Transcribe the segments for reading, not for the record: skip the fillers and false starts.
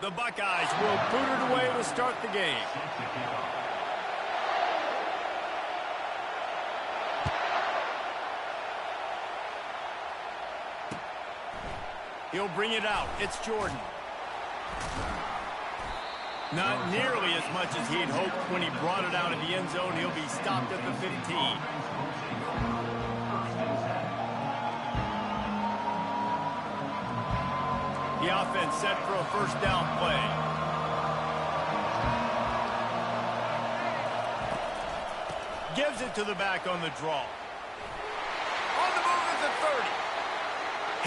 The Buckeyes will boot it away to start the game. He'll bring it out. It's Jordan. Not nearly as much as he'd hoped when he brought it out of the end zone. He'll be stopped at the 15. The offense set for a first down play. Gives it to the back on the draw. On the move at the 30.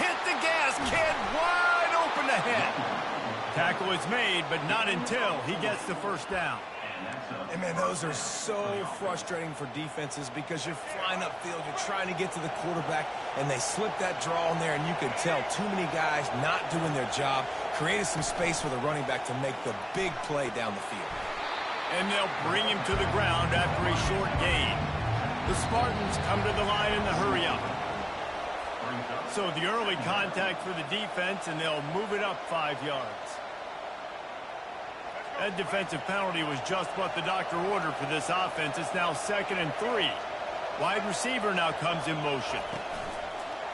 Hit the gas, kid. Wide open ahead. Tackle is made, but not until he gets the first down. And, man, those are so frustrating for defenses because you're flying upfield, you're trying to get to the quarterback, and they slip that draw in there, and you can tell too many guys not doing their job, created some space for the running back to make the big play down the field. And they'll bring him to the ground after a short gain. The Spartans come to the line in the hurry-up. So the early contact for the defense, and they'll move it up 5 yards. That defensive penalty was just what the doctor ordered for this offense. It's now 2nd and 3. Wide receiver now comes in motion.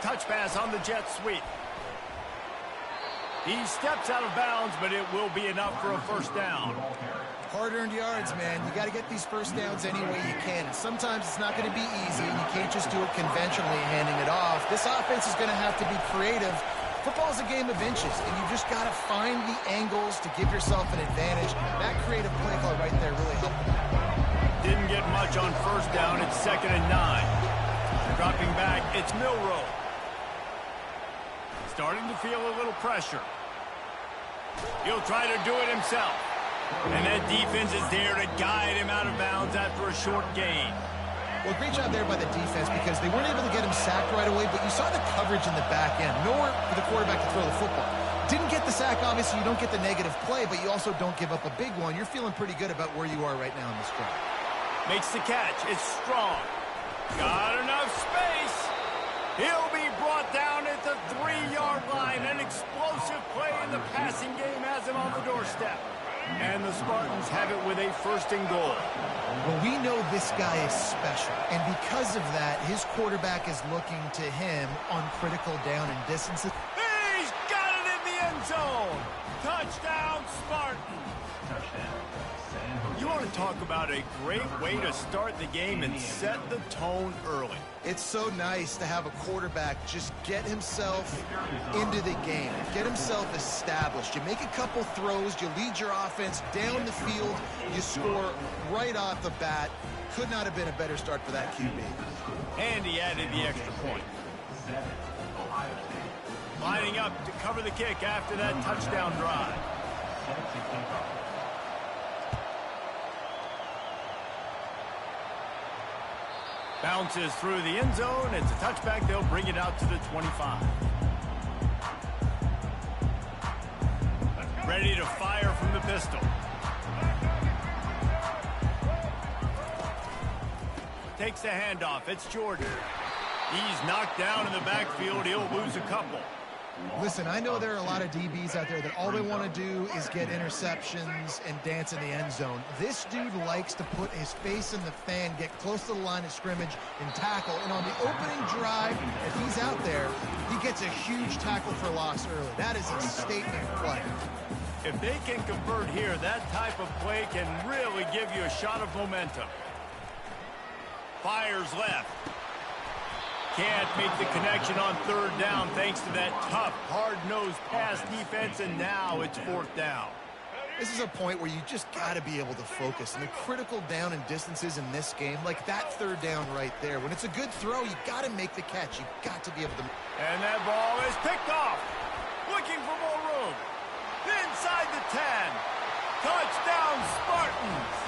Touch pass on the jet sweep. He steps out of bounds, but it will be enough for a first down. Hard-earned yards, man. You got to get these first downs any way you can. And sometimes it's not going to be easy, and you can't just do it conventionally handing it off. This offense is going to have to be creative. Football's a game of inches, and you just got to find the angles to give yourself an advantage. That creative play call right there really helped them. Didn't get much on first down. It's 2nd and 9. Dropping back, it's Milroe. Starting to feel a little pressure. He'll try to do it himself. And that defense is there to guide him out of bounds after a short gain. Well, great job there by the defense because they weren't able to get him sacked right away, but you saw the coverage in the back end. Nowhere for the quarterback to throw the football. Didn't get the sack, obviously. You don't get the negative play, but you also don't give up a big one. You're feeling pretty good about where you are right now in this drive. Makes the catch. It's Strong. Got enough space. He'll be brought down at the 3-yard line. An explosive play in the passing game has him on the doorstep. And the Spartans have it with a 1st and goal. Well, we know this guy is special, and because of that, his quarterback is looking to him on critical down and distances. He's got it in the end zone. Touchdown, Spartans. You want to talk about a great way to start the game and set the tone early. It's so nice to have a quarterback just get himself into the game, get himself established. You make a couple throws, you lead your offense down the field, you score right off the bat. Could not have been a better start for that QB. And he added the extra point. Lining up to cover the kick after that touchdown drive. Bounces through the end zone. It's a touchback. They'll bring it out to the 25. Ready to fire from the pistol. Takes the handoff. It's Jordan. He's knocked down in the backfield. He'll lose a couple. Listen, I know there are a lot of DBs out there that all they want to do is get interceptions and dance in the end zone. This dude likes to put his face in the fan, get close to the line of scrimmage, and tackle. And on the opening drive, if he's out there, he gets a huge tackle for loss early. That is a statement play. If they can convert here, that type of play can really give you a shot of momentum. Fires left. Can't make the connection on 3rd down thanks to that tough, hard-nosed pass defense, and now it's 4th down. This is a point where you just got to be able to focus. And the critical down and distances in this game, like that 3rd down right there, when it's a good throw, you got to make the catch. You got to be able to. And that ball is picked off. Looking for more room. Inside the 10. Touchdown, Spartans.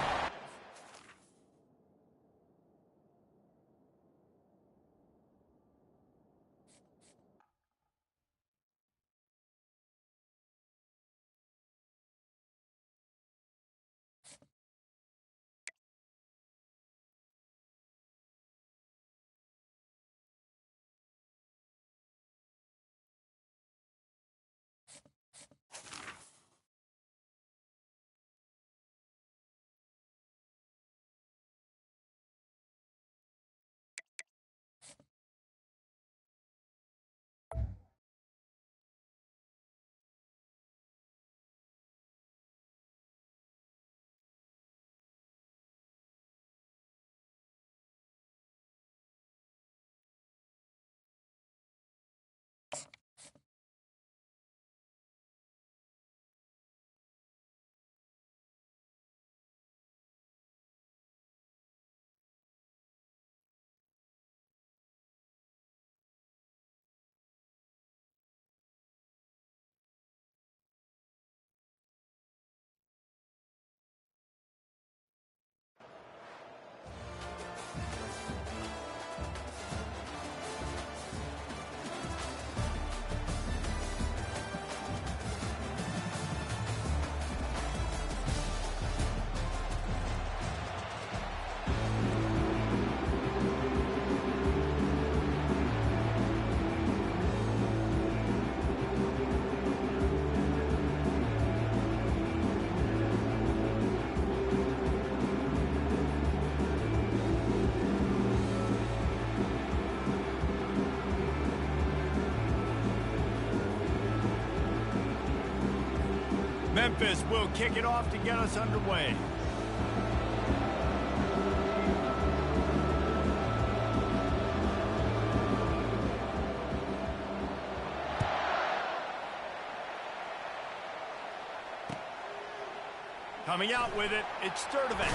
Memphis will kick it off to get us underway. Coming out with it, it's Sturdivant.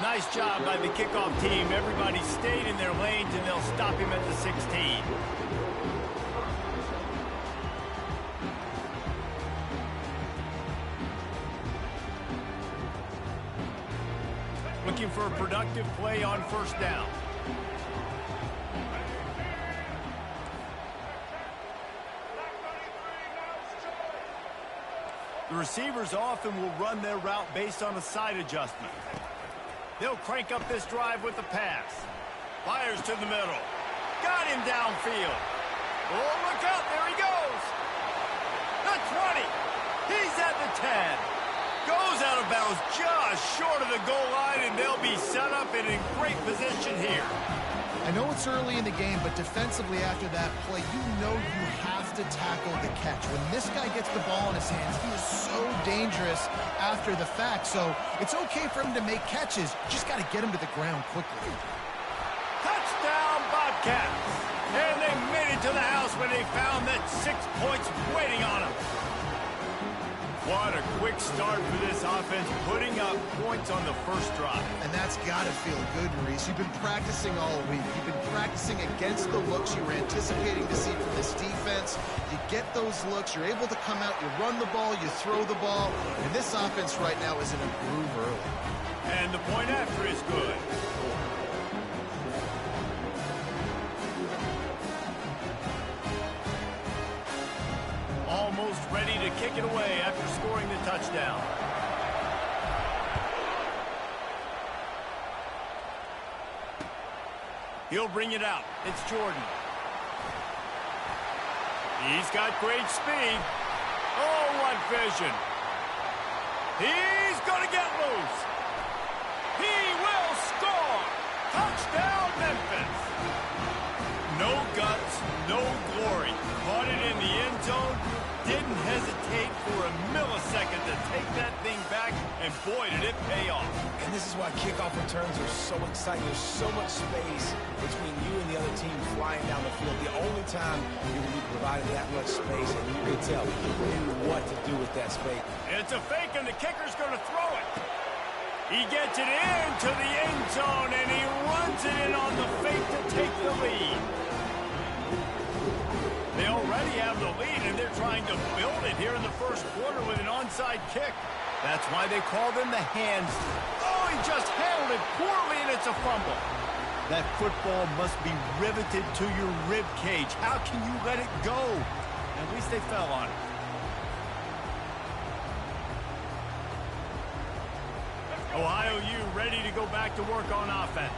Nice job by the kickoff team. Everybody stayed in their lanes, and they'll stop him at the 16. Looking for a productive play on first down. The receivers often will run their route based on a side adjustment. They'll crank up this drive with the pass. Fires to the middle. Got him downfield. Oh, look out. There he goes. The 20. He's at the 10. Goes out of bounds just short of the goal line, and they'll be set up and in great position here. I know it's early in the game, but defensively after that play, you know you have to tackle the catch. When this guy gets the ball in his hands, he is so dangerous after the fact. So it's okay for him to make catches. You just got to get him to the ground quickly. Touchdown, Bobcats. And they made it to the house when they found that 6 points waiting on them. What a quick start for this offense, putting up points on the first drive. And that's got to feel good, Maurice. You've been practicing all week. You've been practicing against the looks you were anticipating to see from this defense. You get those looks, you're able to come out, you run the ball, you throw the ball, and this offense right now is in a groove early. And the point after is good. Almost ready to kick it away after scoring the touchdown. He'll bring it out. It's Jordan. He's got great speed. Oh, what vision. He's going to get loose. He will score. Touchdown, Memphis. No guts, no glory. Caught it in the end zone. Didn't hesitate for a millisecond to take that thing back, and boy, did it pay off. And this is why kickoff returns are so exciting. There's so much space between you and the other team flying down the field. The only time you're going to be provided that much space, and you can tell he knew what to do with that space. It's a fake, and the kicker's going to throw it. He gets it into the end zone, and he runs it in on the fake to take the lead. They already have the lead, and they're trying to build it here in the first quarter with an onside kick. That's why they call them the hands. Oh, he just handled it poorly, and it's a fumble. That football must be riveted to your rib cage. How can you let it go? At least they fell on it. Ohio U ready to go back to work on offense.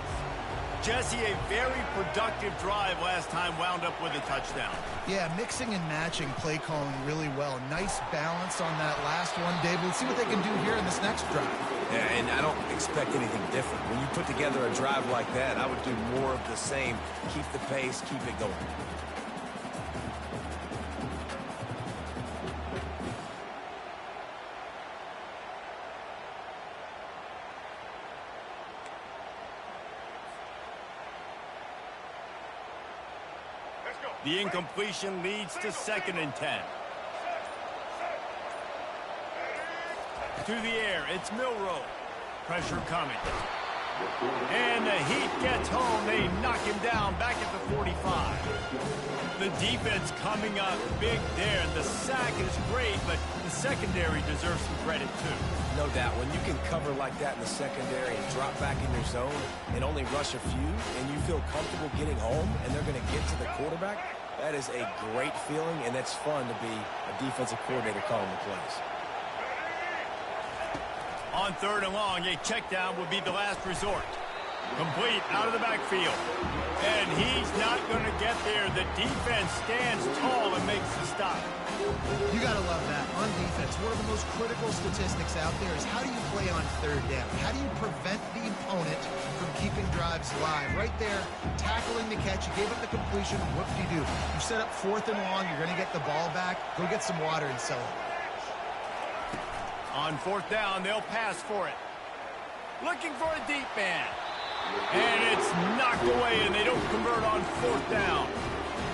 Jesse, a very productive drive last time wound up with a touchdown. Yeah, mixing and matching play calling really well. Nice balance on that last one, David. Let's see what they can do here in this next drive. Yeah, and I don't expect anything different. When you put together a drive like that, I would do more of the same. Keep the pace, keep it going. The incompletion leads to 2nd and 10. To the air, it's Milroe. Pressure coming. And the Heat gets home. They knock him down back at the 45. The defense coming up big there. The sack is great, but the secondary deserves some credit too. No doubt. When you can cover like that in the secondary and drop back in your zone and only rush a few, and you feel comfortable getting home and they're going to get to the quarterback, that is a great feeling, and that's fun to be a defensive coordinator calling the plays. On 3rd and long, a check down would be the last resort. Complete out of the backfield. And he's not going to get there. The defense stands tall and makes the stop. You got to love that. On defense, one of the most critical statistics out there is how do you play on 3rd down? How do you prevent the opponent from keeping drives live? Right there, tackling the catch. You gave up the completion. What do? You set up 4th and long. You're going to get the ball back. Go get some water and celebrate. On fourth down, they'll pass for it. Looking for a deep man. And it's knocked away, and they don't convert on fourth down.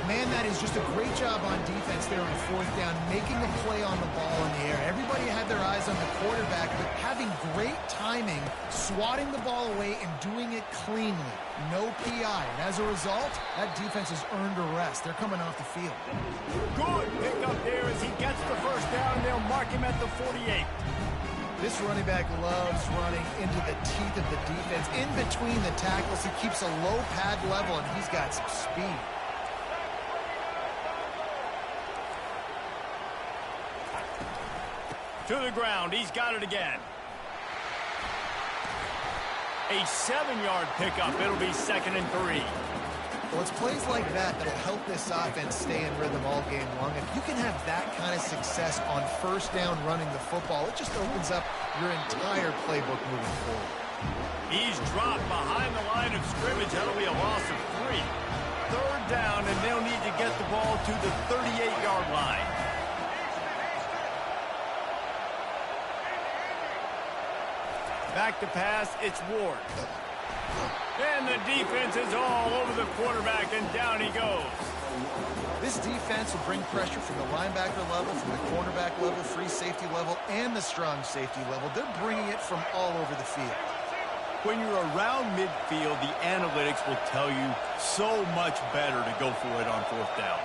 Man, that is just a great job on defense there on fourth down, making a play on the ball in the air. Everybody had their eyes on the quarterback, but having great timing, swatting the ball away, and doing it cleanly. No PI. And as a result, that defense has earned a rest. They're coming off the field. Good pick up there as he gets the first down, and they'll mark him at the 48. This running back loves running into the teeth of the defense. In between the tackles, he keeps a low pad level, and he's got some speed. To the ground, he's got it again. A 7-yard pickup. It'll be 2nd and 3. Well, it's plays like that that'll help this offense stay in rhythm all game long. If you can have that kind of success on first down running the football, it just opens up your entire playbook moving forward. He's dropped behind the line of scrimmage. That'll be a loss of 3. Third down, and they'll need to get the ball to the 38-yard line. Back to pass, it's Ward. And the defense is all over the quarterback, and down he goes. This defense will bring pressure from the linebacker level, from the cornerback level, free safety level, and the strong safety level. They're bringing it from all over the field. When you're around midfield, the analytics will tell you so much better to go for it on fourth down.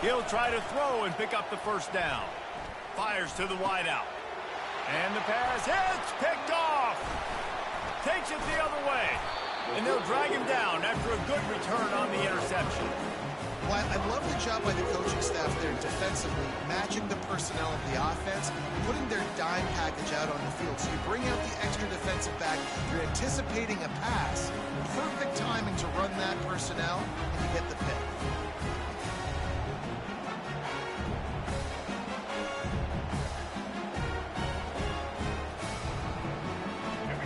He'll try to throw and pick up the first down. Fires to the wideout. And the pass hits, picked off. Takes it the other way. And they'll drag him down after a good return on the interception. Well, I love the job by the coaching staff there defensively, matching the personnel of the offense, putting their dime package out on the field. So you bring out the extra defensive back, you're anticipating a pass. Perfect timing to run that personnel, and you get the pick.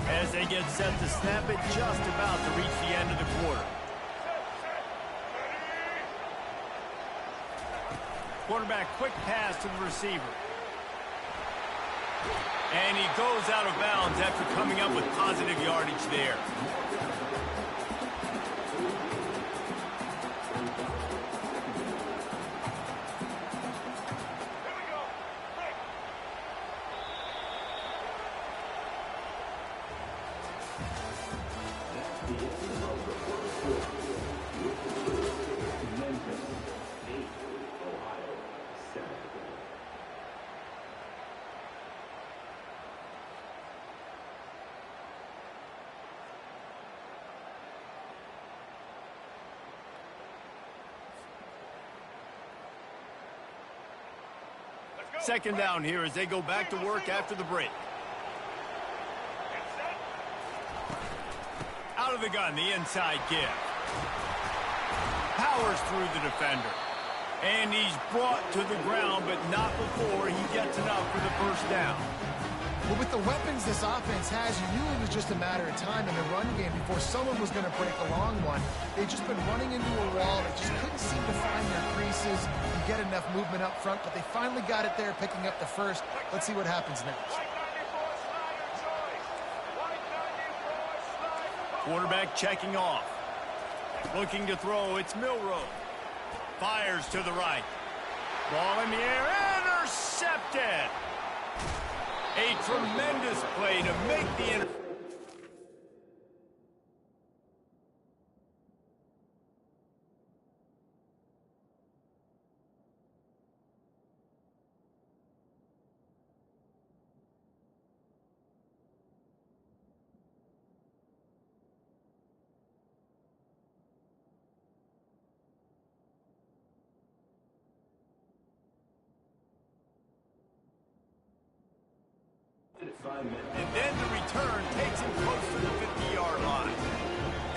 As they get set to snap it, just about to reach the end of the quarter. Quarterback, quick pass to the receiver. And he goes out of bounds after coming up with positive yardage there. Second down here as they go back to work after the break. Out of the gun, the inside give. Powers through the defender. And he's brought to the ground, but not before he gets enough for the first down. Well, with the weapons this offense has, you knew it was just a matter of time in the run game before someone was going to break a long one. They've just been running into a wall. They just couldn't seem to find their creases and get enough movement up front, but they finally got it there, picking up the first. Let's see what happens next. Quarterback checking off. Looking to throw, it's Milroe. Fires to the right. Ball in the air, intercepted! A tremendous play to make the interception. And then the return takes him close to the 50-yard line.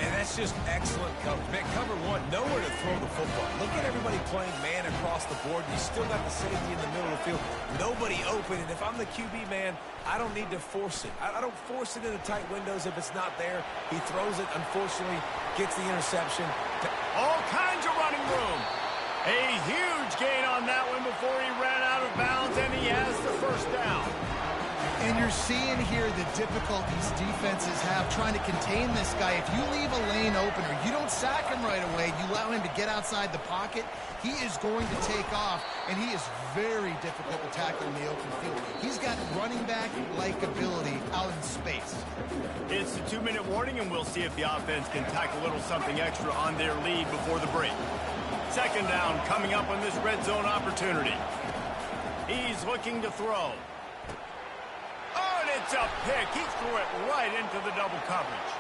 And that's just excellent coverage. Man, cover one, nowhere to throw the football. Look at everybody playing man across the board. You still got the safety in the middle of the field. Nobody open. And if I'm the QB, man, I don't need to force it. I don't force it into tight windows if it's not there. He throws it, unfortunately, gets the interception. All kinds of running room. A huge gain on that one before he ran out of bounds, and he has the first down. And you're seeing here the difficulties defenses have trying to contain this guy. If you leave a lane open or you don't sack him right away, you allow him to get outside the pocket, he is going to take off, and he is very difficult to tackle in the open field. He's got running back-like ability out in space. It's the 2-minute warning, and we'll see if the offense can tack a little something extra on their lead before the break. Second down coming up on this red zone opportunity. He's looking to throw. Oh, and it's a pick. He threw it right into the double coverage.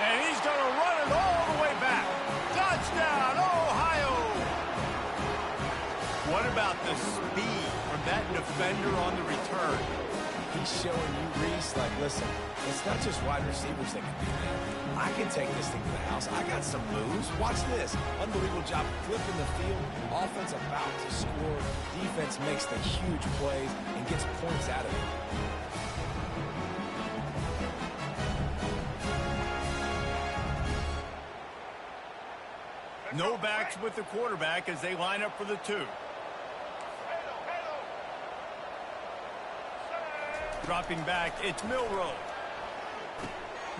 And he's going to run it all the way back. Touchdown, Ohio! What about the speed from that defender on the return? He's showing you, Reese, like, listen, it's not just wide receivers that can do that. I can take this thing to the house. I got some moves. Watch this. Unbelievable job flipping the field. Offense about to score. Defense makes the huge plays and gets points out of it. No backs with the quarterback as they line up for the 2. Dropping back, it's Milroe.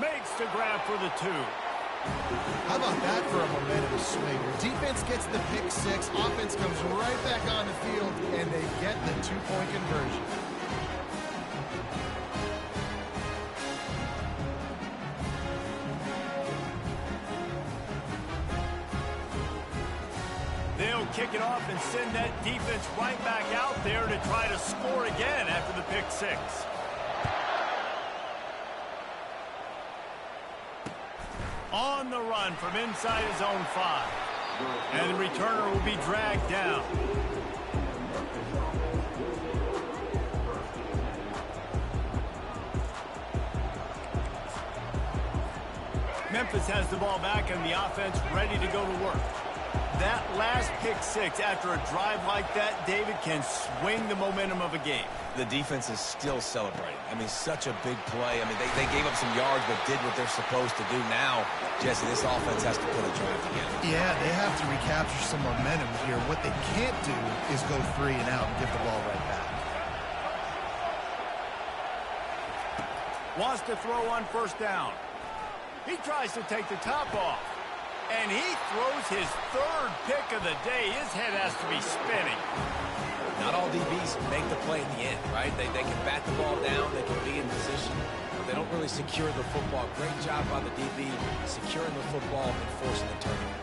Makes the grab for the 2. How about that for a momentum swing? Defense gets the pick 6, offense comes right back on the field, and they get the 2-point conversion. They'll kick it off and send that defense right back out there to try to score again after the pick 6. On the run from inside his own 5. And the returner will be dragged down. Memphis has the ball back and the offense ready to go to work. That last pick 6 after a drive like that, David, can swing the momentum of a game. The defense is still celebrating. I mean, such a big play. I mean, they gave up some yards but did what they're supposed to do. Now, Jesse, this offense has to put a drive together. Yeah, they have to recapture some momentum here. What they can't do is go 3 and out and give the ball right back. Wants to throw on first down. He tries to take the top off. And he throws his 3rd pick of the day. His head has to be spinning. Not all DBs make the play in the end, right? They can bat the ball down, they can be in position, but they don't really secure the football. Great job by the DB securing the football and forcing the turnover.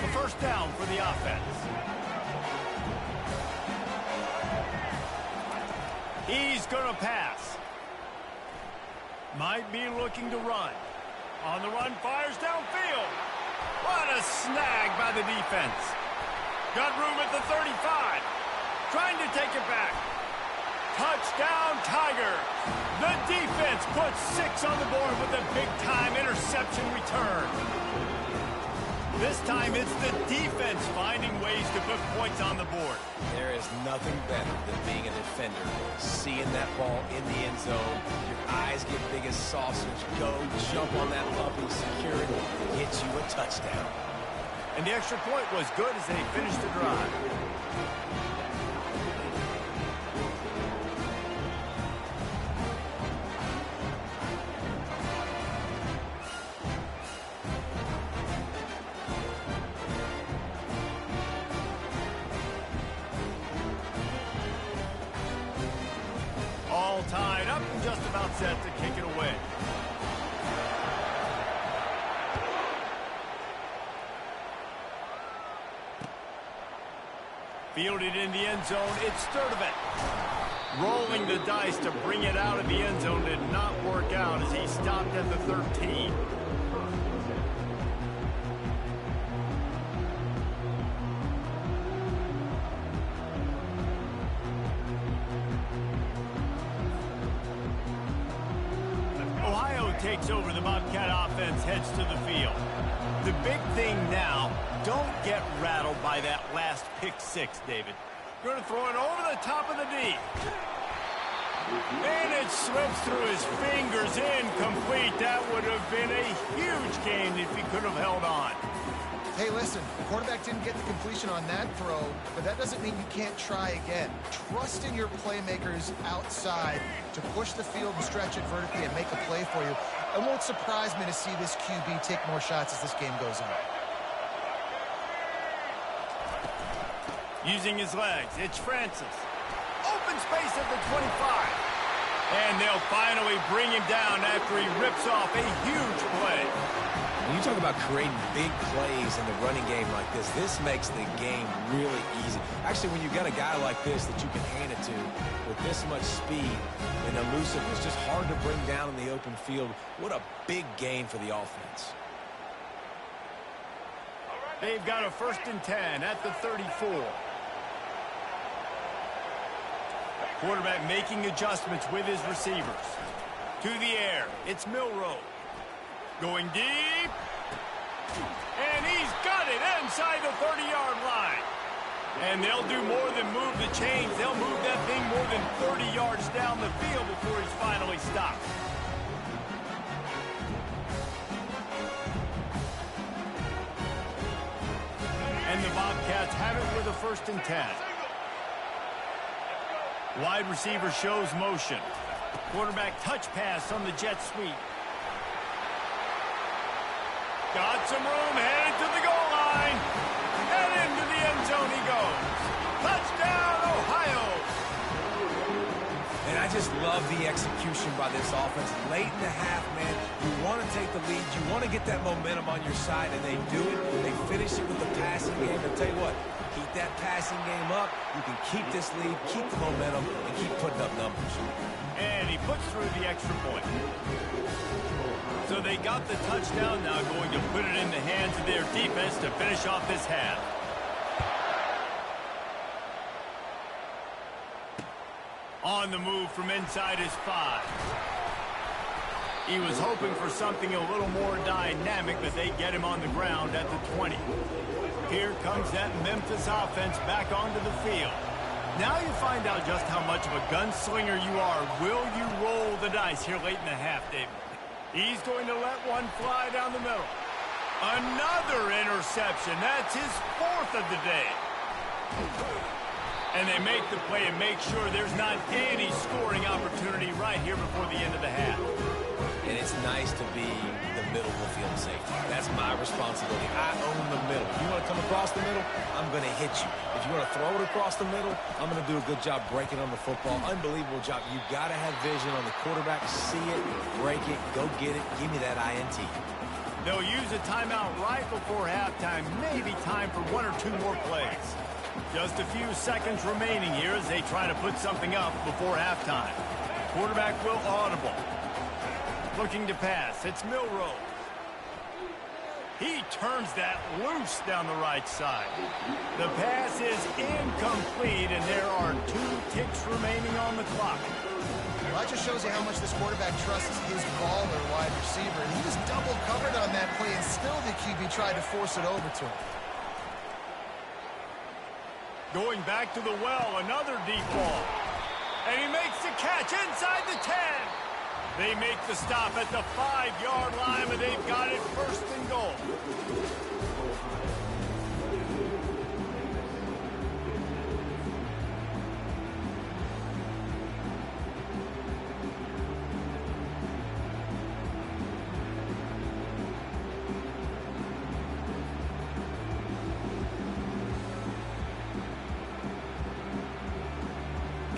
The first down for the offense. He's going to pass. Might be looking to run. On the run, fires downfield. What a snag by the defense. Got room at the 35. Trying to take it back. Touchdown, Tigers. The defense puts 6 on the board with a big-time interception return. This time, it's the defense finding ways to put points on the board. There is nothing better than being a defender. Seeing that ball in the end zone, your eyes get big as sausage. Go, jump on that puppy, secure it, get you a touchdown. And the extra point was good as they finished the drive. All tied up and just about set to kick it away. Fielded in the end zone, it's Sturdivant. Rolling the dice to bring it out of the end zone did not work out as he stopped at the 13. Ohio takes over. The Bobcat offense heads to the field. The big thing now, don't get rattled by that last pick 6, David. Going to throw it over the top of the D. And it slips through his fingers, incomplete. That would have been a huge gain if he could have held on. Hey, listen, the quarterback didn't get the completion on that throw, but that doesn't mean you can't try again. Trust in your playmakers outside to push the field and stretch it vertically and make a play for you. It won't surprise me to see this QB take more shots as this game goes on. Using his legs, it's Francis. Open space at the 25. And they'll finally bring him down after he rips off a huge play. When you talk about creating big plays in the running game like this makes the game really easy. Actually, when you've got a guy like this that you can hand it to with this much speed and elusiveness, just hard to bring down in the open field. What a big gain for the offense. They've got a 1st and 10 at the 34. Quarterback making adjustments with his receivers. To the air, it's Milroe. Going deep. And he's got it inside the 30-yard line. And they'll do more than move the chains. They'll move that thing more than 30 yards down the field before he's finally stopped. And the Bobcats have it with a 1st and 10. Wide receiver shows motion. Quarterback touch pass on the jet sweep. Got some room, headed to the goal line. And into the end zone he goes. Touchdown, Ohio! And I just love the execution by this offense. Late in the half, man, you want to take the lead. You want to get that momentum on your side, and they do it. They finish it with the passing game. I'll tell you what, keep that passing game up. You can keep this lead, keep the momentum, and keep putting up numbers. And he puts through the extra point. So they got the touchdown, now going to put it in the hands of their defense to finish off this half. On the move from inside his 5. He was hoping for something a little more dynamic, but they get him on the ground at the 20. Here comes that Memphis offense back onto the field. Now you find out just how much of a gunslinger you are. Will you roll the dice here late in the half, David? He's going to let one fly down the middle. Another interception. That's his 4th of the day. And they make the play and make sure there's not any scoring opportunity right here before the end of the half. And it's nice to be the middle of the field safety. That's my responsibility. I own the middle. If you want to come across the middle, I'm going to hit you. If you want to throw it across the middle, I'm going to do a good job breaking on the football. Unbelievable job. You've got to have vision on the quarterback. See it, break it, go get it. Give me that INT. They'll use a timeout right before halftime. Maybe time for 1 or 2 more plays. Just a few seconds remaining here as they try to put something up before halftime. Quarterback will audible. Looking to pass. It's Milroe. He turns that loose down the right side. The pass is incomplete, and there are 2 ticks remaining on the clock. Well, that just shows you how much this quarterback trusts his baller wide receiver. He was double covered on that play, and still the QB tried to force it over to him. Going back to the well, another deep ball. And he makes the catch inside the 10. They make the stop at the 5-yard line, but they've got it 1st and goal.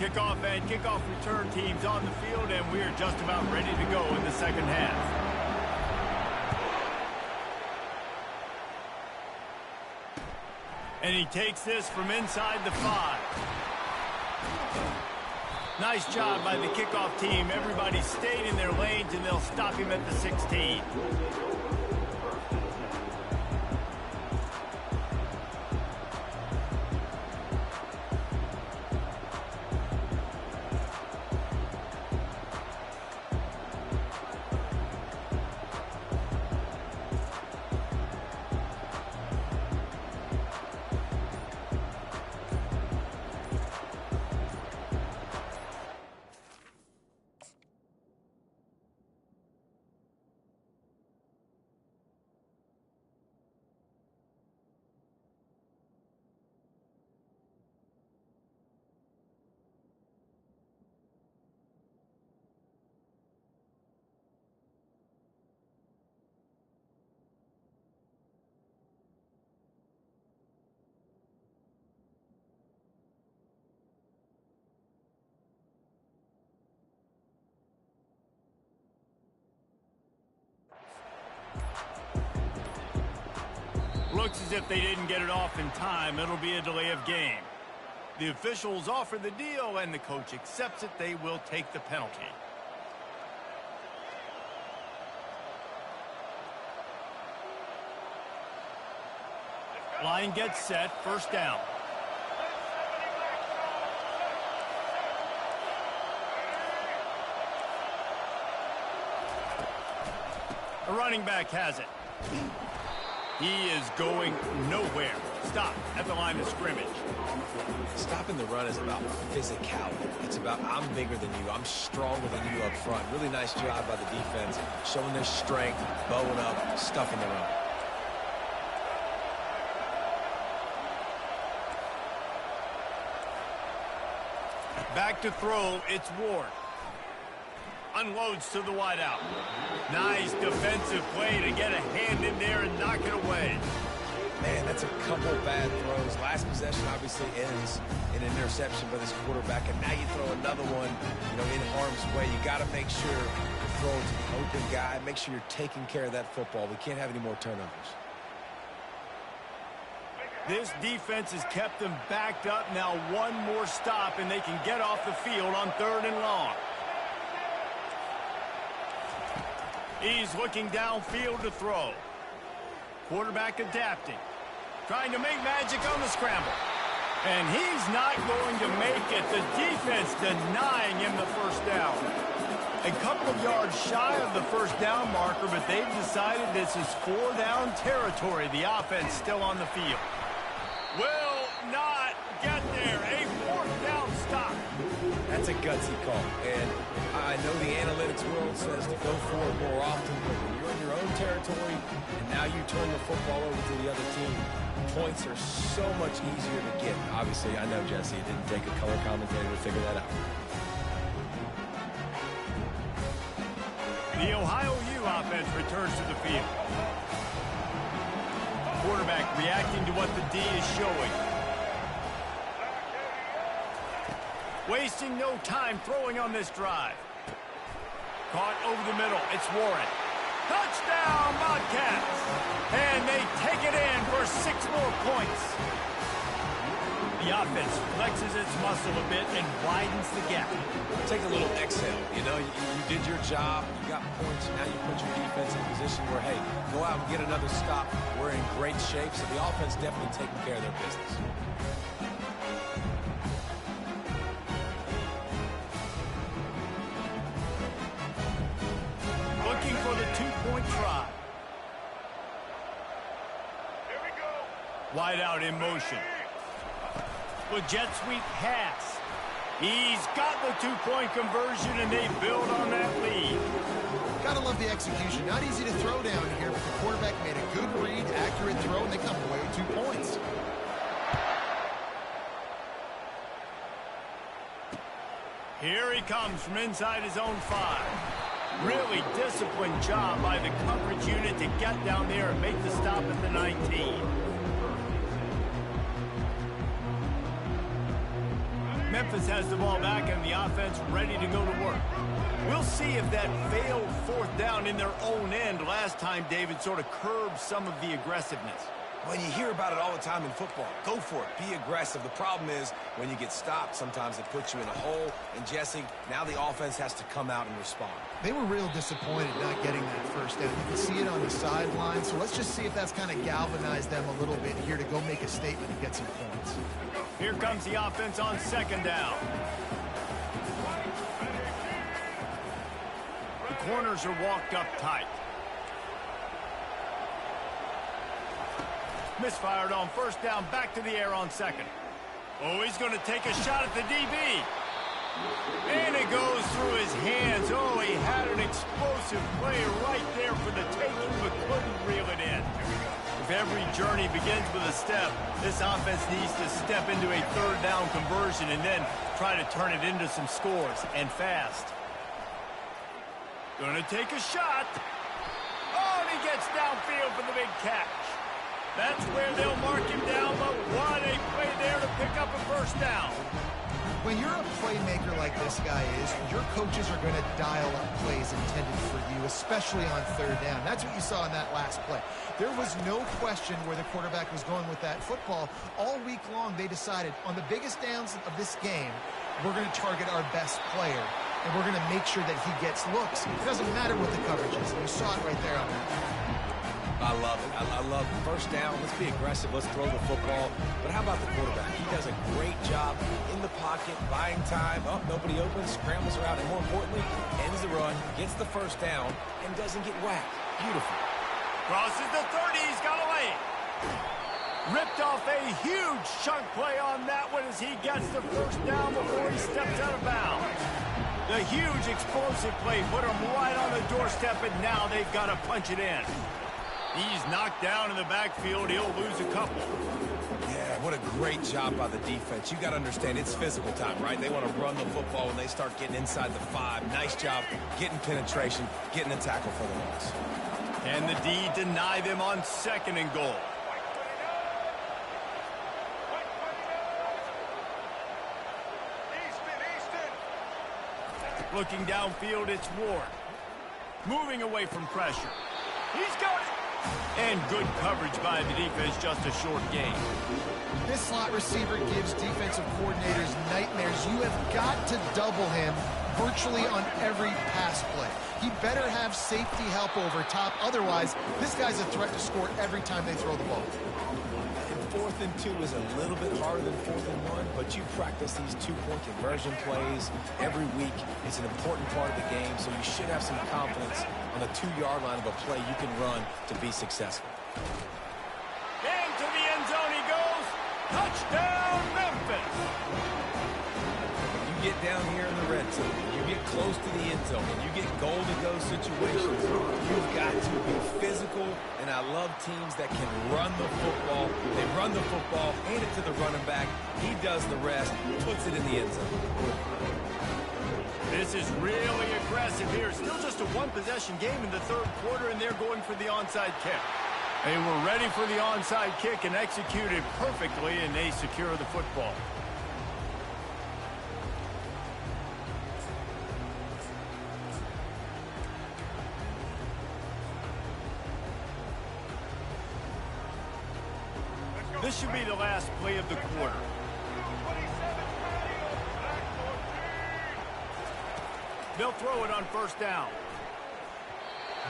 Kickoff and kickoff return teams on the field, and we're just about ready to go in the second half. And he takes this from inside the 5. Nice job by the kickoff team. Everybody stayed in their lanes, and they'll stop him at the 16. Looks as if they didn't get it off in time. It'll be a delay of game. The officials offer the deal, and the coach accepts it. They will take the penalty. Line gets set, first down. The running back has it. He is going nowhere. Stop at the line of scrimmage. Stopping the run is about physicality. It's about I'm bigger than you. I'm stronger than you up front. Really nice job by the defense, showing their strength, bowing up, stuffing the run. Back to throw, it's Ward. Unloads to the wideout. Nice defensive play to get a hand in there and knock it away. Man, that's a couple bad throws. Last possession obviously ends in an interception by this quarterback, and now you throw another one, in harm's way. You got to make sure you're throwing to the open guy. Make sure you're taking care of that football. We can't have any more turnovers. This defense has kept them backed up. Now one more stop, and they can get off the field on 3rd and long. He's looking downfield to throw. Quarterback adapting. Trying to make magic on the scramble. And he's not going to make it. The defense denying him the first down. A couple of yards shy of the first down marker, but they've decided this is 4-down territory. The offense still on the field. Will not get there. A 4th down stop. That's a gutsy call. And I know the analytics world says to go for it more often, but when you're in your own territory and now you turn the football over to the other team, points are so much easier to get. Obviously, I know, Jesse, it didn't take a color commentator to figure that out. The Ohio U offense returns to the field. Quarterback reacting to what the D is showing. Wasting no time throwing on this drive. Caught over the middle. It's Warren. Touchdown, Bobcats! And they take it in for 6 more points. The offense flexes its muscle a bit and widens the gap. Take a little exhale. You did your job. You got points. Now you put your defense in a position where, hey, go out and get another stop. We're in great shape, so the offense definitely taking care of their business. Looking for the 2-point try. Here we go. Wide out in motion. With jet sweep pass. He's got the 2-point conversion, and they build on that lead. Gotta love the execution. Not easy to throw down here, but the quarterback made a good read, accurate throw, and they come away with 2 points. Here he comes from inside his own 5. Really disciplined job by the coverage unit to get down there and make the stop at the 19. Memphis has the ball back and the offense ready to go to work. We'll see if that failed 4th down in their own end last time, David, sort of curbed some of the aggressiveness. When you hear about it all the time in football, go for it. Be aggressive. The problem is when you get stopped, sometimes it puts you in a hole. And, Jesse, now the offense has to come out and respond. They were real disappointed not getting that first down. You can see it on the sideline. So let's just see if that's kind of galvanized them a little bit here to go make a statement and get some points. Here comes the offense on 2nd down. The corners are walked up tight. Misfired on 1st down, back to the air on 2nd. Oh, he's going to take a shot at the DB. And it goes through his hands. Oh, he had an explosive play right there for the taking, but couldn't reel it in. If every journey begins with a step, this offense needs to step into a 3rd down conversion and then try to turn it into some scores, and fast. Going to take a shot. Oh, and he gets downfield for the big catch. That's where they'll mark him down, but what a play there to pick up a 1st down. When you're a playmaker like this guy is, your coaches are going to dial up plays intended for you, especially on third down. That's what you saw in that last play. There was no question where the quarterback was going with that football. All week long, they decided on the biggest downs of this game, we're going to target our best player, and we're going to make sure that he gets looks. It doesn't matter what the coverage is. You saw it right there on that. I love it. I love it. First down, let's be aggressive, let's throw the football. But how about the quarterback? He does a great job in the pocket, buying time. Oh, nobody open, scrambles around, and more importantly, ends the run, gets the first down, and doesn't get whacked. Beautiful. Crosses the 30, he's got a lane. Ripped off a huge chunk play on that one as he gets the first down before he steps out of bounds. The huge explosive play put him right on the doorstep, and now they've got to punch it in. He's knocked down in the backfield. He'll lose a couple. Yeah, what a great job by the defense. You got to understand, it's physical time, right? They want to run the football when they start getting inside the 5. Nice job getting penetration, getting a tackle for the loss. And the D deny them on 2nd and goal. Looking downfield, it's Ward. Moving away from pressure. He's got it. And good coverage by the defense, just a short gain. This slot receiver gives defensive coordinators nightmares. You have got to double him virtually on every pass play. He better have safety help over top. Otherwise, this guy's a threat to score every time they throw the ball. And 4th and 2 is a little bit harder than 4th and 1, but you practice these 2-point conversion plays every week. It's an important part of the game, so you should have some confidence on the 2-yard line of a play you can run to be successful. Into the end zone he goes. Touchdown, Memphis. You get down here in the red zone, you get close to the end zone, and you get goal-to-go situations, you've got to be physical, and I love teams that can run the football. They run the football, hand it to the running back, he does the rest, puts it in the end zone. This is really aggressive here. Still just a one-possession game in the 3rd quarter, and they're going for the onside kick. They were ready for the onside kick and executed perfectly, and they secure the football. This should be the last play of the quarter. They'll throw it on 1st down.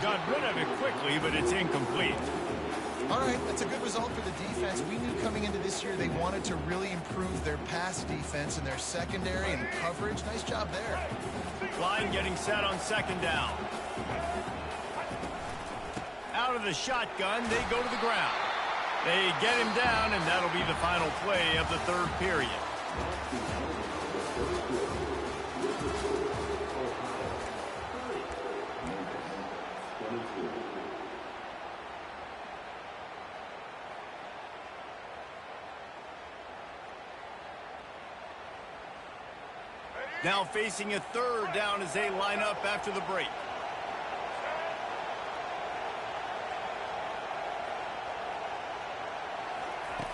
Got rid of it quickly, but it's incomplete. All right, that's a good result for the defense. We knew coming into this year they wanted to really improve their pass defense and their secondary and coverage. Nice job there. Line getting set on 2nd down. Out of the shotgun, they go to the ground. They get him down, and that'll be the final play of the 3rd period. Now facing a 3rd down as they line up after the break.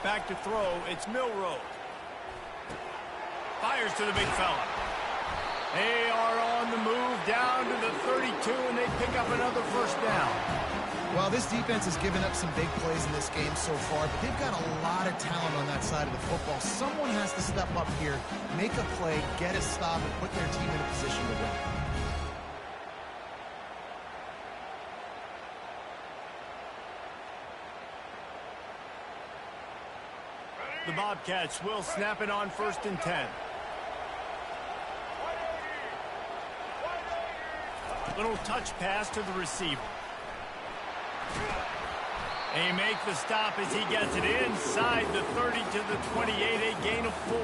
Back to throw, it's Milroe. Fires to the big fella. They are on the move down to the 32, and they pick up another 1st down. Well, this defense has given up some big plays in this game so far, but they've got a lot of talent on that side of the football. Someone has to step up here, make a play, get a stop, and put their team in a position to win. The Bobcats will snap it on 1st and 10. Little touch pass to the receiver. They make the stop as he gets it inside the 30 to the 28, a gain of 4.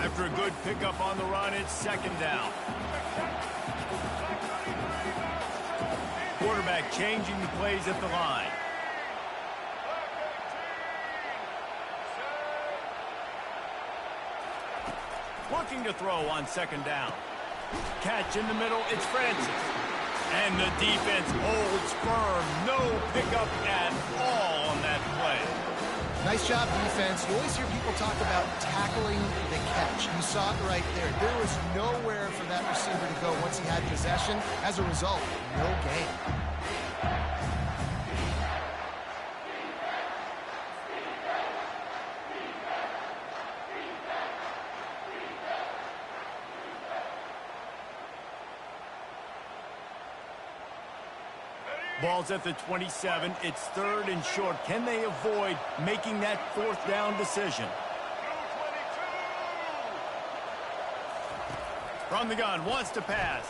After a good pickup on the run, it's 2nd down. Quarterback changing the plays at the line. Looking to throw on 2nd down. Catch in the middle, it's Francis. And the defense holds firm. No pickup at all on that play. Nice job, defense. You always hear people talk about tackling the catch. You saw it right there. There was nowhere for that receiver to go once he had possession. As a result, no gain. Ball's at the 27. It's 3rd and short. Can they avoid making that 4th down decision? From the gun, wants to pass.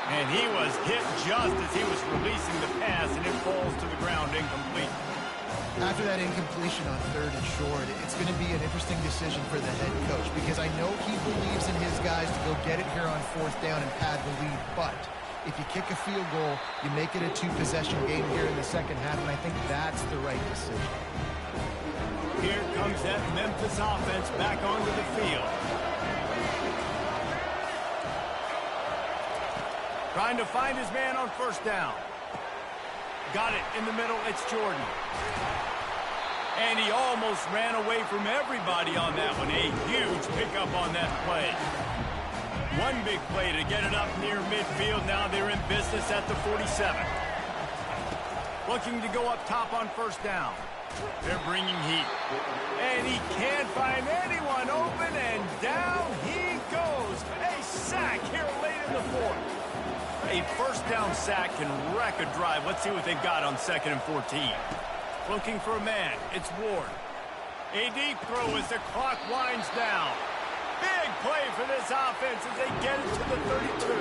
And he was hit just as he was releasing the pass, and it falls to the ground incomplete. After that incompletion on 3rd and short, it's going to be an interesting decision for the head coach because I know he believes in his guys to go get it here on 4th down and pad the lead, but if you kick a field goal, you make it a 2-possession game here in the second half, and I think that's the right decision. Here comes that Memphis offense back onto the field. Trying to find his man on 1st down. Got it in the middle. It's Jordan. And he almost ran away from everybody on that one. A huge pickup on that play. One big play to get it up near midfield. Now they're in business at the 47. Looking to go up top on 1st down. They're bringing heat. And he can't find anyone open, and down he goes. A sack here late in the 4th. A 1st down sack can wreck a drive. Let's see what they've got on 2nd and 14. Looking for a man. It's Ward. A deep throw as the clock winds down. Big play for this offense as they get it to the 32.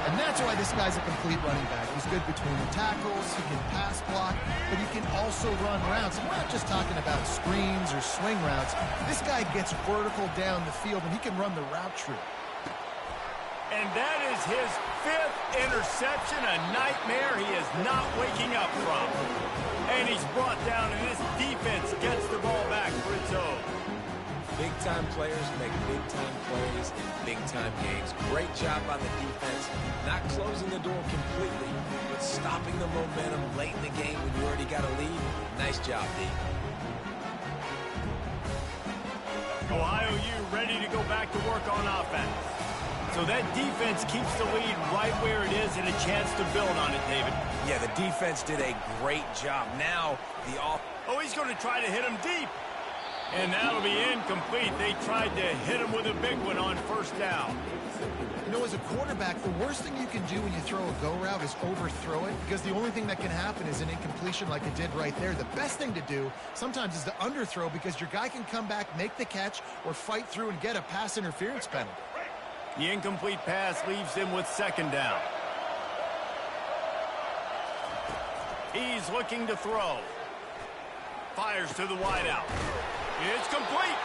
And that's why this guy's a complete running back. He's good between the tackles, he can pass block, but he can also run routes. And we're not just talking about screens or swing routes. This guy gets vertical down the field, and he can run the route tree. And that is his 5th interception, a nightmare he is not waking up from. And he's brought down, and this defense gets the ball back for its own. Big-time players make big-time plays in big-time games. Great job on the defense, not closing the door completely, but stopping the momentum late in the game when you already got a lead. Nice job, D. Ohio U ready to go back to work on offense. So that defense keeps the lead right where it is and a chance to build on it, David. Yeah, the defense did a great job. Now, the offense. Oh, he's going to try to hit him deep. And that'll be incomplete. They tried to hit him with a big one on 1st down. You know, as a quarterback, the worst thing you can do when you throw a go route is overthrow it, because the only thing that can happen is an incompletion like it did right there. The best thing to do sometimes is to underthrow, because your guy can come back, make the catch, or fight through and get a pass interference penalty. The incomplete pass leaves him with 2nd down. He's looking to throw. Fires to the wideout. It's complete.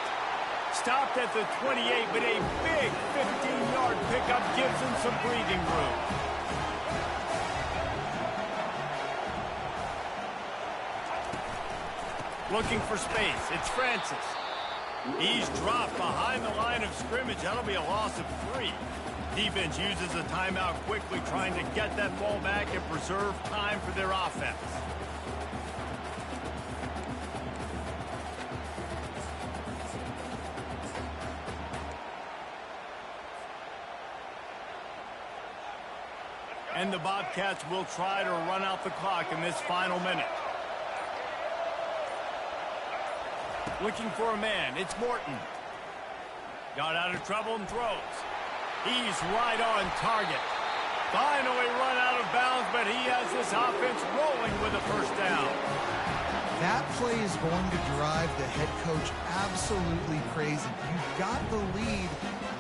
Stopped at the 28, but a big 15-yard pickup gives him some breathing room. Looking for space. It's Francis. He's dropped behind the line of scrimmage. That'll be a loss of 3. Defense uses a timeout quickly, trying to get that ball back and preserve time for their offense. And the Bobcats will try to run out the clock in this final minute. Looking for a man. It's Morton. Got out of trouble and throws. He's right on target. Finally run out of bounds, but he has this offense rolling with a 1st down. That play is going to drive the head coach absolutely crazy. You've got the lead.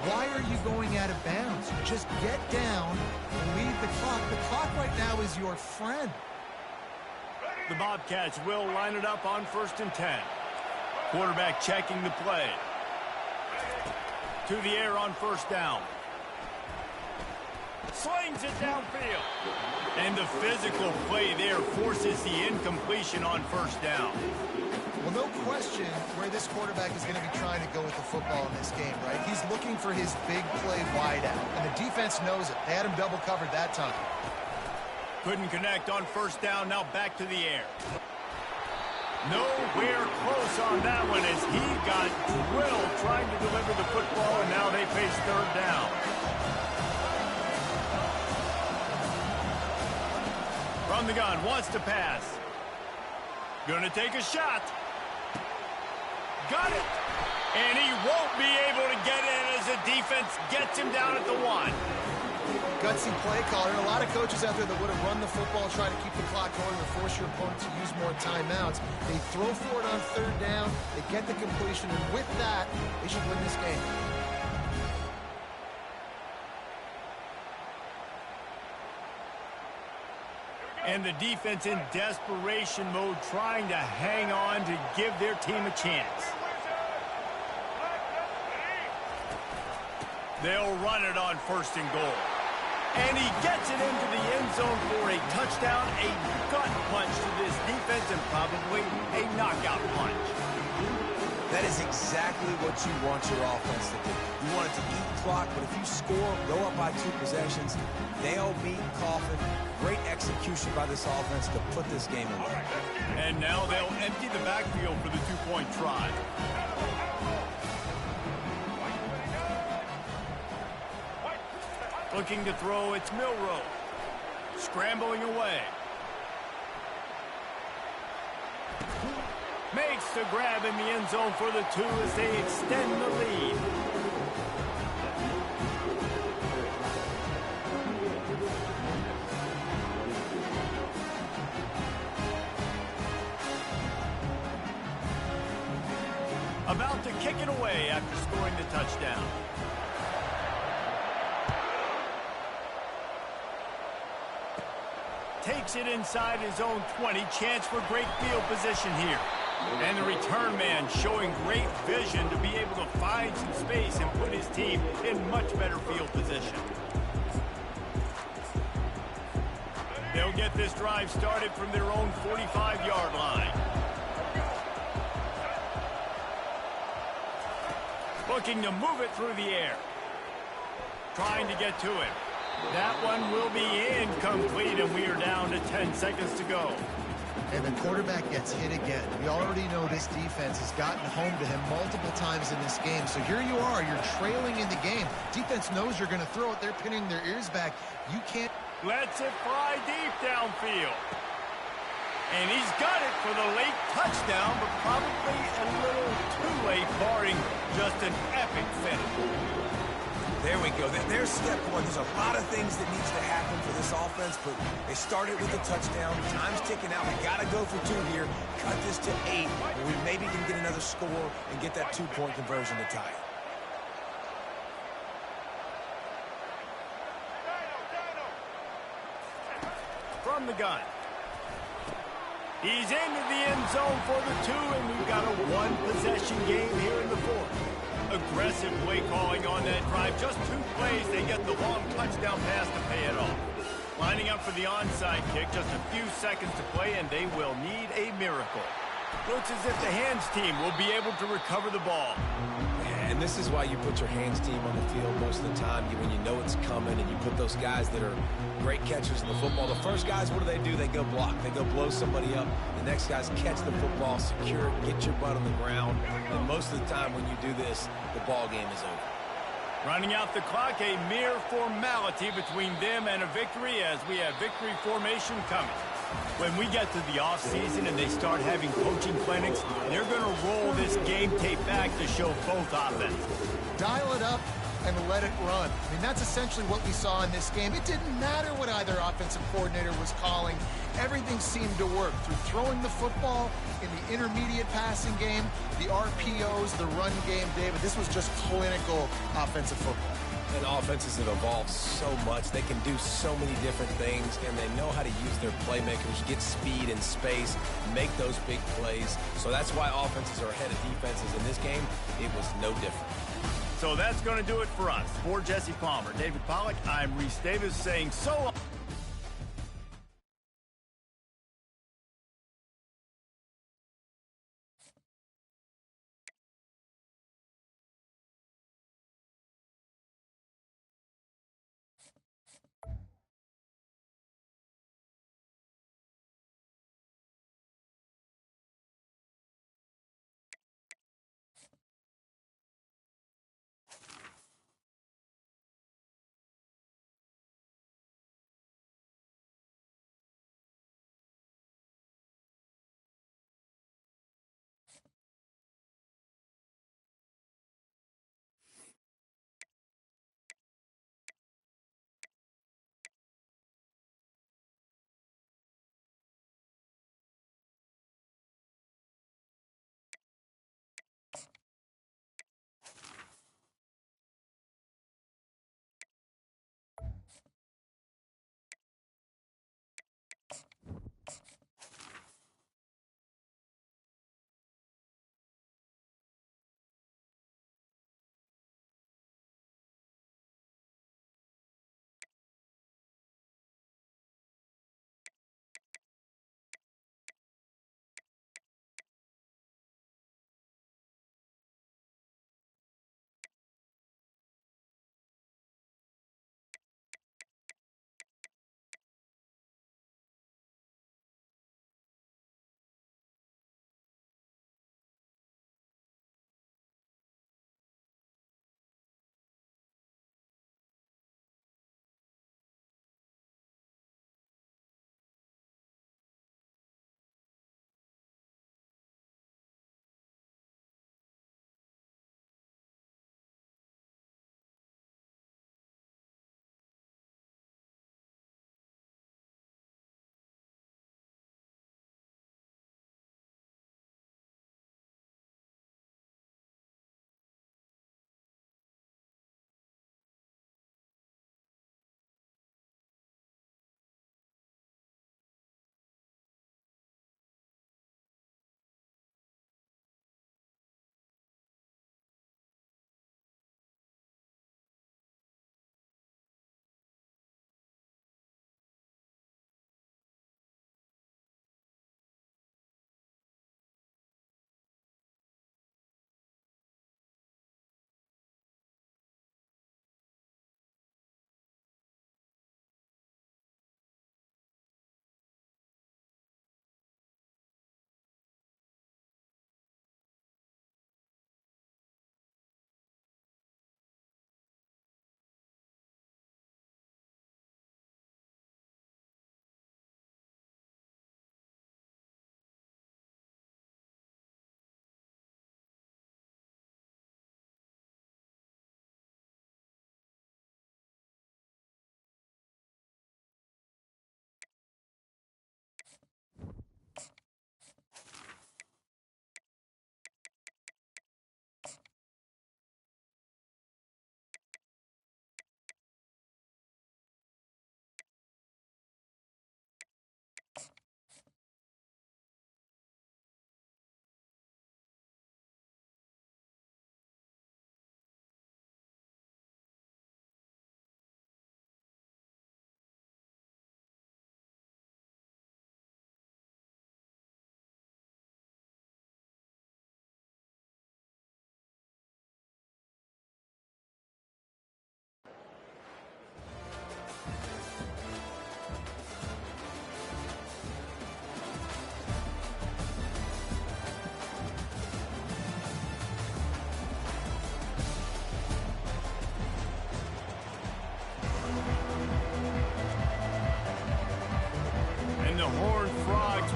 Why are you going out of bounds? Just get down and lead the clock. The clock right now is your friend. The Bobcats will line it up on 1st and 10. Quarterback checking the play. To the air on 1st down. Slings it downfield. And the physical play there forces the incompletion on 1st down. Well, no question where this quarterback is going to be trying to go with the football in this game, right? He's looking for his big play wideout, and the defense knows it. They had him double covered that time. Couldn't connect on 1st down. Now back to the air. Nowhere close on that one as he got drilled trying to deliver the football, and now they face third down. From the gun, wants to pass. Gonna take a shot. Got it. And he won't be able to get in as the defense gets him down at the 1. Gutsy play caller. A lot of coaches out there that would have run the football, try to keep the clock going, or force your opponent to use more timeouts. They throw for it on third down. They get the completion, and with that, they should win this game. And the defense in desperation mode, trying to hang on to give their team a chance. They'll run it on 1st and goal. And he gets it into the end zone for a touchdown, a gut punch to this defense, and probably a knockout punch. That is exactly what you want your offense to do. You want it to eat clock, but if you score, go up by 2 possessions, nail, meet, coffin. Great execution by this offense to put this game away. And now they'll empty the backfield for the 2-point try. Looking to throw, it's Milroe. Scrambling away. Makes the grab in the end zone for the 2 as they extend the lead. About to kick it away after scoring the touchdown. Takes it inside his own 20. Chance for great field position here. And the return man showing great vision to be able to find some space and put his team in much better field position. They'll get this drive started from their own 45-yard line. Looking to move it through the air. Trying to get to him. That one will be incomplete, and we are down to 10 seconds to go. And the quarterback gets hit again. We already know this defense has gotten home to him multiple times in this game. So here you are, you're trailing in the game. Defense knows you're going to throw it. They're pinning their ears back. You can't. Lets it fly deep downfield. And he's got it for the late touchdown, but probably a little too late, barring just an epic finish. There we go. There's step 1. There's a lot of things that needs to happen for this offense, but they started with a touchdown. Time's ticking out. We got to go for 2 here. Cut this to 8, where we maybe can get another score and get that 2-point conversion to tie it. From the gun. He's into the end zone for the 2, and we've got a 1-possession game here in the 4th. Aggressive play calling on that drive. Just 2 plays, they get the long touchdown pass to pay it off. Lining up for the onside kick, just a few seconds to play, and they will need a miracle. Looks as if the hands team will be able to recover the ball. And this is why you put your hands team on the field most of the time, when you know it's coming, and you put those guys that are great catchers in the football. The first guys, what do? They go block. They go blow somebody up. The next guys catch the football, secure it, get your butt on the ground. And most of the time when you do this, the ball game is over. Running out the clock, a mere formality between them and a victory as we have victory formation coming. When we get to the offseason and they start having coaching clinics, they're going to roll this game tape back to show both offenses. Dial it up and let it run. I mean, that's essentially what we saw in this game. It didn't matter what either offensive coordinator was calling. Everything seemed to work through throwing the football in the intermediate passing game, the RPOs, the run game, David. This was just clinical offensive football. And offenses have evolved so much. They can do so many different things, and they know how to use their playmakers, get speed and space, make those big plays. So that's why offenses are ahead of defenses. In this game, it was no different. So that's going to do it for us. For Jesse Palmer, David Pollack, I'm Reese Davis saying so long.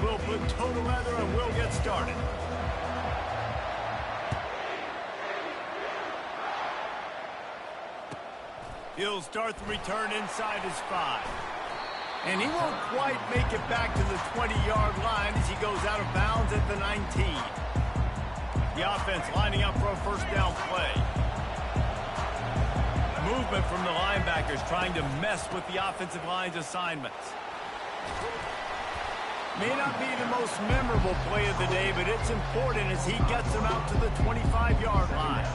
we'll put toe together and we'll get started. He'll start the return inside his 5. And he won't quite make it back to the 20-yard line as he goes out of bounds at the 19. The offense lining up for a first down play. Movement from the linebackers trying to mess with the offensive line's assignments. May not be the most memorable play of the day, but it's important as he gets them out to the 25-yard line.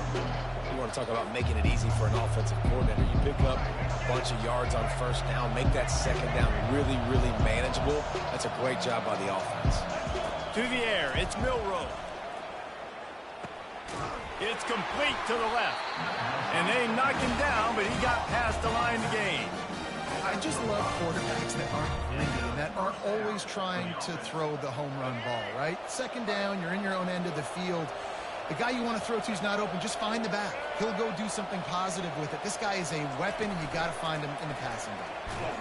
You want to talk about making it easy for an offensive coordinator. You pick up a bunch of yards on first down, make that second down really, really manageable. That's a great job by the offense. To the air, it's Milroe. It's complete to the left. And they knocked him down, but he got past the line to gain. I just love quarterbacks that aren't greedy and that aren't always trying to throw the home run ball, right? Second down, you're in your own end of the field. The guy you want to throw to is not open. Just find the back. He'll go do something positive with it. This guy is a weapon, and you got to find him in the passing game.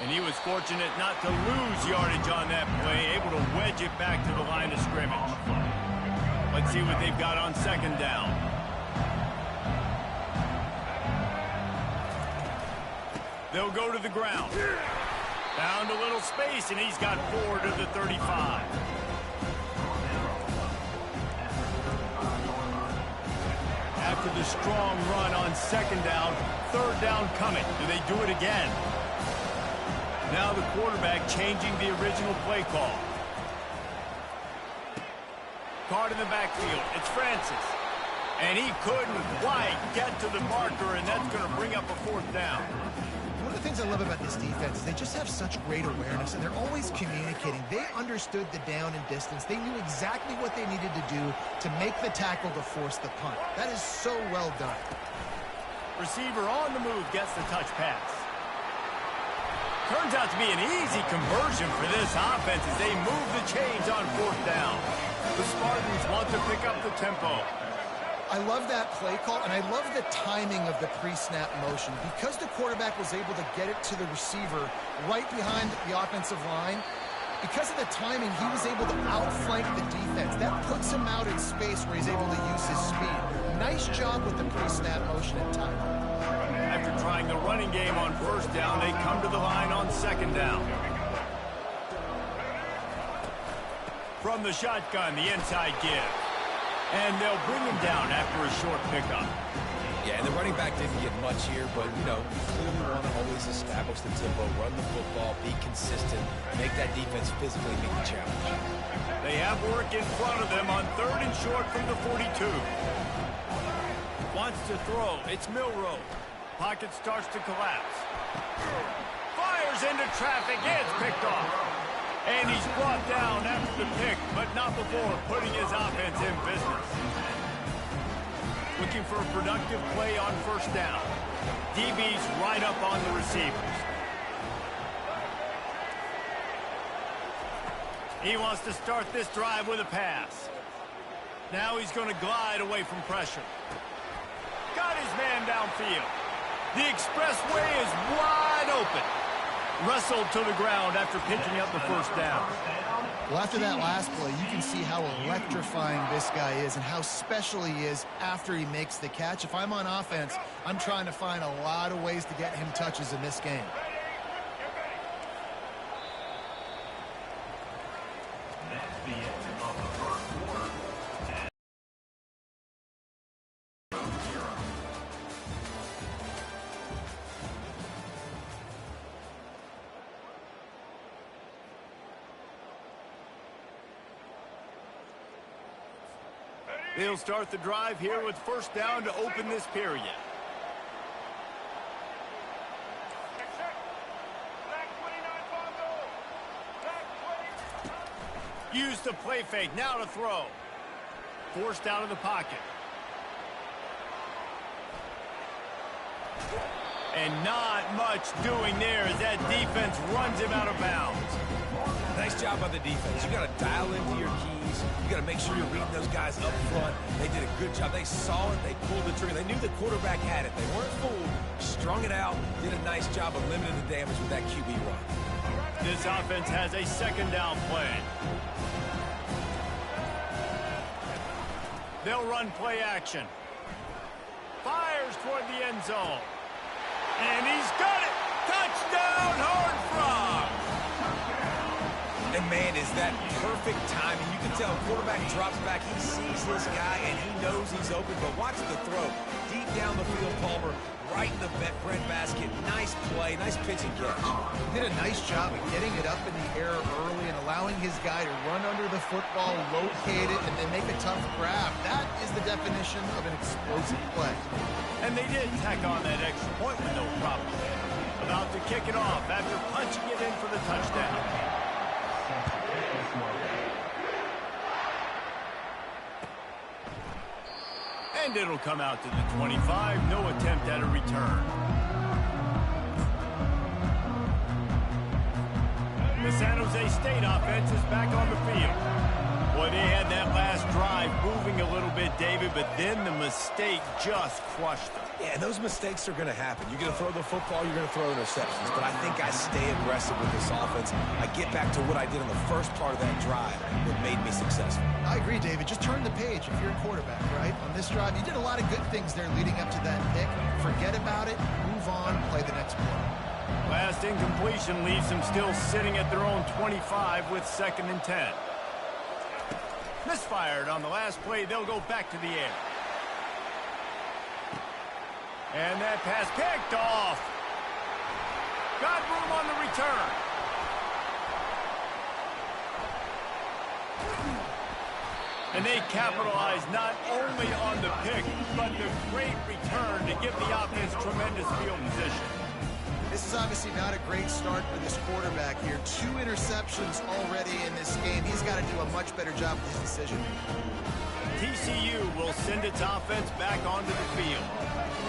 And he was fortunate not to lose yardage on that play, able to wedge it back to the line of scrimmage. Let's see what they've got on second down. They'll go to the ground. Found a little space, and he's got 4 to the 35. After the strong run on second down, third down coming. Do they do it again? Now the quarterback changing the original play call. Card in the backfield. It's Francis. And he couldn't quite get to the marker, and that's going to bring up a fourth down. One of the things I love about this defense is they just have such great awareness, and they're always communicating. They understood the down and distance. They knew exactly what they needed to do to make the tackle to force the punt. That is so well done. Receiver on the move gets the touch pass. Turns out to be an easy conversion for this offense as they move the chains on fourth down. The Spartans want to pick up the tempo. I love that play call, and I love the timing of the pre-snap motion. Because the quarterback was able to get it to the receiver right behind the offensive line, because of the timing, he was able to outflank the defense. That puts him out in space where he's able to use his speed. Nice job with the pre-snap motion and timing. After trying the running game on first down, they come to the line on second down. From the shotgun, the inside give. And they'll bring him down after a short pickup. Yeah, and the running back didn't get much here, but, you know, you clearly want to always establish the tempo, run the football, be consistent, make that defense physically meet the challenge. They have work in front of them on third and short from the 42. Wants to throw. It's Milroe. Pocket starts to collapse. Fires into traffic. It's picked off. And he's brought down after the pick, but not before putting his offense in business. Looking for a productive play on first down. DB's right up on the receivers. He wants to start this drive with a pass. Now he's going to glide away from pressure. Got his man downfield. The expressway is wide open. Wrestled to the ground after picking up the first down. Well, after that last play, you can see how electrifying this guy is and how special he is after he makes the catch. If I'm on offense, I'm trying to find a lot of ways to get him touches in this game. They'll start the drive here with first down to open this period. Use the play fake, now to throw. Forced out of the pocket. And not much doing there as that defense runs him out of bounds. Nice job by the defense. You got to dial into your keys. You got to make sure you're reading those guys up front. They did a good job. They saw it. They pulled the trigger. They knew the quarterback had it. They weren't fooled. Strung it out. Did a nice job of limiting the damage with that QB run. This offense has a second down play. They'll run play action. Fires toward the end zone. And he's got it! Touchdown, Horned Frogs! And man, is that perfect timing. You can tell quarterback drops back. He sees his guy, and he knows he's open. But watch the throw. Deep down the field, Palmer, right in the breadbasket. Nice play, nice pitch and catch. Did a nice job of getting it up in the air early and allowing his guy to run under the football, locate it, and then make a tough grab. That is the definition of an explosive play. And they did tack on that extra point with no problem. About to kick it off after punching it in for the touchdown. And it'll come out to the 25. No attempt at a return. The San Jose State offense is back on the field. Boy, they had that last drive moving a little bit, David, but then the mistake just crushed them. Yeah, and those mistakes are going to happen. You're going to throw the football, you're going to throw interceptions. But I think I stay aggressive with this offense. I get back to what I did in the first part of that drive that made me successful. I agree, David. Just turn the page if you're a quarterback, right? On this drive, you did a lot of good things there leading up to that pick. Forget about it, move on, play the next play. Last incompletion leaves them still sitting at their own 25 with 2nd and 10. Misfired on the last play. They'll go back to the air. And that pass picked off. Got room on the return. And they capitalize not only on the pick, but the great return to give the offense tremendous field position. This is obviously not a great start for this quarterback here. 2 interceptions already in this game. He's got to do a much better job with his decision. TCU will send its offense back onto the field.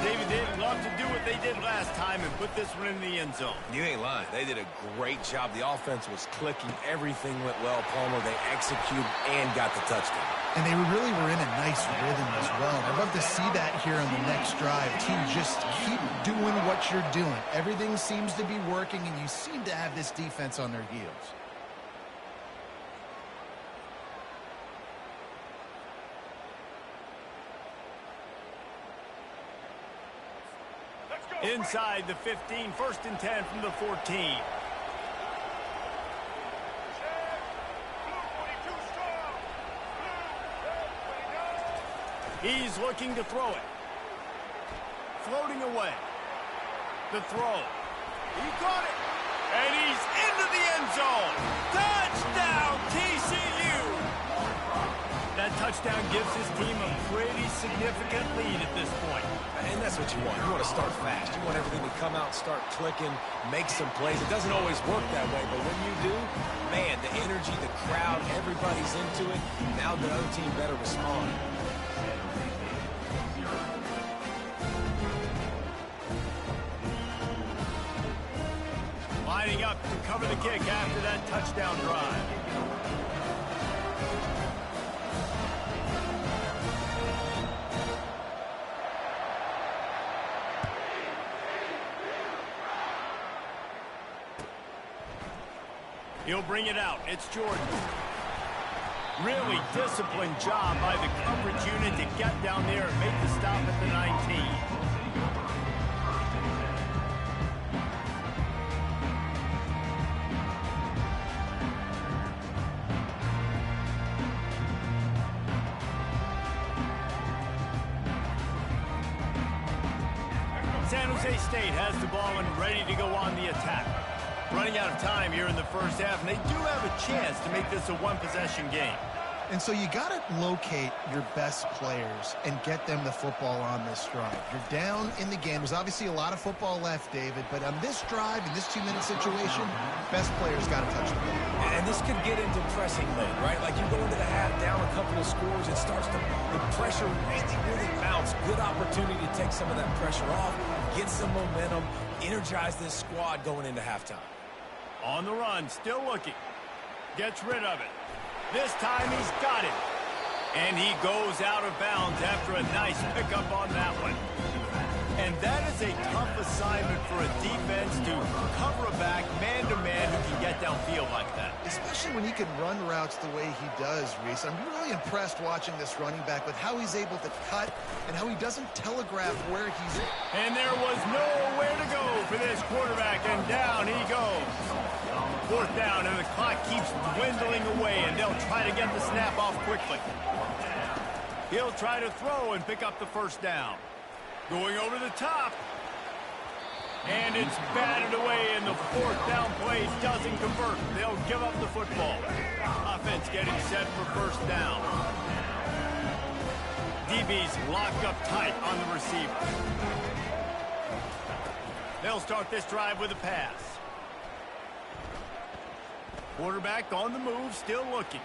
David, they'd love to do what they did last time and put this one in the end zone. You ain't lying. They did a great job. The offense was clicking. Everything went well, Palmer. They executed and got the touchdown. And they really were in a nice rhythm as well. I'd love to see that here on the next drive, too. Just keep doing what you're doing. Everything seems to be working, and you seem to have this defense on their heels. Inside the 15, 1st and 10 from the 14. He's looking to throw it. Floating away. The throw. He caught it. And he's into the end zone. Touchdown, TCU! That touchdown gives his team a pretty significant lead at this point. And that's what you want. You want to start fast. You want everything to come out, start clicking, make some plays. It doesn't always work that way, but when you do, man, the energy, the crowd, everybody's into it. Now the other team better respond. Lining up to cover the kick after that touchdown drive. He'll bring it out. It's Jordan. Really disciplined job by the coverage unit to get down there and make the stop at the 19. San Jose State has the ball and ready to go on the attack. Running out of time here in the first half, and they do have a chance to make this a one-possession game. And so you got to locate your best players and get them the football on this drive. You're down in the game. There's obviously a lot of football left, David, but on this drive, in this 2-minute situation, best players got to touch the ball. And this could get into pressing late, right? Like you go into the half down a couple of scores, it starts to, the pressure really mounts. Good opportunity to take some of that pressure off, get some momentum, energize this squad going into halftime. On the run, still looking. Gets rid of it. This time he's got it. And he goes out of bounds after a nice pickup on that one. And that is a tough assignment for a defense to cover a back man-to-man who can get downfield like that. Especially when he can run routes the way he does, Reese. I'm really impressed watching this running back with how he's able to cut and how he doesn't telegraph where he's... And there was nowhere to go for this quarterback, and down he goes. Fourth down, and the clock keeps dwindling away, and they'll try to get the snap off quickly. He'll try to throw and pick up the first down. Going over the top. And it's batted away, and the fourth down play doesn't convert. They'll give up the football. Offense getting set for first down. DB's locked up tight on the receiver. They'll start this drive with a pass. Quarterback on the move, still looking.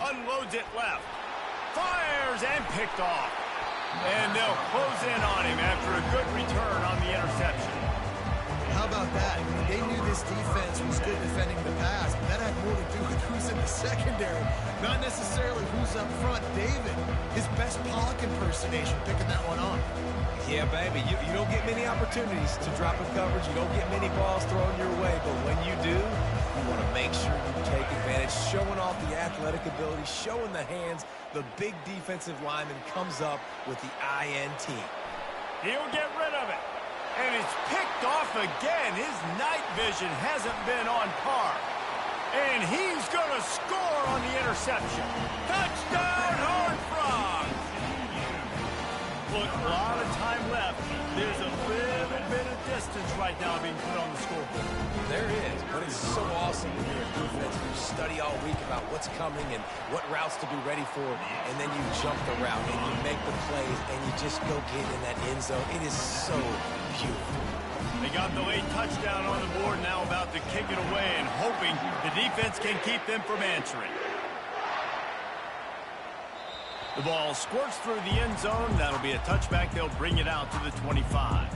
Unloads it left. Fires and picked off. And they'll close in on him after a good return on the interception. How about that? They knew this defense was good defending the pass, but that had more to do with who's in the secondary, not necessarily who's up front. David, his best Pollock impersonation, picking that one off. Yeah, baby, you don't get many opportunities to drop in coverage. You don't get many balls thrown your way, but when you do, you want to make sure you take advantage, showing off the athletic ability, showing the hands. The big defensive lineman comes up with the INT. He'll get rid of it. And it's picked off again. His night vision hasn't been on par. And he's going to score on the interception. Touchdown, Horned Frogs! Look, a lot of time left. There's a little bit of distance right now being put on the scoreboard. There is, but it's so awesome when you're a defense. You study all week about what's coming and what routes to be ready for, and then you jump the route and you make the plays and you just go get in that end zone. It is so beautiful. They got the late touchdown on the board, now about to kick it away and hoping the defense can keep them from answering. The ball squirts through the end zone. That'll be a touchback. They'll bring it out to the 25.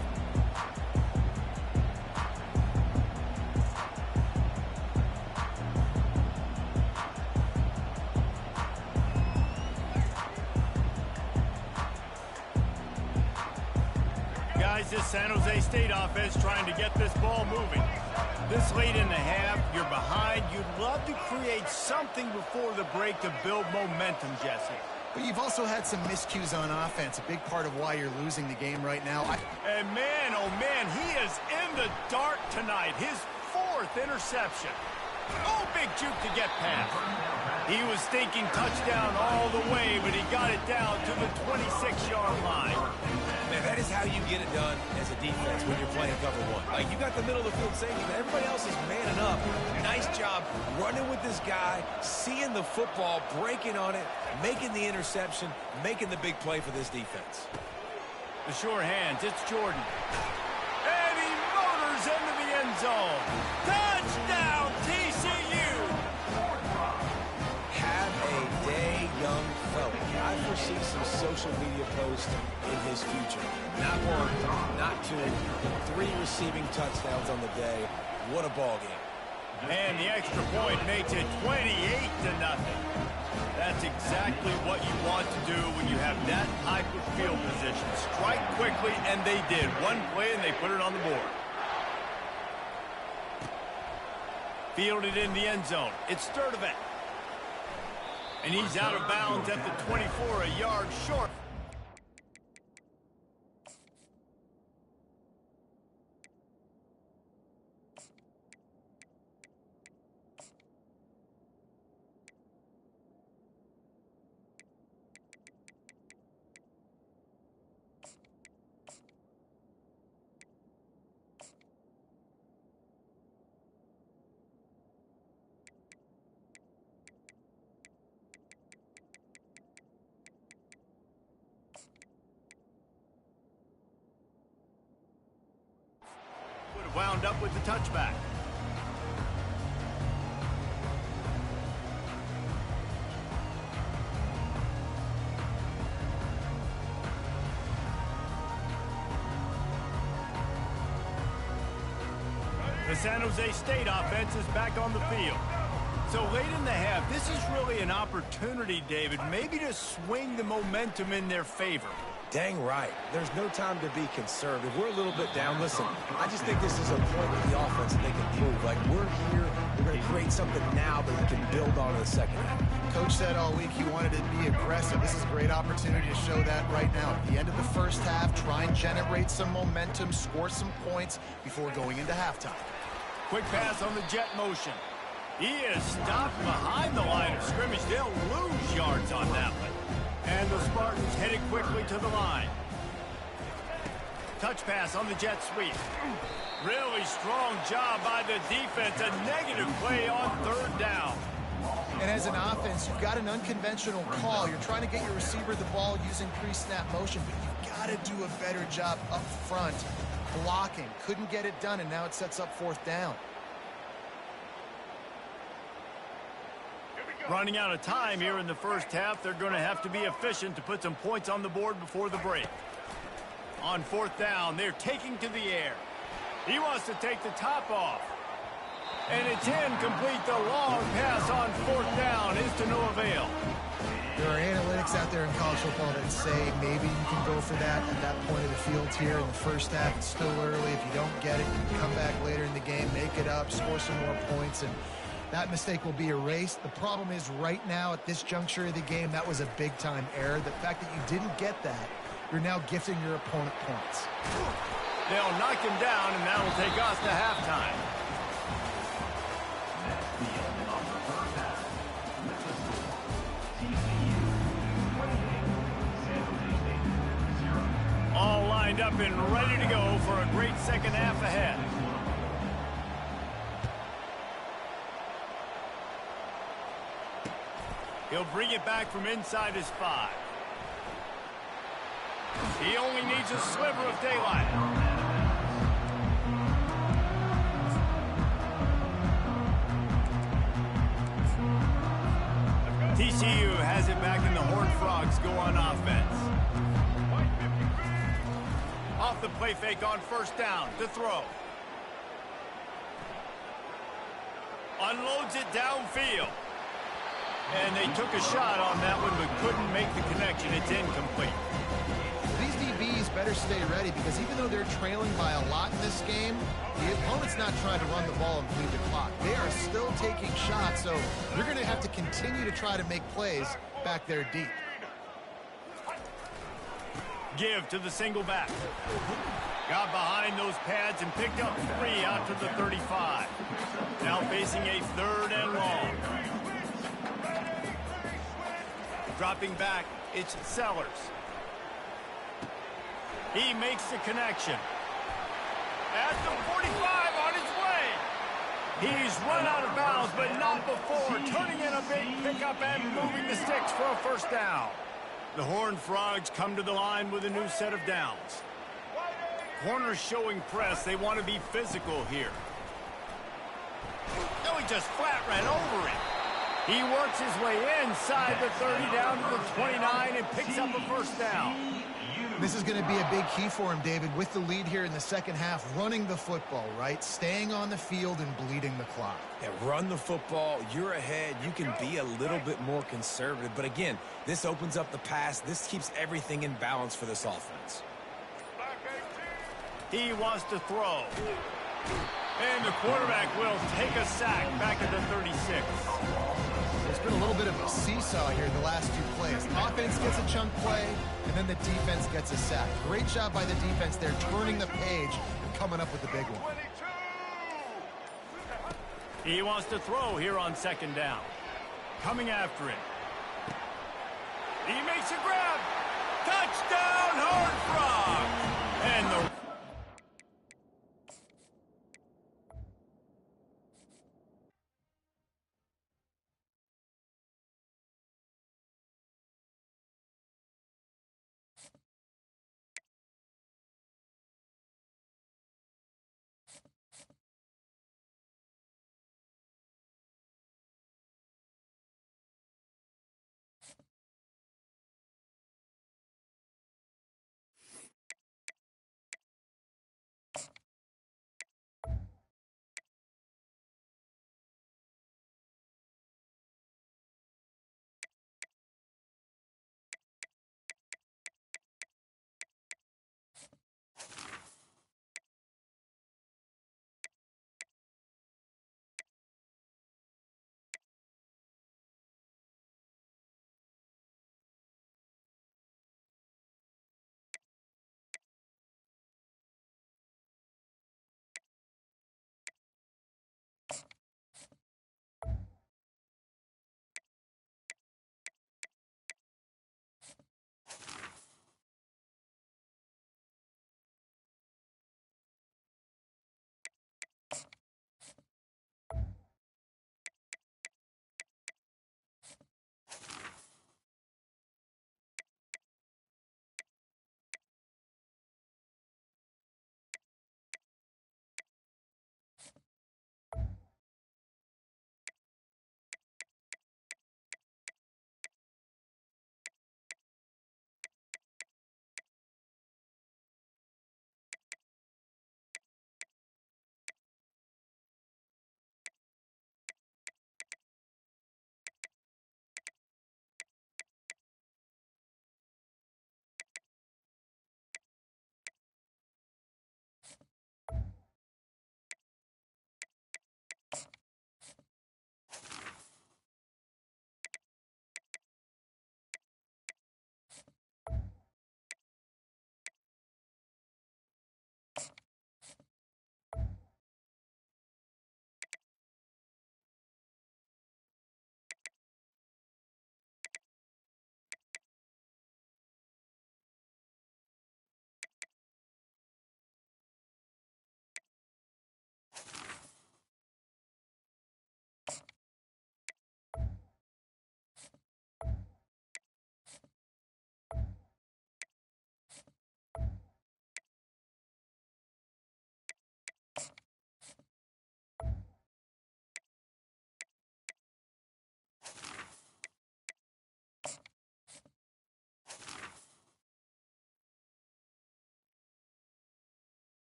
Guys, this San Jose State offense trying to get this ball moving. This late in the half, you're behind. You'd love to create something before the break to build momentum, Jesse. But you've also had some miscues on offense, a big part of why you're losing the game right now. And man, oh man, he is in the dark tonight. His fourth interception. Oh, big juke to get past. He was thinking touchdown all the way, but he got it down to the 26-yard line. Man, that is how you get it done as a defense when you're playing cover one. Like, you got the middle of the field safety, but everybody else is manning up. Nice job running with this guy, seeing the football, breaking on it, making the interception, making the big play for this defense. The sure hands, it's Jordan. And he motors into the end zone. Touchdown, TCU! Have a day, young fella. I foresee some social media posts in his future. Not one, not two, but 3 receiving touchdowns on the day. What a ball game. And the extra point makes it 28-0. That's exactly what you want to do when you have that type of field position. Strike quickly, and they did. One play, and they put it on the board. Fielded in the end zone. It's Sturdivant. And he's out of bounds at the 24, a yard short. Wound up with the touchback. The San Jose State offense is back on the field. So late in the half, this is really an opportunity, David, maybe to swing the momentum in their favor. Dang right. There's no time to be conservative. We're a little bit down. Listen, I just think this is a point with the offense that they can prove. Like, we're here, we're going to create something now that we can build on in the second half. Coach said all week he wanted to be aggressive. This is a great opportunity to show that right now. At the end of the first half, try and generate some momentum, score some points before going into halftime. Quick pass on the jet motion. He is stopped behind the line of scrimmage. They'll lose yards on that one. And the Spartans headed quickly to the line. Touch pass on the jet sweep. Really strong job by the defense. A negative play on third down. And as an offense, you've got an unconventional call. You're trying to get your receiver the ball using pre-snap motion, but you've got to do a better job up front blocking. Couldn't get it done, and now it sets up fourth down. Running out of time here in the first half. They're going to have to be efficient to put some points on the board before the break. On fourth down, they're taking to the air. He wants to take the top off. And it's incomplete. The long pass on fourth down is to no avail. There are analytics out there in college football that say maybe you can go for that at that point of the field here in the first half. It's still early. If you don't get it, you can come back later in the game, make it up, score some more points, and that mistake will be erased. The problem is right now at this juncture of the game, that was a big-time error. The fact that you didn't get that, you're now gifting your opponent points. They'll knock him down, and that'll take us to halftime. All lined up and ready to go for a great second half ahead. He'll bring it back from inside his 5. He only needs a sliver of daylight. TCU has it back, and the Horned Frogs go on offense. Off the play fake on first down to throw. Unloads it downfield. And they took a shot on that one, but couldn't make the connection. It's incomplete. These DBs better stay ready, because even though they're trailing by a lot in this game, the opponent's not trying to run the ball and bleed the clock. They are still taking shots, so you're going to have to continue to try to make plays back there deep. Give to the single back. Got behind those pads and picked up 3 out to the 35. Now facing a third and long. Dropping back, it's Sellers. He makes the connection. At the 45 on his way. He's run out of bounds, but not before. Turning in a big pickup and moving the sticks for a first down. The Horned Frogs come to the line with a new set of downs. Corners showing press. They want to be physical here. No, he just flat ran over it. He works his way inside the 30 down to the 29 and picks up a first down. This is going to be a big key for him, David, with the lead here in the second half, running the football, right? Staying on the field and bleeding the clock. Yeah, run the football. You're ahead. You can be a little bit more conservative. But again, this opens up the pass. This keeps everything in balance for this offense. He wants to throw. And the quarterback will take a sack back at the 36. It's been a little bit of a seesaw here in the last 2 plays. The offense gets a chunk play, and then the defense gets a sack. Great job by the defense there, turning the page and coming up with the big one. He wants to throw here on second down. Coming after it. He makes a grab. Touchdown, Horned Frogs! And the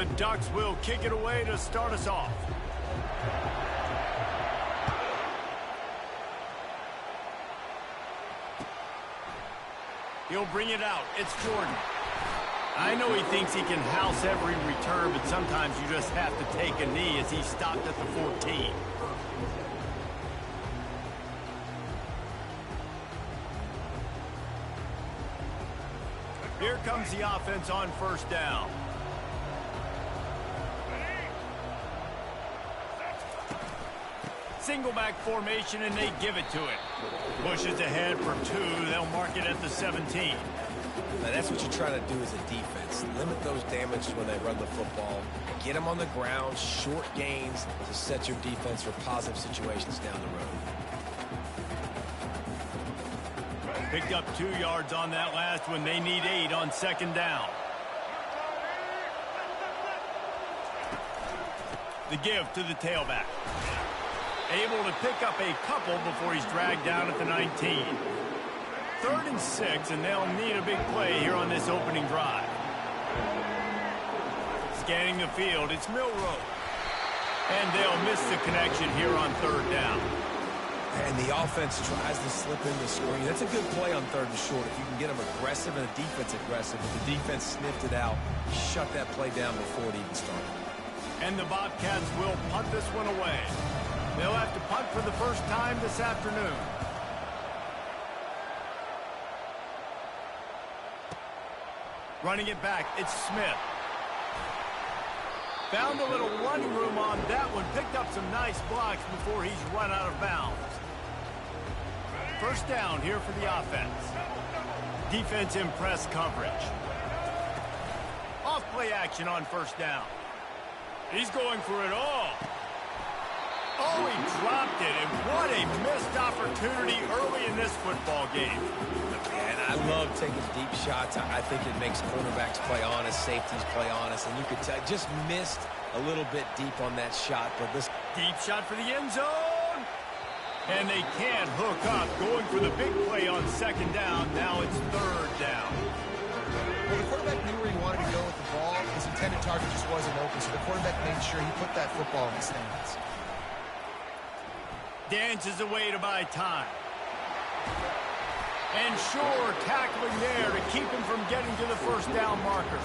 The Ducks will kick it away to start us off. He'll bring it out. It's Jordan. I know he thinks he can house every return, but sometimes you just have to take a knee as he stopped at the 14. Here comes the offense on first down. Single back formation, and they give it to it. Pushes ahead for 2. They'll mark it at the 17. Now that's what you try to do as a defense. Limit those damages when they run the football. Get them on the ground, short gains to set your defense for positive situations down the road. Picked up 2 yards on that last one. They need 8 on second down. The give to the tailback. Able to pick up a couple before he's dragged down at the 19. 3rd and 6, and they'll need a big play here on this opening drive. Scanning the field, it's Milroe. And they'll miss the connection here on 3rd down. And the offense tries to slip in the screen. That's a good play on 3rd and short. If you can get them aggressive and the defense aggressive, but the defense sniffed it out, shut that play down before it even started. And the Bobcats will punt this one away. They'll have to punt for the first time this afternoon. Running it back, it's Smith. Found a little running room on that one. Picked up some nice blocks before he's run out of bounds. First down here for the offense. Defense in press coverage. Off play action on first down. He's going for it all. Oh, he dropped it, and what a missed opportunity early in this football game. And I love taking deep shots. I think it makes cornerbacks play honest, safeties play honest, and you could tell just missed a little bit deep on that shot. But this deep shot for the end zone, and they can't hook up. Going for the big play on second down. Now it's 3rd down. Well, the quarterback knew where he wanted to go with the ball. His intended target just wasn't open, so the quarterback made sure he put that football in the stands. Dances away to buy time. And Shore tackling there to keep him from getting to the first down marker.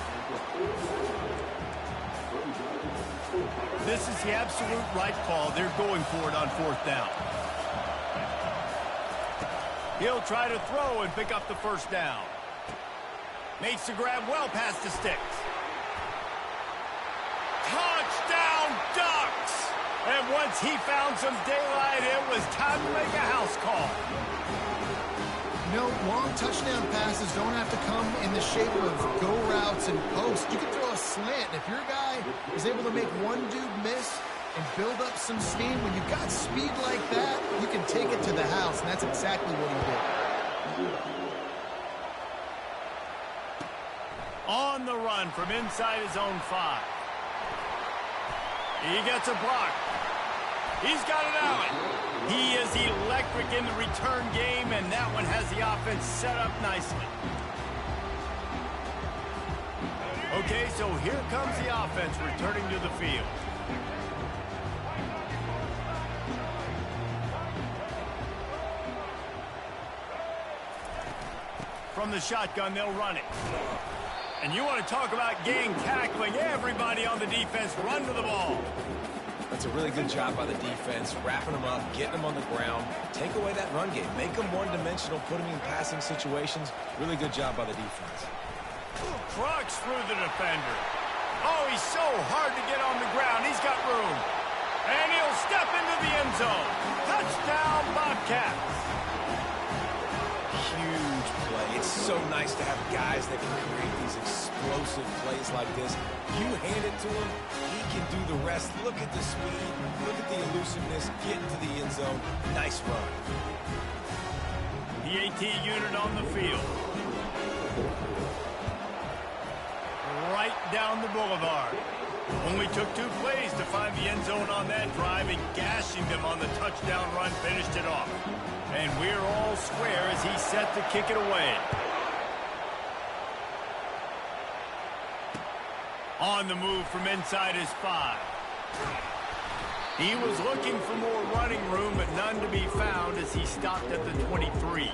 This is the absolute right call. They're going for it on 4th down. He'll try to throw and pick up the first down. Makes the grab well past the sticks. Touchdown, Ducks! And once he found some daylight, it was time to make a house call. You know, long touchdown passes don't have to come in the shape of go routes and posts. You can throw a slant. If your guy is able to make one dude miss and build up some steam, when you've got speed like that, you can take it to the house, and that's exactly what he did. On the run from inside his own 5. He gets a block. He's got it out. He is electric in the return game, and that one has the offense set up nicely. Okay, so here comes the offense returning to the field. From the shotgun, they'll run it. And you want to talk about gang tackling. Everybody on the defense run to the ball. That's a really good job by the defense, wrapping them up, getting them on the ground. Take away that run game. Make them one-dimensional, put them in passing situations. Really good job by the defense. Trucks through the defender. Oh, he's so hard to get on the ground. He's got room. And he'll step into the end zone. Touchdown, Bobcats. Huge play. It's so nice to have guys that can create these explosive plays like this. You hand it to him, he can do the rest. Look at the speed. Look at the elusiveness. Get into the end zone. Nice run. The AT unit on the field. Right down the boulevard. Only took 2 plays to find the end zone on that drive, and gashing them on the touchdown run finished it off. And we're all square as he's set to kick it away. On the move from inside his 5. He was looking for more running room, but none to be found as he stopped at the 23.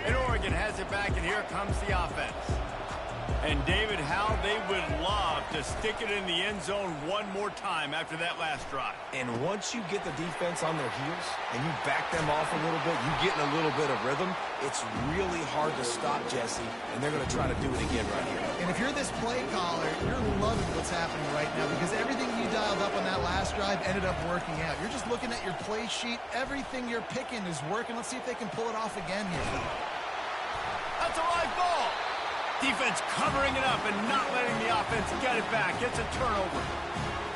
And Oregon has it back, and here comes the offense. And David, how they would love to stick it in the end zone one more time after that last drive. And once you get the defense on their heels and you back them off a little bit, you get in a little bit of rhythm, it's really hard to stop Jesse, and they're going to try to do it again right here. And if you're this play caller, you're loving what's happening right now because everything you dialed up on that last drive ended up working out. You're just looking at your play sheet. Everything you're picking is working. Let's see if they can pull it off again here. That's a live ball. Defense covering it up and not letting the offense get it back. It's a turnover.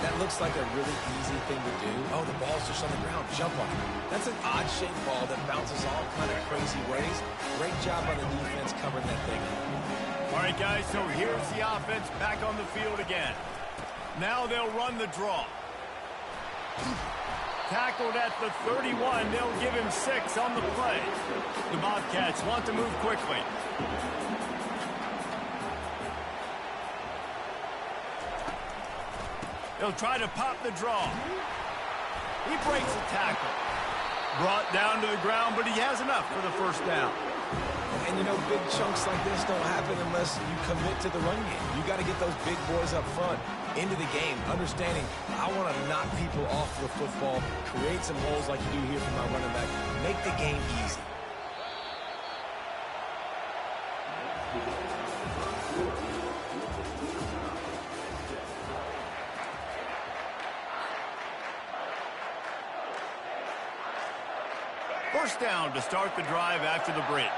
That looks like a really easy thing to do. Oh, the ball's just on the ground. Jump on it. That's an odd-shaped ball that bounces all kind of crazy ways. Great job by the defense covering that thing. All right, guys, so here's the offense back on the field again. Now they'll run the draw. Tackled at the 31. They'll give him 6 on the play. The Bobcats want to move quickly. They'll try to pop the draw. He breaks a tackle. Brought down to the ground, but he has enough for the first down. And, you know, big chunks like this don't happen unless you commit to the run game. You got to get those big boys up front into the game, understanding I want to knock people off the football, create some holes like you do here from my running back, make the game easy. First down to start the drive after the break.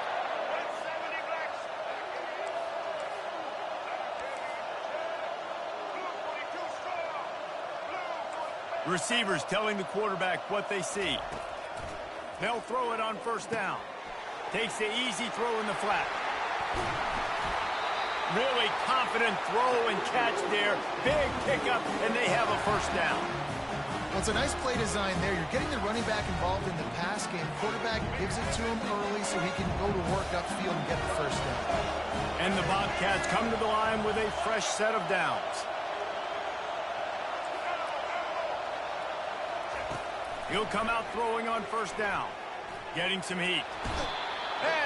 Receivers telling the quarterback what they see. They'll throw it on first down. Takes the easy throw in the flat. Really confident throw and catch there. Big pickup, and they have a first down. Well, it's a nice play design there. You're getting the running back involved in the pass game. Quarterback gives it to him early so he can go to work upfield and get the first down. And the Bobcats come to the line with a fresh set of downs. He'll come out throwing on first down. Getting some heat.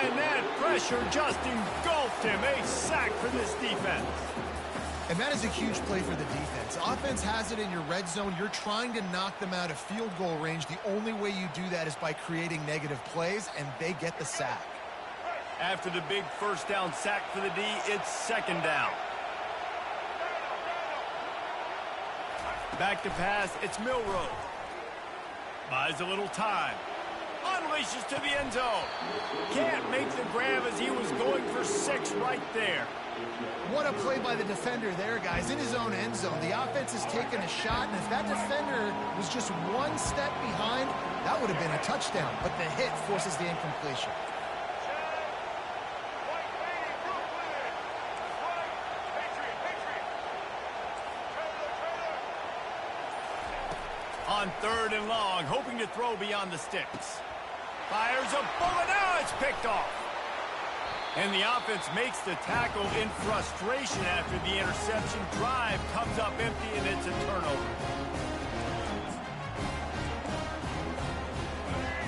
And that pressure just engulfed him. A sack for this defense. And that is a huge play for the defense. Offense has it in your red zone. You're trying to knock them out of field goal range. The only way you do that is by creating negative plays, and they get the sack. After the big first down sack for the D, it's second down. Back to pass, it's Milroe. Buys a little time. Unleashes to the end zone. Can't make the grab as he was going for 6 right there. What a play by the defender there, guys. In his own end zone, the offense has taken a shot, and if that defender was just one step behind, that would have been a touchdown. But the hit forces the incompletion. On 3rd and long, hoping to throw beyond the sticks. Fires a bullet. Now it's picked off. And the offense makes the tackle in frustration after the interception. Drive comes up empty, and it's a turnover.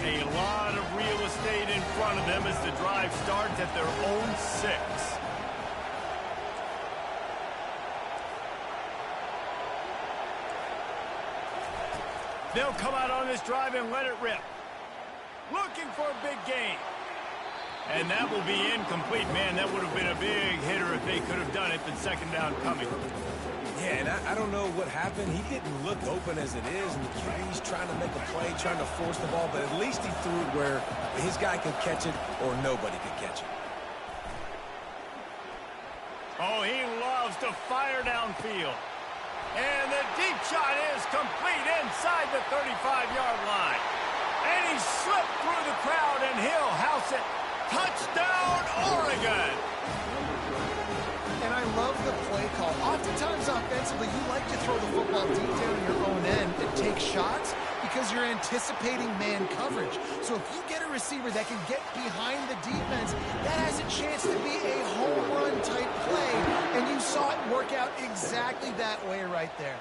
A lot of real estate in front of them as the drive starts at their own 6. They'll come out on this drive and let it rip. Looking for a big gain. And that will be incomplete. Man, that would have been a big hitter if they could have done it, but second down coming. Yeah, and I don't know what happened. He didn't look open as it is, and the QB's trying to make a play, trying to force the ball, but at least he threw it where his guy could catch it or nobody could catch it. Oh, he loves to fire downfield. And the deep shot is complete inside the 35-yard line. And he slipped through the crowd, and he'll house it. Touchdown, Oregon! And I love the play call. Oftentimes offensively, you like to throw the football deep down your own end and take shots because you're anticipating man coverage. So if you get a receiver that can get behind the defense, that has a chance to be a home run type play. And you saw work out exactly that way right there.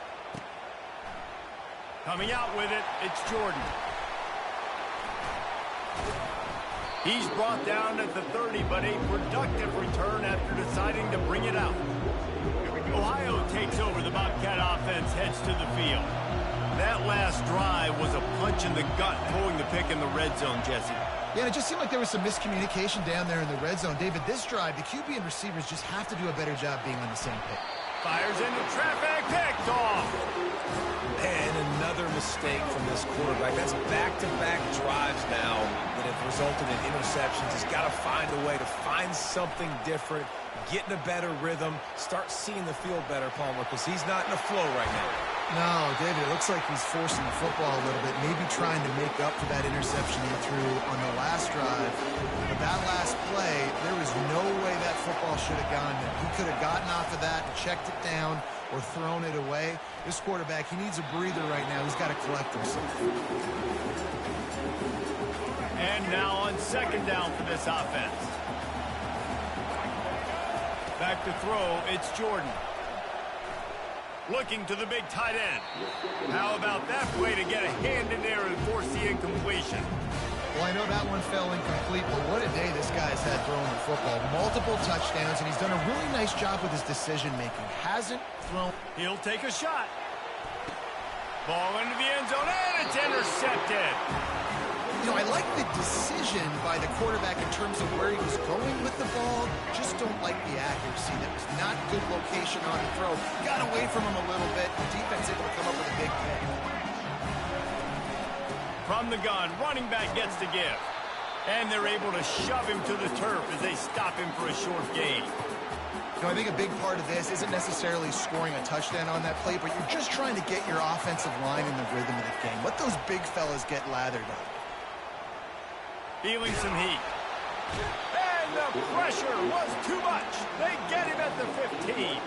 Coming out with it, it's Jordan. He's brought down at the 30, but a productive return after deciding to bring it out. Ohio takes over. The Bobcat offense heads to the field. That last drive was a punch in the gut, pulling the pick in the red zone, Jesse. Yeah, and it just seemed like there was some miscommunication down there in the red zone. David, this drive, the QB and receivers just have to do a better job being on the same page. Fires into traffic, picked off. And another mistake from this quarterback. That's back-to-back drives now that have resulted in interceptions. He's got to find a way to find something different, get in a better rhythm, start seeing the field better, Palmer, because he's not in a flow right now. No, David, it looks like he's forcing the football a little bit, maybe trying to make up for that interception he threw on the last drive. But that last play, there was no way that football should have gone there. He could have gotten off of that and checked it down or thrown it away. This quarterback, he needs a breather right now. He's got to collect himself. And now on second down for this offense. Back to throw, it's Jordan. Looking to the big tight end. How about that play to get a hand in there and force the incompletion? Well, I know that one fell incomplete, but what a day this guy's had throwing the football. Multiple touchdowns, and he's done a really nice job with his decision-making. Hasn't thrown... He'll take a shot. Ball into the end zone, and it's intercepted. You know, I like the decision by the quarterback in terms of where he was going with the ball. Just don't like the accuracy. That was not good location on the throw. Got away from him a little bit. The defense able to come up with a big pick. From the gun, running back gets to give. And they're able to shove him to the turf as they stop him for a short gain. You know, I think a big part of this isn't necessarily scoring a touchdown on that play, but you're just trying to get your offensive line in the rhythm of the game. Let those big fellas get lathered up. Feeling some heat. And the pressure was too much. They get him at the 15.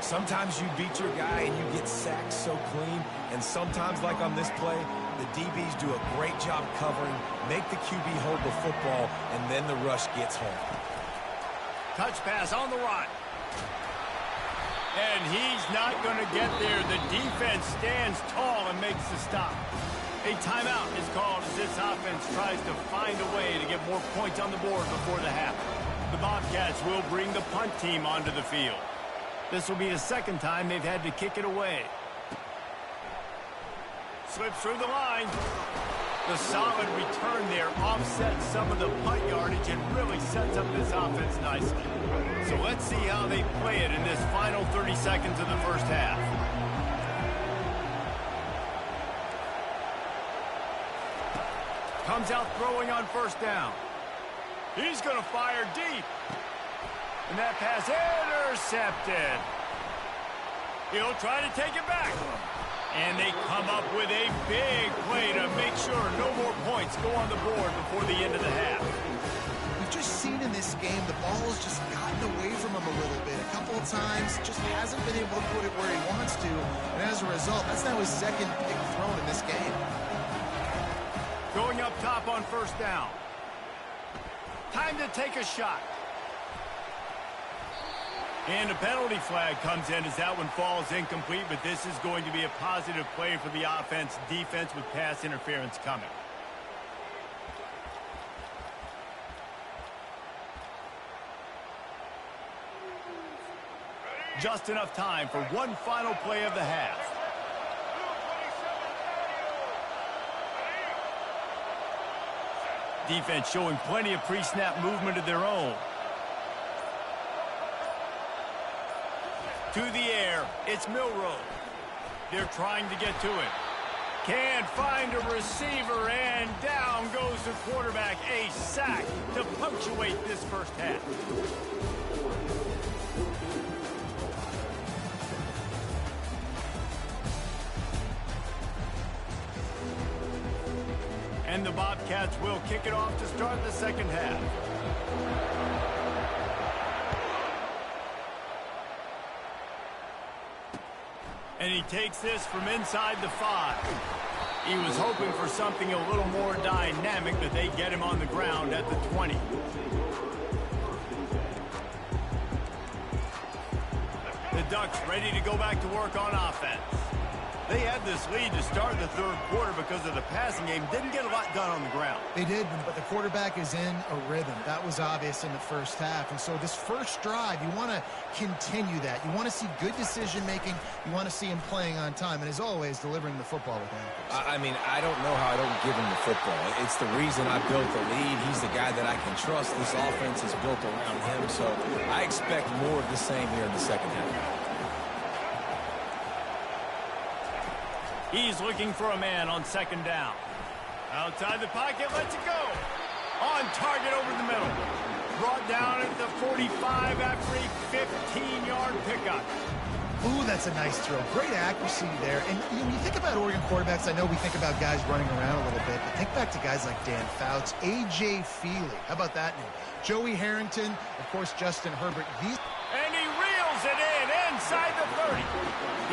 Sometimes you beat your guy and you get sacked so clean, and sometimes, like on this play, the DBs do a great job covering, make the QB hold the football, and then the rush gets home. Touch pass on the run. And he's not going to get there. The defense stands tall and makes the stop. A timeout is called as this offense tries to find a way to get more points on the board before the half. The Bobcats will bring the punt team onto the field. This will be the second time they've had to kick it away. Slips through the line. The solid return there offsets some of the punt yardage and really sets up this offense nicely. So let's see how they play it in this final 30 seconds of the first half. Comes out throwing on first down. He's going to fire deep. And that pass intercepted. He'll try to take it back. And they come up with a big play to make sure no more points go on the board before the end of the half. We've just seen in this game the ball's just gotten away from him a little bit. A couple of times, just hasn't been able to put it where he wants to. And as a result, that's now his second pick thrown in this game. Going up top on first down. Time to take a shot. And a penalty flag comes in as that one falls incomplete, but this is going to be a positive play for the offense. Defense with pass interference coming. Just enough time for one final play of the half. Defense showing plenty of pre-snap movement of their own. To the air, it's Milroe. They're trying to get to it. Can't find a receiver, and down goes the quarterback. A sack to punctuate this first half. And the Bobcats will kick it off to start the second half. And he takes this from inside the 5. He was hoping for something a little more dynamic, but they get him on the ground at the 20. The Ducks ready to go back to work on offense. They had this lead to start the third quarter because of the passing game. Didn't get a lot done on the ground. They did, but the quarterback is in a rhythm. That was obvious in the first half. And so this first drive, you want to continue that. You want to see good decision-making. You want to see him playing on time. And as always, delivering the football with accuracy. I mean, I don't know how I don't give him the football. It's the reason I built the lead. He's the guy that I can trust. This offense is built around him. So I expect more of the same here in the second half. He's looking for a man on second down. Outside the pocket, lets it go. On target over the middle. Brought down at the 45 after a 15-yard pickup. Ooh, that's a nice throw. Great accuracy there. And when you think about Oregon quarterbacks, I know we think about guys running around a little bit, but think back to guys like Dan Fouts, A.J. Feely. How about that name? Joey Harrington, of course, Justin Herbert. And he reels it in inside the 30.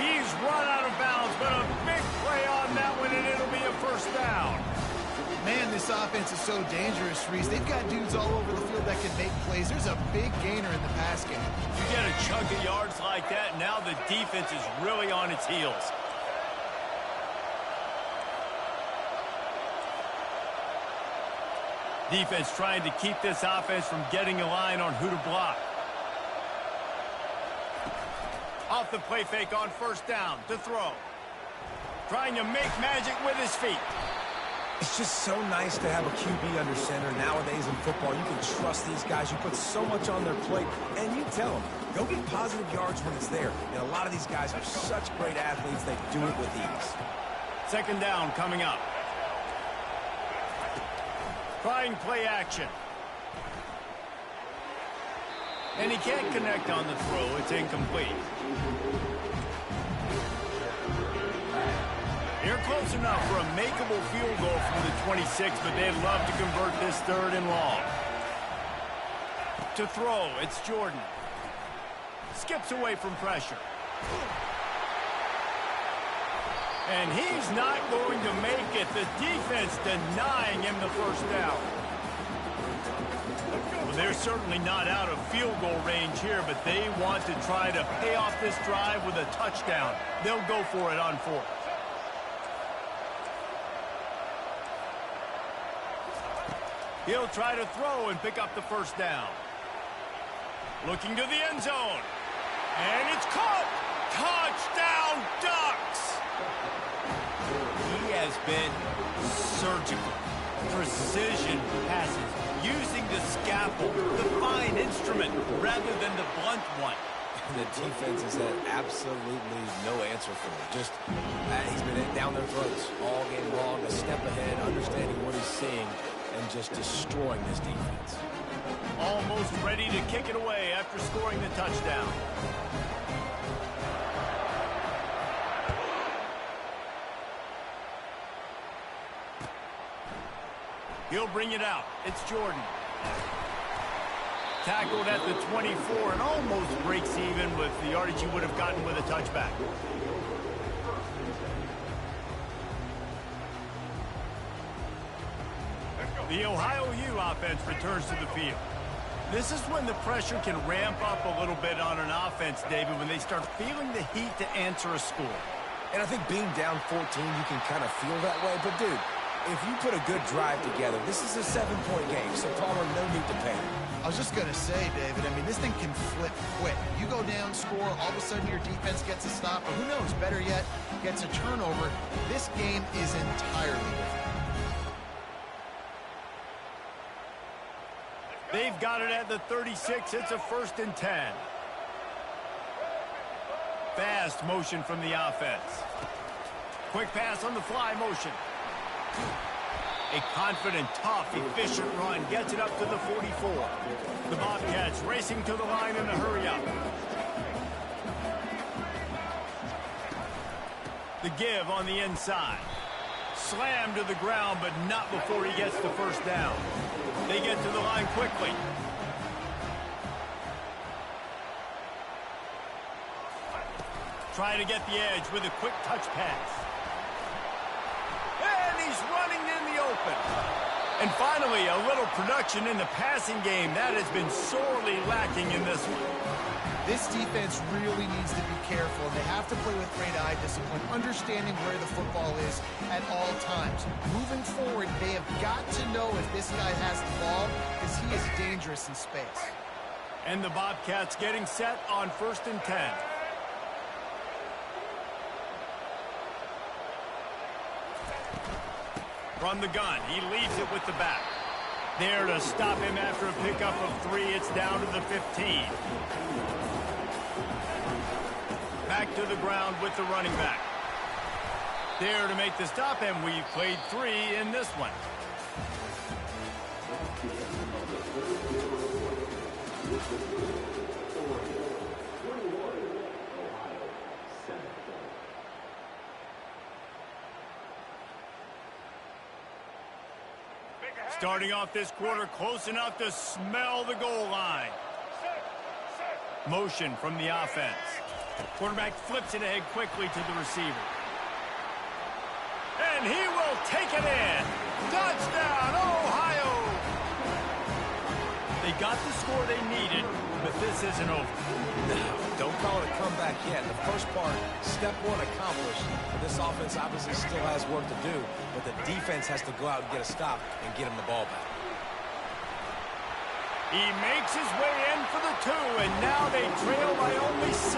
He's run out of bounds, but a big play on that one, and it'll be a first down. Man, this offense is so dangerous, Reese. They've got dudes all over the field that can make plays. There's a big gainer in the pass game. You get a chunk of yards like that, now the defense is really on its heels. Defense trying to keep this offense from getting a line on who to block. Off the play fake on first down to throw. Trying to make magic with his feet. It's just so nice to have a QB under center. Nowadays in football, you can trust these guys. You put so much on their plate, and you tell them, go get positive yards when it's there. And a lot of these guys are such great athletes, they do it with ease. Second down coming up. Trying play action. And he can't connect on the throw. It's incomplete. They're close enough for a makeable field goal from the 26, but they'd love to convert this third and long. To throw, it's Jordan. Skips away from pressure. And he's not going to make it. The defense denying him the first down. Well, they're certainly not out of field goal range here, but they want to try to pay off this drive with a touchdown. They'll go for it on fourth. He'll try to throw and pick up the first down. Looking to the end zone. And it's caught. Touchdown, Ducks. He has been surgical. Precision passes. Using the scalpel, the fine instrument, rather than the blunt one. The defense has had absolutely no answer for him. Just, he's been down their throats all game long, a step ahead, understanding what he's seeing, and just destroying this defense. Almost ready to kick it away after scoring the touchdown. He'll bring it out. It's Jordan. Tackled at the 24 and almost breaks even with the yardage he would have gotten with a touchback. The Ohio U offense returns to the field. This is when the pressure can ramp up a little bit on an offense, David, when they start feeling the heat to answer a score. And I think being down 14, you can kind of feel that way. But, dude, if you put a good drive together, this is a 7-point game, so Palmer, no need to panic. I was just going to say, David, I mean, this thing can flip quick. You go down, score, all of a sudden your defense gets a stop, or who knows, better yet, gets a turnover. This game is entirely different. They've got it at the 36. It's a 1st and 10. Fast motion from the offense. Quick pass on the fly motion. A confident, tough, efficient run gets it up to the 44. The Bobcats racing to the line in a hurry-up. The give on the inside. Slammed to the ground, but not before he gets the first down. They get to the line quickly. Trying to get the edge with a quick touch pass. And he's running in the open. And finally, a little production in the passing game. That has been sorely lacking in this one. This defense really needs to be careful, and they have to play with great eye discipline, understanding where the football is at all times. Moving forward, they have got to know if this guy has the ball, because he is dangerous in space. And the Bobcats getting set on 1st and 10. From the gun, he leaves it with the back. There to stop him after a pickup of 3. It's down to the 15. Back to the ground with the running back. There to make the stop, and we played 3 in this one. Starting off this quarter close enough to smell the goal line. Motion from the offense. Quarterback flips it ahead quickly to the receiver. And he will take it in. Touchdown, Ohio! They got the score they needed, but this isn't over. No, don't call it a comeback yet. The first part, step 1 accomplished. This offense obviously still has work to do, but the defense has to go out and get a stop and get him the ball back. He makes his way in for the 2, and now they trail by only 6.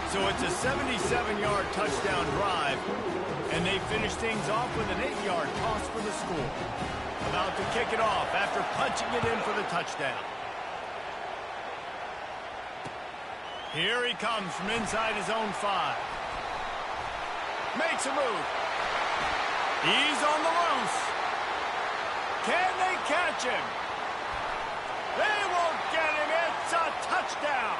So it's a 77-yard touchdown drive, and they finish things off with an 8-yard toss for the score. About to kick it off after punching it in for the touchdown. Here he comes from inside his own 5. Makes a move. He's on the loose. Can they catch him? They won't get him. It's a touchdown.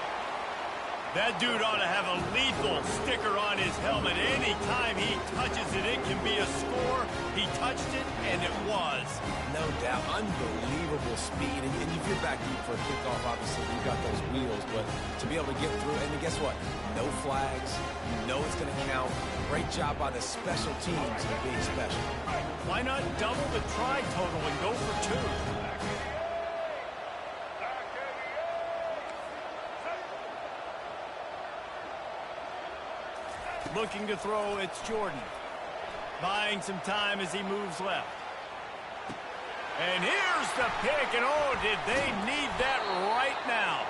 That dude ought to have a lethal sticker on his helmet. Anytime he touches it, it can be a score. He touched it, and it was. No doubt. Unbelievable speed. And if you're back deep for a kickoff, obviously, you've got those wheels. But to be able to get through, and guess what? No flags. You know it's going to count. Great job by the special teams in being special. Why not double the try total and go for 2? Looking to throw, it's Jordan. Buying some time as he moves left. And here's the pick, and oh, did they need that right now.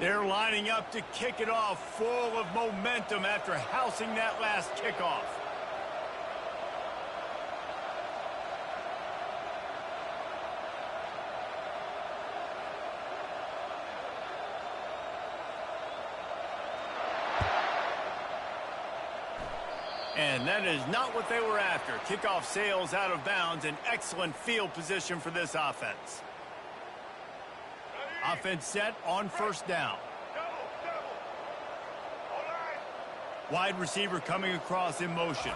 They're lining up to kick it off, full of momentum after housing that last kickoff. And that is not what they were after. Kickoff sails out of bounds, an excellent field position for this offense. Offense set on 1st down. Wide receiver coming across in motion.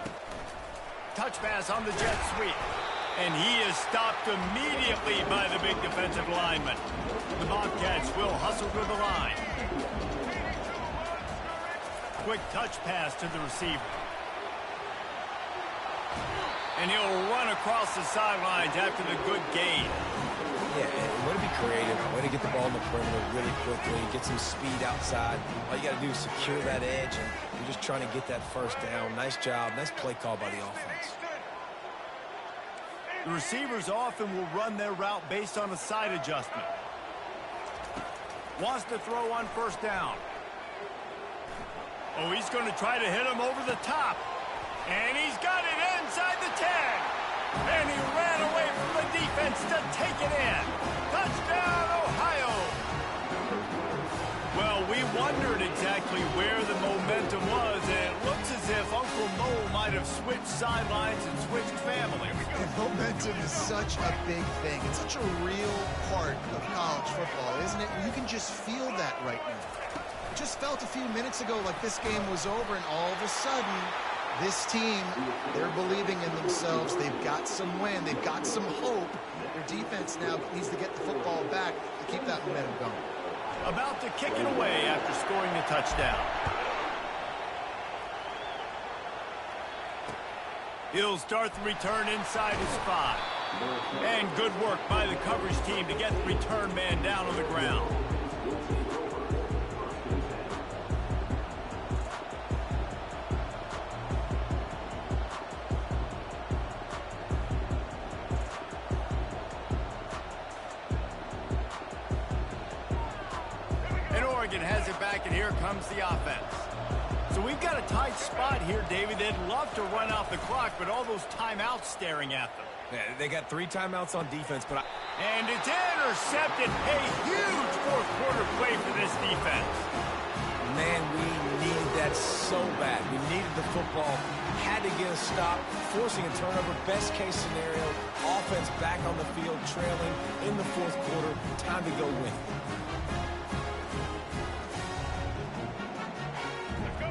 Touch pass on the jet sweep. And he is stopped immediately by the big defensive lineman. The Bobcats will hustle to the line. Quick touch pass to the receiver. And he'll run across the sidelines after the good gain. Yeah, and way to be creative, way to get the ball in the perimeter really quickly, get some speed outside. All you got to do is secure that edge, and you're just trying to get that 1st down. Nice job. Nice play call by the offense. The receivers often will run their route based on a side adjustment. Wants to throw on 1st down. Oh, he's going to try to hit him over the top. And he's got it inside the 10. And he ran away from the defense to take it in. Touchdown, Ohio. Well, we wondered exactly where the momentum was, and it looks as if Uncle Mo might have switched sidelines and switched families. And momentum is such a big thing. It's such a real part of college football, isn't it? You can just feel that right now. It just felt a few minutes ago like this game was over, and all of a sudden, this team, they're believing in themselves. They've got some wind. They've got some hope. Their defense now needs to get the football back to keep that momentum going. About to kick it away after scoring the touchdown. He'll start the return inside his 5. And good work by the coverage team to get the return man down on the ground. And Oregon has it back, and here comes the offense. So we've got a tight spot here, David. They'd love to run out the clock, but all those timeouts staring at them. Yeah, they got 3 timeouts on defense, but And it's intercepted. A huge fourth quarter play for this defense. man, we needed that so bad. We needed the football. Had to get a stop, forcing a turnover. Best case scenario, offense back on the field, trailing in the fourth quarter. Time to go win.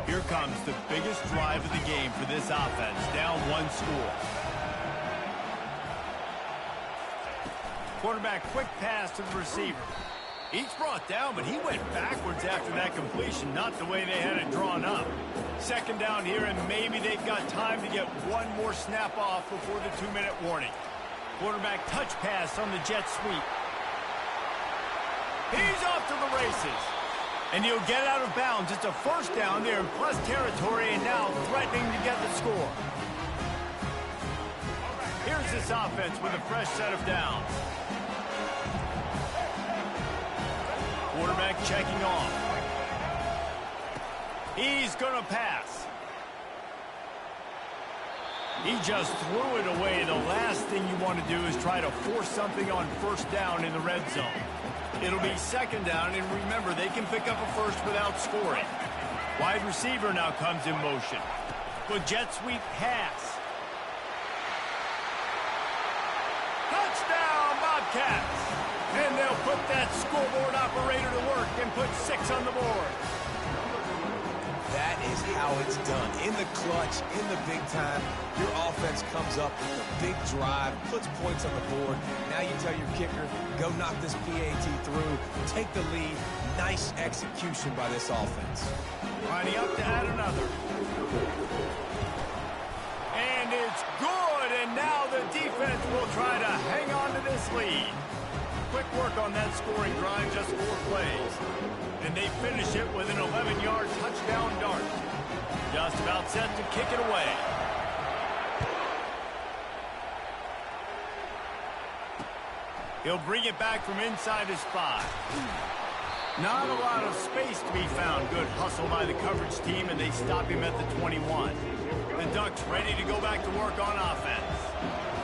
Here comes the biggest drive of the game for this offense, down 1 score. Quarterback quick pass to the receiver. He's brought down, but he went backwards after that completion, not the way they had it drawn up. Second down here, and maybe they've got time to get one more snap off before the 2-minute warning. Quarterback touch pass on the jet sweep. He's off to the races. And he'll get out of bounds. It's a first down there in plus territory, and now threatening to get the score. Here's this offense with a fresh set of downs. Quarterback checking off. He's going to pass. He just threw it away. The last thing you want to do is try to force something on first down in the red zone. It'll be second down, and remember, they can pick up a first without scoring. Wide receiver now comes in motion. With jet sweep pass. Touchdown, Bobcats! And they'll put that scoreboard operator to work and put 6 on the board. That is how it's done. In the clutch, in the big time, your offense comes up with a big drive, puts points on the board. Now you tell your kicker, go knock this PAT through, take the lead. Nice execution by this offense. Lining up to add another. And it's good, and now the defense will try to hang on to this lead. Quick work on that scoring drive, just 4 plays. And they finish it with an 11-yard touchdown dart. Just about set to kick it away. He'll bring it back from inside his 5. Not a lot of space to be found. Good hustle by the coverage team, and they stop him at the 21. The Ducks ready to go back to work on offense.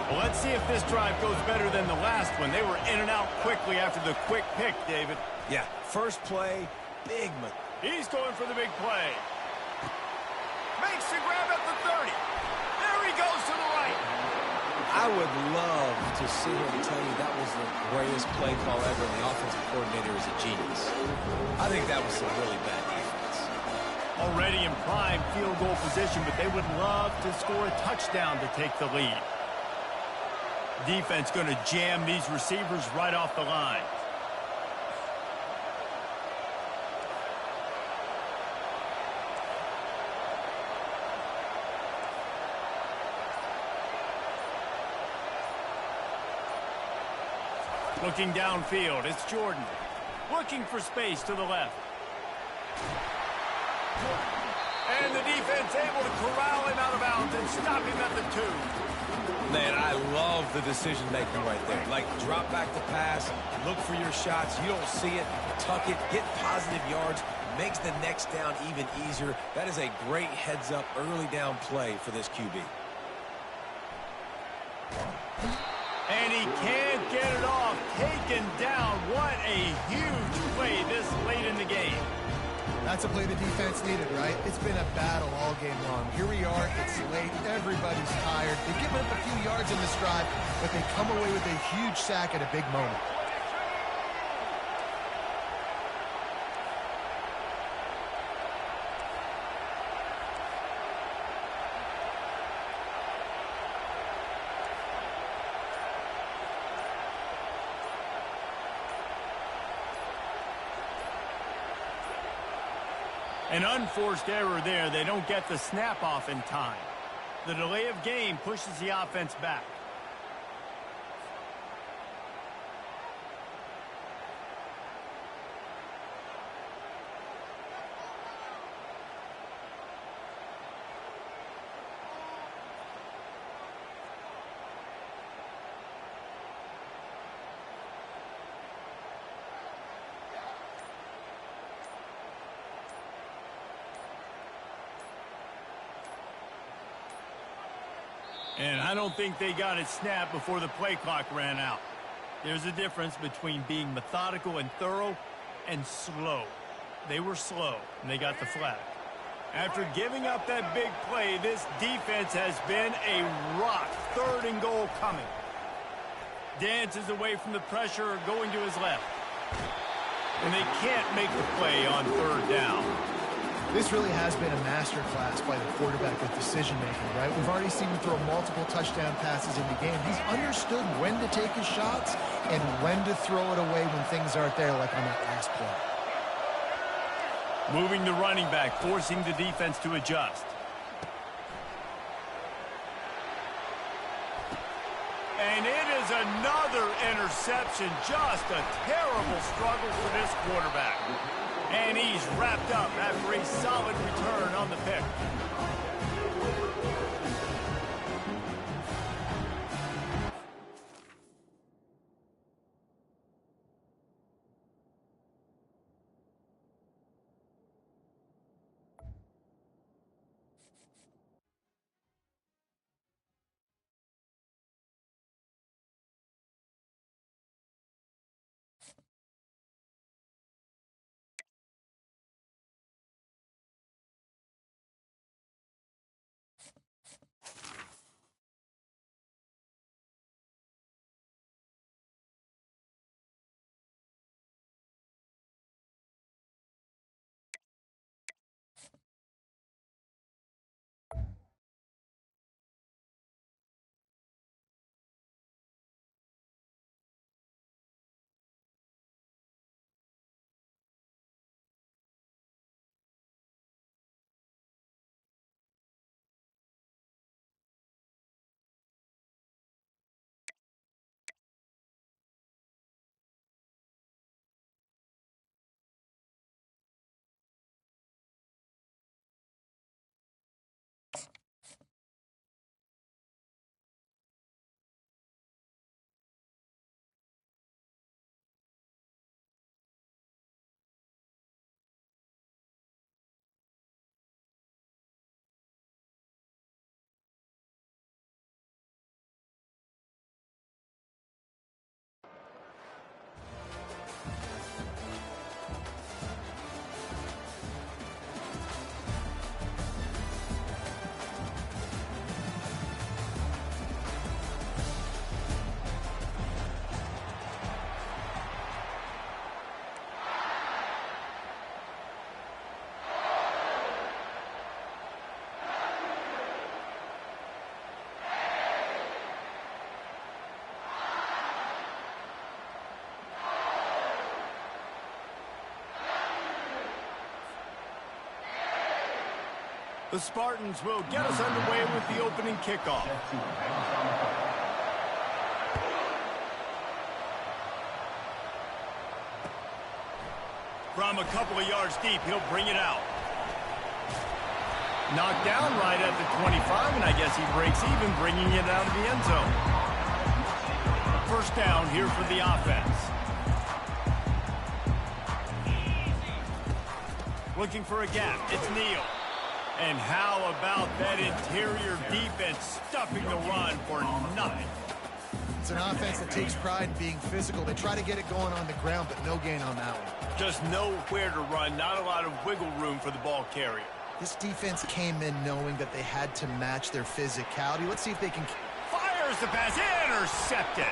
Well, let's see if this drive goes better than the last one. They were in and out quickly after the quick pick, David. Yeah, first play, big man. He's going for the big play. Makes the grab at the 30. There he goes to the right. I would love to sit here and tell you that was the greatest play call ever, and the offensive coordinator is a genius. I think that was some really bad defense. Already in prime field goal position, but they would love to score a touchdown to take the lead. Defense going to jam these receivers right off the line. Looking downfield, it's Jordan. Looking for space to the left. And the defense able to corral him out of bounds and stop him at the 2. Man, I love the decision-making right there. Like, drop back the pass, look for your shots. You don't see it, tuck it, get positive yards, makes the next down even easier. That is a great heads-up, early down play for this QB. And he can't get it off. Taken down. What a huge play this late in the game. That's a play the defense needed, right? It's been a battle all game long. Here we are. It's late. Everybody's tired. They've given up a few yards in this drive, but they come away with a huge sack at a big moment. An unforced error there. They don't get the snap off in time. The delay of game pushes the offense back. And I don't think they got it snapped before the play clock ran out. There's a difference between being methodical and thorough and slow. They were slow, and they got the flag. After giving up that big play, this defense has been a rock. 3rd and goal coming. Dances away from the pressure, going to his left. And they can't make the play on 3rd down. This really has been a masterclass by the quarterback with decision-making, right? We've already seen him throw multiple touchdown passes in the game. He's understood when to take his shots and when to throw it away when things aren't there, like on that last play. Moving the running back, forcing the defense to adjust. And it is another interception. Just a terrible struggle for this quarterback. And he's wrapped up after a solid return on the pick. The Spartans will get us underway with the opening kickoff. From a couple of yards deep, he'll bring it out. Knocked down right at the 25, and I guess he breaks even, bringing it out of the end zone. First down here for the offense. Looking for a gap. It's Neal. And how about that interior defense stuffing the run for nothing? It's an offense that takes pride in being physical. They try to get it going on the ground, but no gain on that one. Just nowhere to run, not a lot of wiggle room for the ball carrier. This defense came in knowing that they had to match their physicality. Let's see if they can... Fires the pass, intercepted.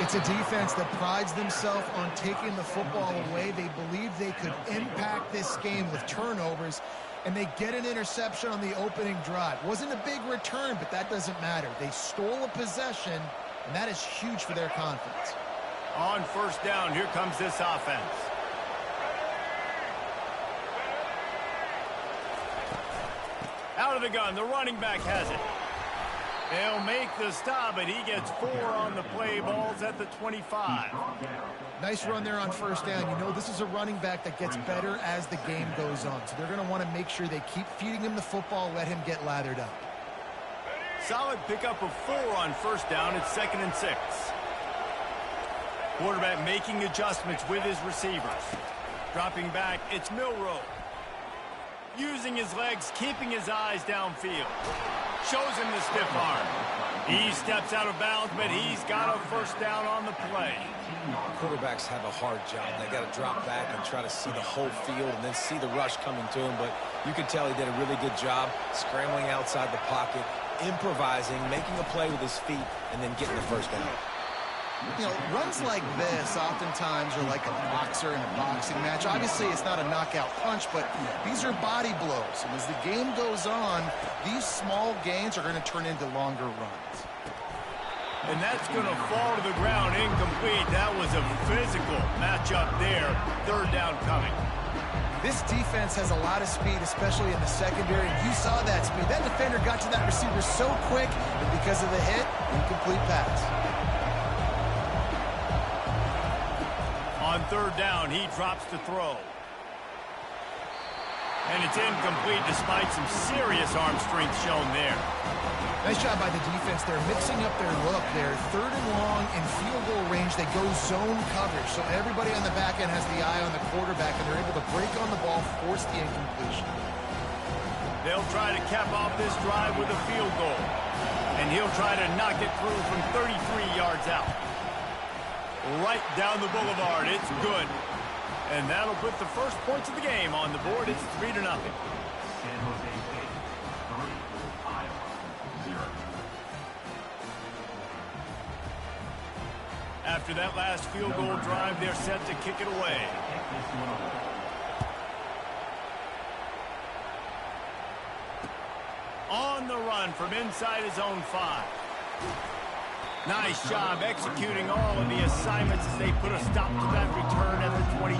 It's a defense that prides themselves on taking the football away. They believe they could impact this game with turnovers, and they get an interception on the opening drive. Wasn't a big return, but that doesn't matter. They stole a possession, and that is huge for their confidence. On first down, here comes this offense. Out of the gun, the running back has it. They'll make the stop, and he gets 4 on the play. Ball's at the 25. Nice run there on first down. You know, this is a running back that gets better as the game goes on. So they're going to want to make sure they keep feeding him the football, let him get lathered up. Solid pickup of 4 on first down. It's 2nd and 6. Quarterback making adjustments with his receivers. Dropping back, it's Milroe. Using his legs, keeping his eyes downfield. Shows him the stiff arm. He steps out of bounds, but he's got a first down on the play. Quarterbacks have a hard job. They got to drop back and try to see the whole field and then see the rush coming to him. But you can tell he did a really good job scrambling outside the pocket, improvising, making a play with his feet, and then getting the first down. You know, runs like this oftentimes are like a boxer in a boxing match. Obviously, it's not a knockout punch, but these are body blows. And as the game goes on, these small gains are going to turn into longer runs. And that's going to fall to the ground incomplete. That was a physical matchup there. 3rd down coming. This defense has a lot of speed, especially in the secondary. And you saw that speed. That defender got to that receiver so quick, and because of the hit, incomplete pass. On 3rd down, he drops to throw. And it's incomplete despite some serious arm strength shown there. Nice job by the defense. They're mixing up their look. They're 3rd and long in field goal range. They go zone coverage. So everybody on the back end has the eye on the quarterback, and they're able to break on the ball, force the incompletion. They'll try to cap off this drive with a field goal. And he'll try to knock it through from 33 yards out. Right down the boulevard. It's good. And that'll put the first points of the game on the board. It's 3-0. After that last field goal drive, they're set to kick it away. On the run from inside his own 5. Nice job executing all of the assignments as they put a stop to that return at the 22.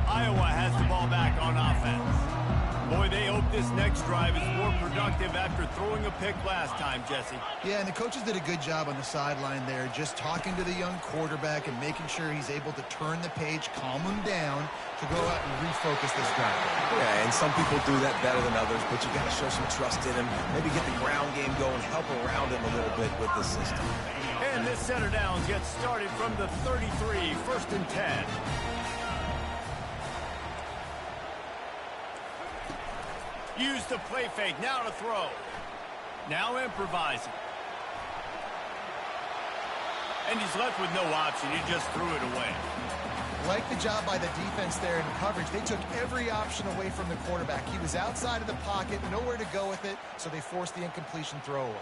Iowa has the ball back on offense. Boy, they hope this next drive is more productive after throwing a pick last time, Jesse. Yeah, and the coaches did a good job on the sideline there, just talking to the young quarterback and making sure he's able to turn the page, calm him down to go out and refocus this drive. Yeah, and some people do that better than others, but you got to show some trust in him. Maybe get the ground game going, help around him a little bit with the system. And this set of downs gets started from the 33, 1st and 10. Use the play fake, now to throw. Now improvising. And he's left with no option, he just threw it away. Like the job by the defense there in coverage. They took every option away from the quarterback. He was outside of the pocket, nowhere to go with it, so they forced the incompletion throw away.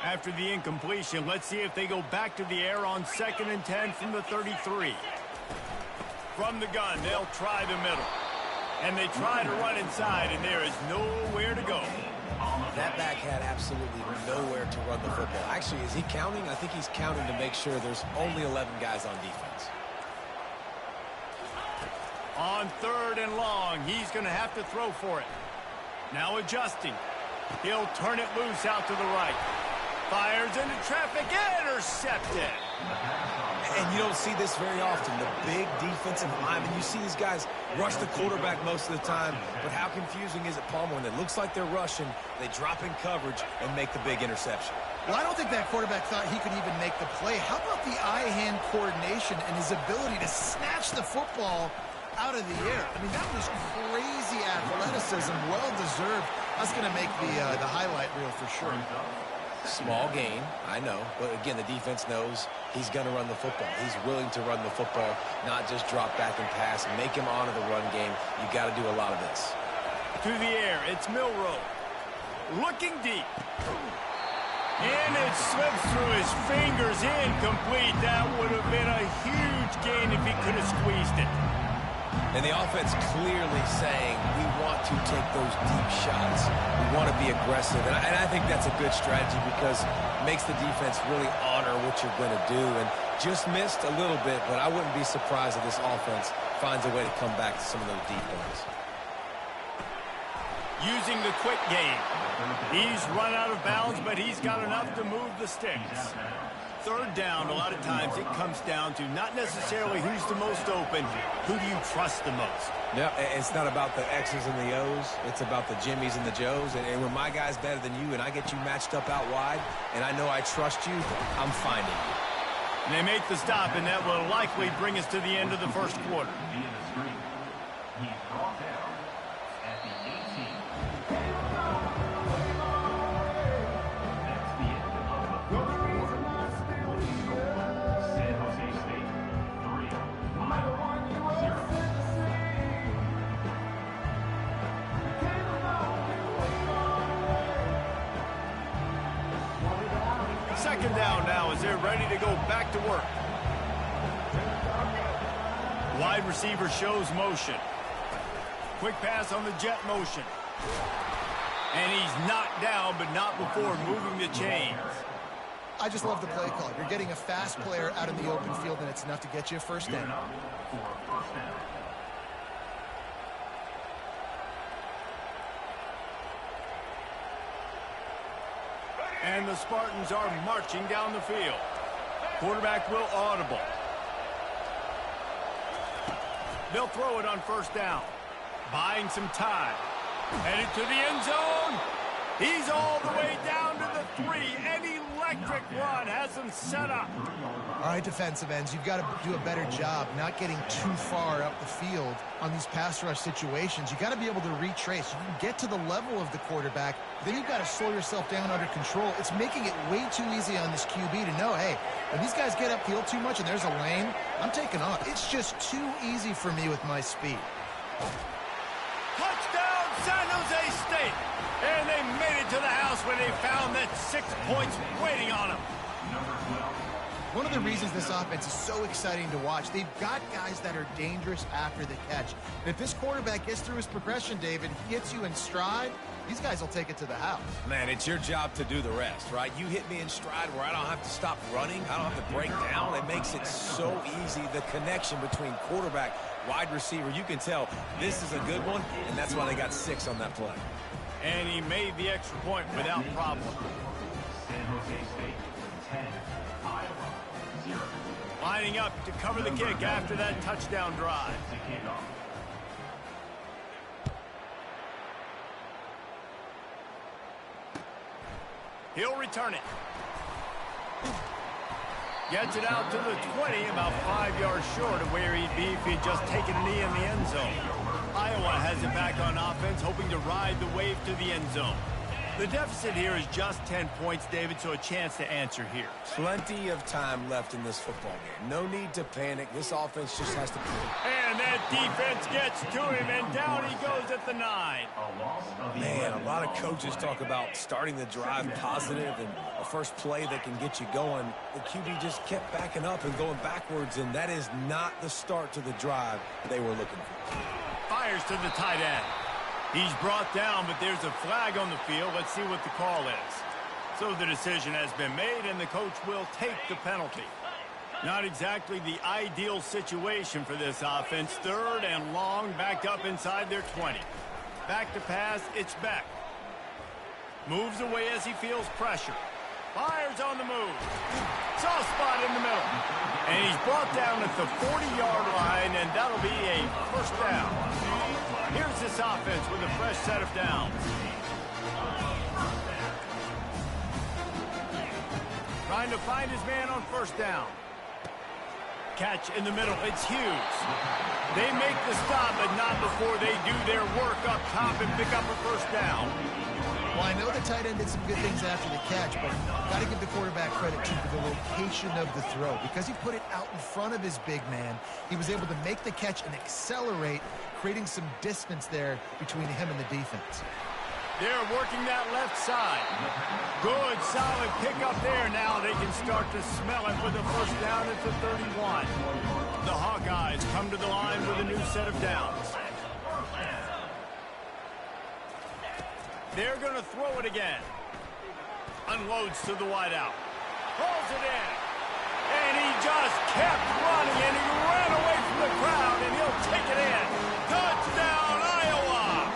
After the incompletion, let's see if they go back to the air on 2nd and 10 from the 33. From the gun, they'll try the middle. And they try to run inside, and there is nowhere to go. That back had absolutely nowhere to run the football. Actually, is he counting? I think he's counting to make sure there's only 11 guys on defense. On 3rd and long, he's going to have to throw for it. Now adjusting. He'll turn it loose out to the right. Fires into traffic, intercepted. And you don't see this very often. The big defensive linemen, you see these guys rush the quarterback most of the time, but how confusing is it, Palmer, when it looks like they're rushing, they drop in coverage and make the big interception? Well, I don't think that quarterback thought he could even make the play. How about the eye-hand coordination and his ability to snatch the football out of the air? I mean, that was crazy athleticism, well-deserved. That's going to make the highlight reel for sure. Small gain, I know, but again, the defense knows he's going to run the football. He's willing to run the football, not just drop back and pass, make him honor the run game. You got to do a lot of this. To the air, it's Milroe. Looking deep. And it slips through his fingers, incomplete. That would have been a huge gain if he could have squeezed it. And the offense clearly saying, we want to take those deep shots. We want to be aggressive. And I think that's a good strategy because it makes the defense really honor what you're going to do. And just missed a little bit, but I wouldn't be surprised if this offense finds a way to come back to some of those deep ones. Using the quick game. He's run out of bounds, but he's got enough to move the sticks. Third down, a lot of times it comes down to not necessarily who's the most open, who do you trust the most? Yeah, it's not about the X's and the O's. It's about the Jimmys and the Joes. And when my guy's better than you and I get you matched up out wide and I know I trust you, I'm finding you. And they make the stop, and that will likely bring us to the end of the first quarter. Second down now as they're ready to go back to work. Wide receiver shows motion. Quick pass on the jet motion. And he's knocked down, but not before moving the chains. I just love the play call. You're getting a fast player out in the open field, and it's enough to get you a first down. And the Spartans are marching down the field. Quarterback will audible. They'll throw it on first down. Buying some time. Headed to the end zone. He's all the way down to the 3. An electric run has him set up. All right, defensive ends, you've got to do a better job not getting too far up the field on these pass rush situations. You've got to be able to retrace. You can get to the level of the quarterback, then you've got to slow yourself down under control. It's making it way too easy on this QB to know, hey, when these guys get upfield too much and there's a lane, I'm taking off. It's just too easy for me with my speed. Touchdown, San Jose State. And they made it to the house when they found that 6 points waiting on them. One of the reasons this offense is so exciting to watch, they've got guys that are dangerous after the catch. And if this quarterback gets through his progression, David, he gets you in stride, these guys will take it to the house. Man, it's your job to do the rest, right? You hit me in stride where I don't have to stop running. I don't have to break down. It makes it so easy. The connection between quarterback, wide receiver, you can tell this is a good one, and that's why they got 6 on that play. And he made the extra point without problem. San Jose State, 10, Iowa, 0. Lining up to cover the kick after that touchdown drive. He'll return it. Gets it out to the 20, about 5 yards short of where he'd be if he'd just taken a knee in the end zone. Iowa has it back on offense, hoping to ride the wave to the end zone. The deficit here is just 10 points, David, so a chance to answer here. Plenty of time left in this football game. No need to panic. This offense just has to play. And that defense gets to him, and down he goes at the 9. Man, a lot of coaches talk about starting the drive positive and a first play that can get you going. The QB just kept backing up and going backwards, and that is not the start to the drive they were looking for. Fires to the tight end. He's brought down, but there's a flag on the field. Let's see what the call is. So the decision has been made, and the coach will take the penalty. Not exactly the ideal situation for this offense. 3rd and long, backed up inside their 20. Back to pass, it's Beck. Moves away as he feels pressure. Fires on the move. Soft spot in the middle. And he's brought down at the 40-yard line, and that'll be a first down. Here's this offense with a fresh set of downs. Trying to find his man on first down. Catch in the middle. It's Hughes. They make the stop, but not before they do their work up top and pick up a first down. Well, I know the tight end did some good things after the catch, but got to give the quarterback credit, too, for the location of the throw. Because he put it out in front of his big man, he was able to make the catch and accelerate, creating some distance there between him and the defense. They're working that left side. Good, solid pickup there. Now they can start to smell it with a first down at the 31. The Hawkeyes come to the line with a new set of downs. They're going to throw it again. Unloads to the wideout. Pulls it in. And he just kept running, and he ran away from the crowd, and he'll take it in. Touchdown, Iowa!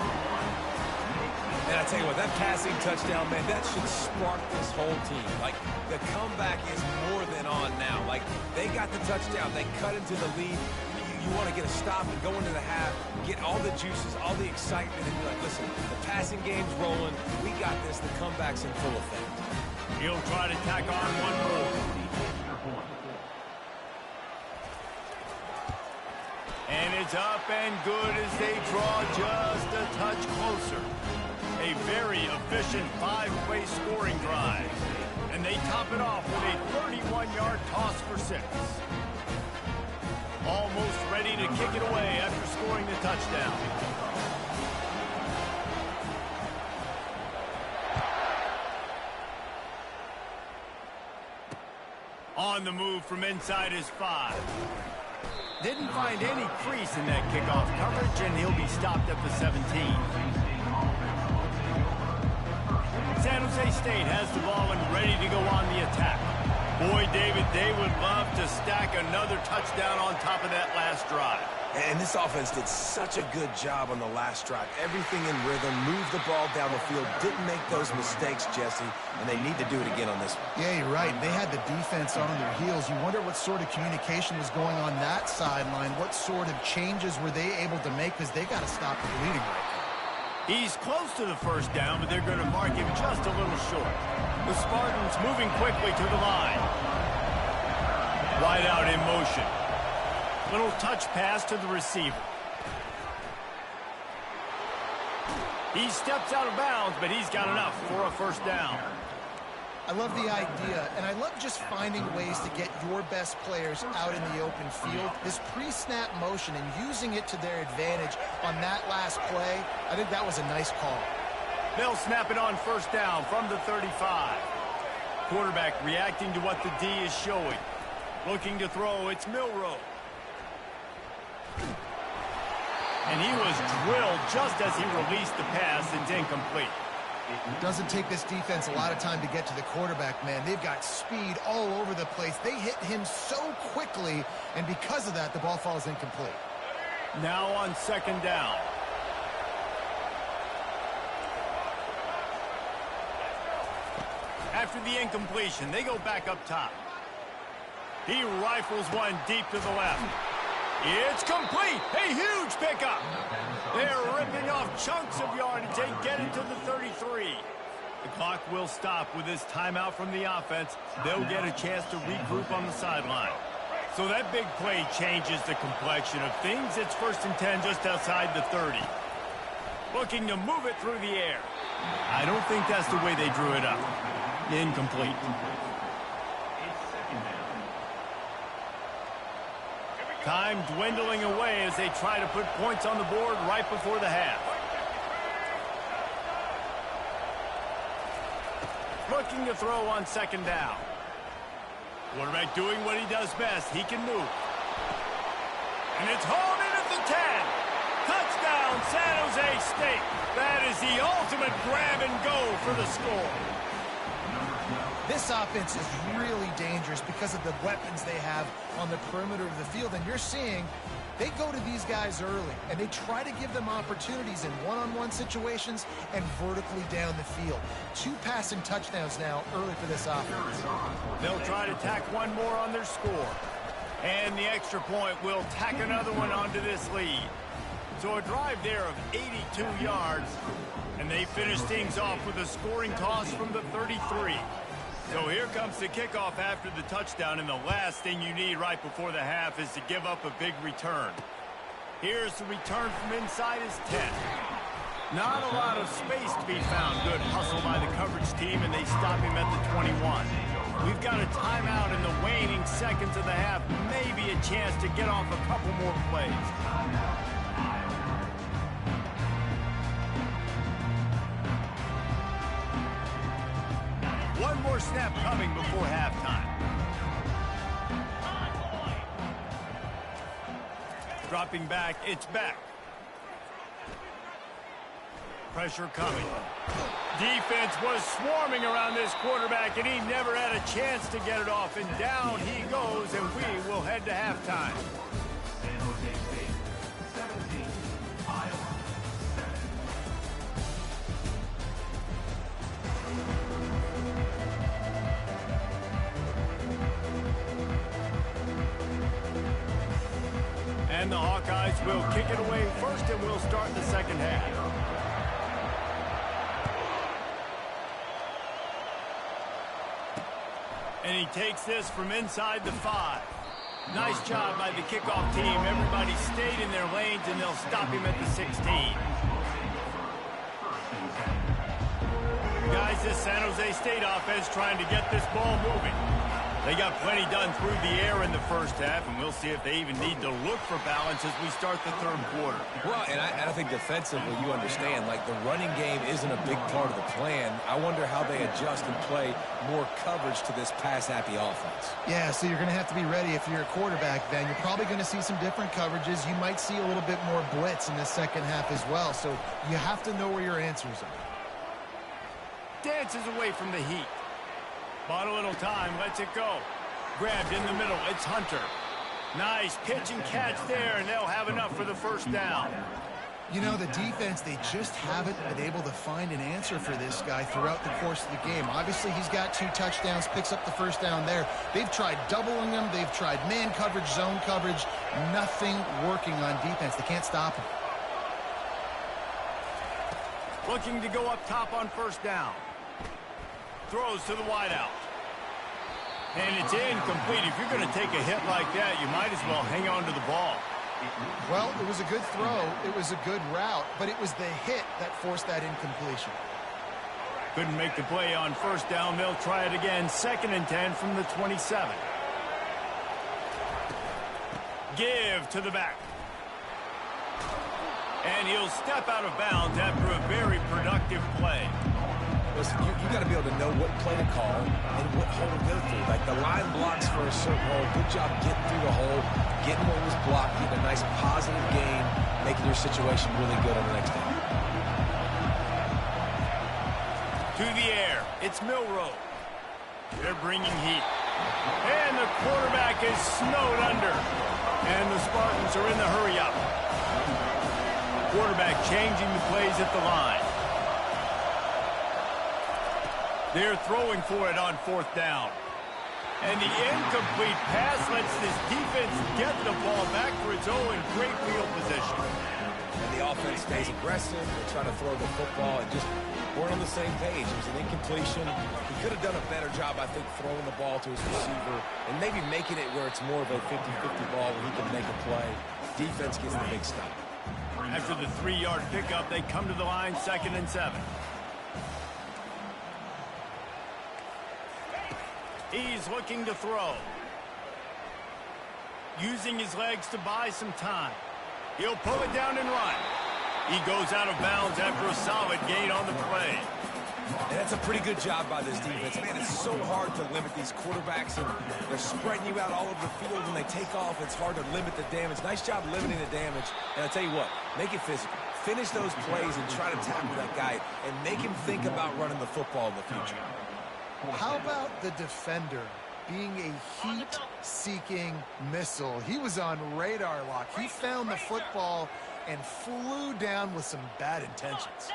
And I tell you what, that passing touchdown, man, that should spark this whole team. Like, the comeback is more than on now. Like, they got the touchdown. They cut into the lead. You want to get a stop and go into the half, get all the juices, all the excitement, and be like, listen, the passing game's rolling. We got this. The comeback's in full effect. He'll try to tack on one more. And it's up and good as they draw just a touch closer. A very efficient 5-play scoring drive. And they top it off with a 31-yard toss for 6. Almost ready to kick it away after scoring the touchdown. On the move from inside his 5. Didn't find any crease in that kickoff coverage, and he'll be stopped at the 17. San Jose State has the ball and ready to go on the attack. Boy, David, they would love to stack another touchdown on top of that last drive. And this offense did such a good job on the last drive. Everything in rhythm, moved the ball down the field, didn't make those mistakes, Jesse, and they need to do it again on this one. Yeah, you're right. They had the defense on their heels. You wonder what sort of communication was going on that sideline. What sort of changes were they able to make, because they got to stop the bleeding right now. He's close to the first down, but they're going to mark him just a little short. The Spartans moving quickly to the line. Wide out in motion. Little touch pass to the receiver. He steps out of bounds, but he's got enough for a first down. I love the idea, and I love just finding ways to get your best players out in the open field. This pre-snap motion and using it to their advantage on that last play, I think that was a nice call. They'll snap it on first down from the 35. Quarterback reacting to what the D is showing. Looking to throw, it's Milroe. And he was drilled just as he released the pass. It's incomplete. It doesn't take this defense a lot of time to get to the quarterback, man. They've got speed all over the place. They hit him so quickly, and because of that, the ball falls incomplete. Now on second down. After the incompletion, they go back up top. He rifles one deep to the left. It's complete. A huge pickup. They're ripping off chunks of yardage. They get it to the 33. The clock will stop with this timeout from the offense. They'll get a chance to regroup on the sideline. So that big play changes the complexion of things. It's 1st and 10 just outside the 30. Looking to move it through the air. I don't think that's the way they drew it up. Incomplete. Time dwindling away as they try to put points on the board right before the half. Looking to throw on second down. Quarterback doing what he does best. He can move. And it's hauled in at the 10. Touchdown, San Jose State. That is the ultimate grab and go for the score. This offense is really dangerous because of the weapons they have on the perimeter of the field. And you're seeing they go to these guys early, and they try to give them opportunities in one-on-one situations and vertically down the field. 2 passing touchdowns now early for this offense. They'll try to tack one more on their score. And the extra point will tack another one onto this lead. So a drive there of 82 yards, and they finish things off with a scoring toss from the 33. So here comes the kickoff after the touchdown, and the last thing you need right before the half is to give up a big return. Here's the return from inside his 10. Not a lot of space to be found. Good hustle by the coverage team, and they stop him at the 21. We've got a timeout in the waning seconds of the half. Maybe a chance to get off a couple more plays. more snap coming before halftime. Dropping back, it's back. Pressure coming. Defense was swarming around this quarterback, and he never had a chance to get it off. And down he goes, and we will head to halftime. San Jose State 17, Iowa 7. And the Hawkeyes will kick it away first, and we'll start the second half. And he takes this from inside the 5. Nice job by the kickoff team. Everybody stayed in their lanes, and they'll stop him at the 16. Guys, this San Jose State offense trying to get this ball moving. They got plenty done through the air in the first half, and we'll see if they even need to look for balance as we start the third quarter. Well, and I think defensively, you understand, like the running game isn't a big part of the plan. I wonder how they adjust and play more coverage to this pass-happy offense. Yeah, so you're going to have to be ready if you're a quarterback, then. You're probably going to see some different coverages. You might see a little bit more blitz in the second half as well, so you have to know where your answers are. Dances away from the heat. Bought a little time, lets it go. Grabbed in the middle, it's Hunter. Nice pitch and catch there, and they'll have enough for the first down. You know, the defense, they just haven't been able to find an answer for this guy throughout the course of the game. Obviously, he's got 2 touchdowns, picks up the first down there. They've tried doubling him. They've tried man coverage, zone coverage. Nothing working on defense. They can't stop him. Looking to go up top on first down. Throws to the wideout. And it's incomplete. If you're going to take a hit like that, you might as well hang on to the ball. Well, it was a good throw. It was a good route, but it was the hit that forced that incompletion. Couldn't make the play on first down. They'll try it again. 2nd and 10 from the 27. Give to the back. And he'll step out of bounds after a very productive play. Listen, you got to be able to know what play to call and what hole to go through. Like the line blocks for a certain hole. Good job getting through the hole, getting what was blocked, getting a nice positive gain, making your situation really good on the next down. To the air, it's Milroe. They're bringing heat. And the quarterback is snowed under. And the Spartans are in the hurry-up. Quarterback changing the plays at the line. They're throwing for it on 4th down. And the incomplete pass lets this defense get the ball back for its own in great field position. And the offense stays aggressive. They're trying to throw the football and just weren't on the same page. It was an incompletion. He could have done a better job, I think, throwing the ball to his receiver and maybe making it where it's more of a 50-50 ball where he can make a play. Defense gets the big stop. After the 3-yard pickup, they come to the line, 2nd and 7. He's looking to throw. Using his legs to buy some time. He'll pull it down and run. He goes out of bounds after a solid gain on the play. And that's a pretty good job by this defense. Man, it's so hard to limit these quarterbacks, and they're spreading you out all over the field. When they take off, it's hard to limit the damage. Nice job limiting the damage. And I'll tell you what, make it physical. Finish those plays and try to tackle that guy and make him think about running the football in the future. How about the defender being a heat-seeking missile? He was on radar lock. He found the football and flew down with some bad intentions.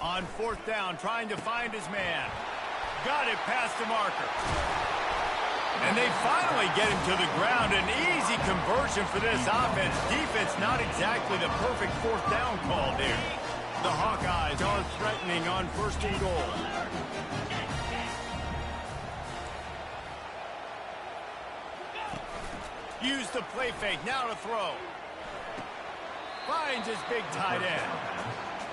On 4th down, trying to find his man. Got it past the marker. And they finally get him to the ground. An easy conversion for this offense. Defense not exactly the perfect 4th down call there. The Hawkeyes are threatening on 1st and goal. Use the play fake, now to throw. Finds his big tight end.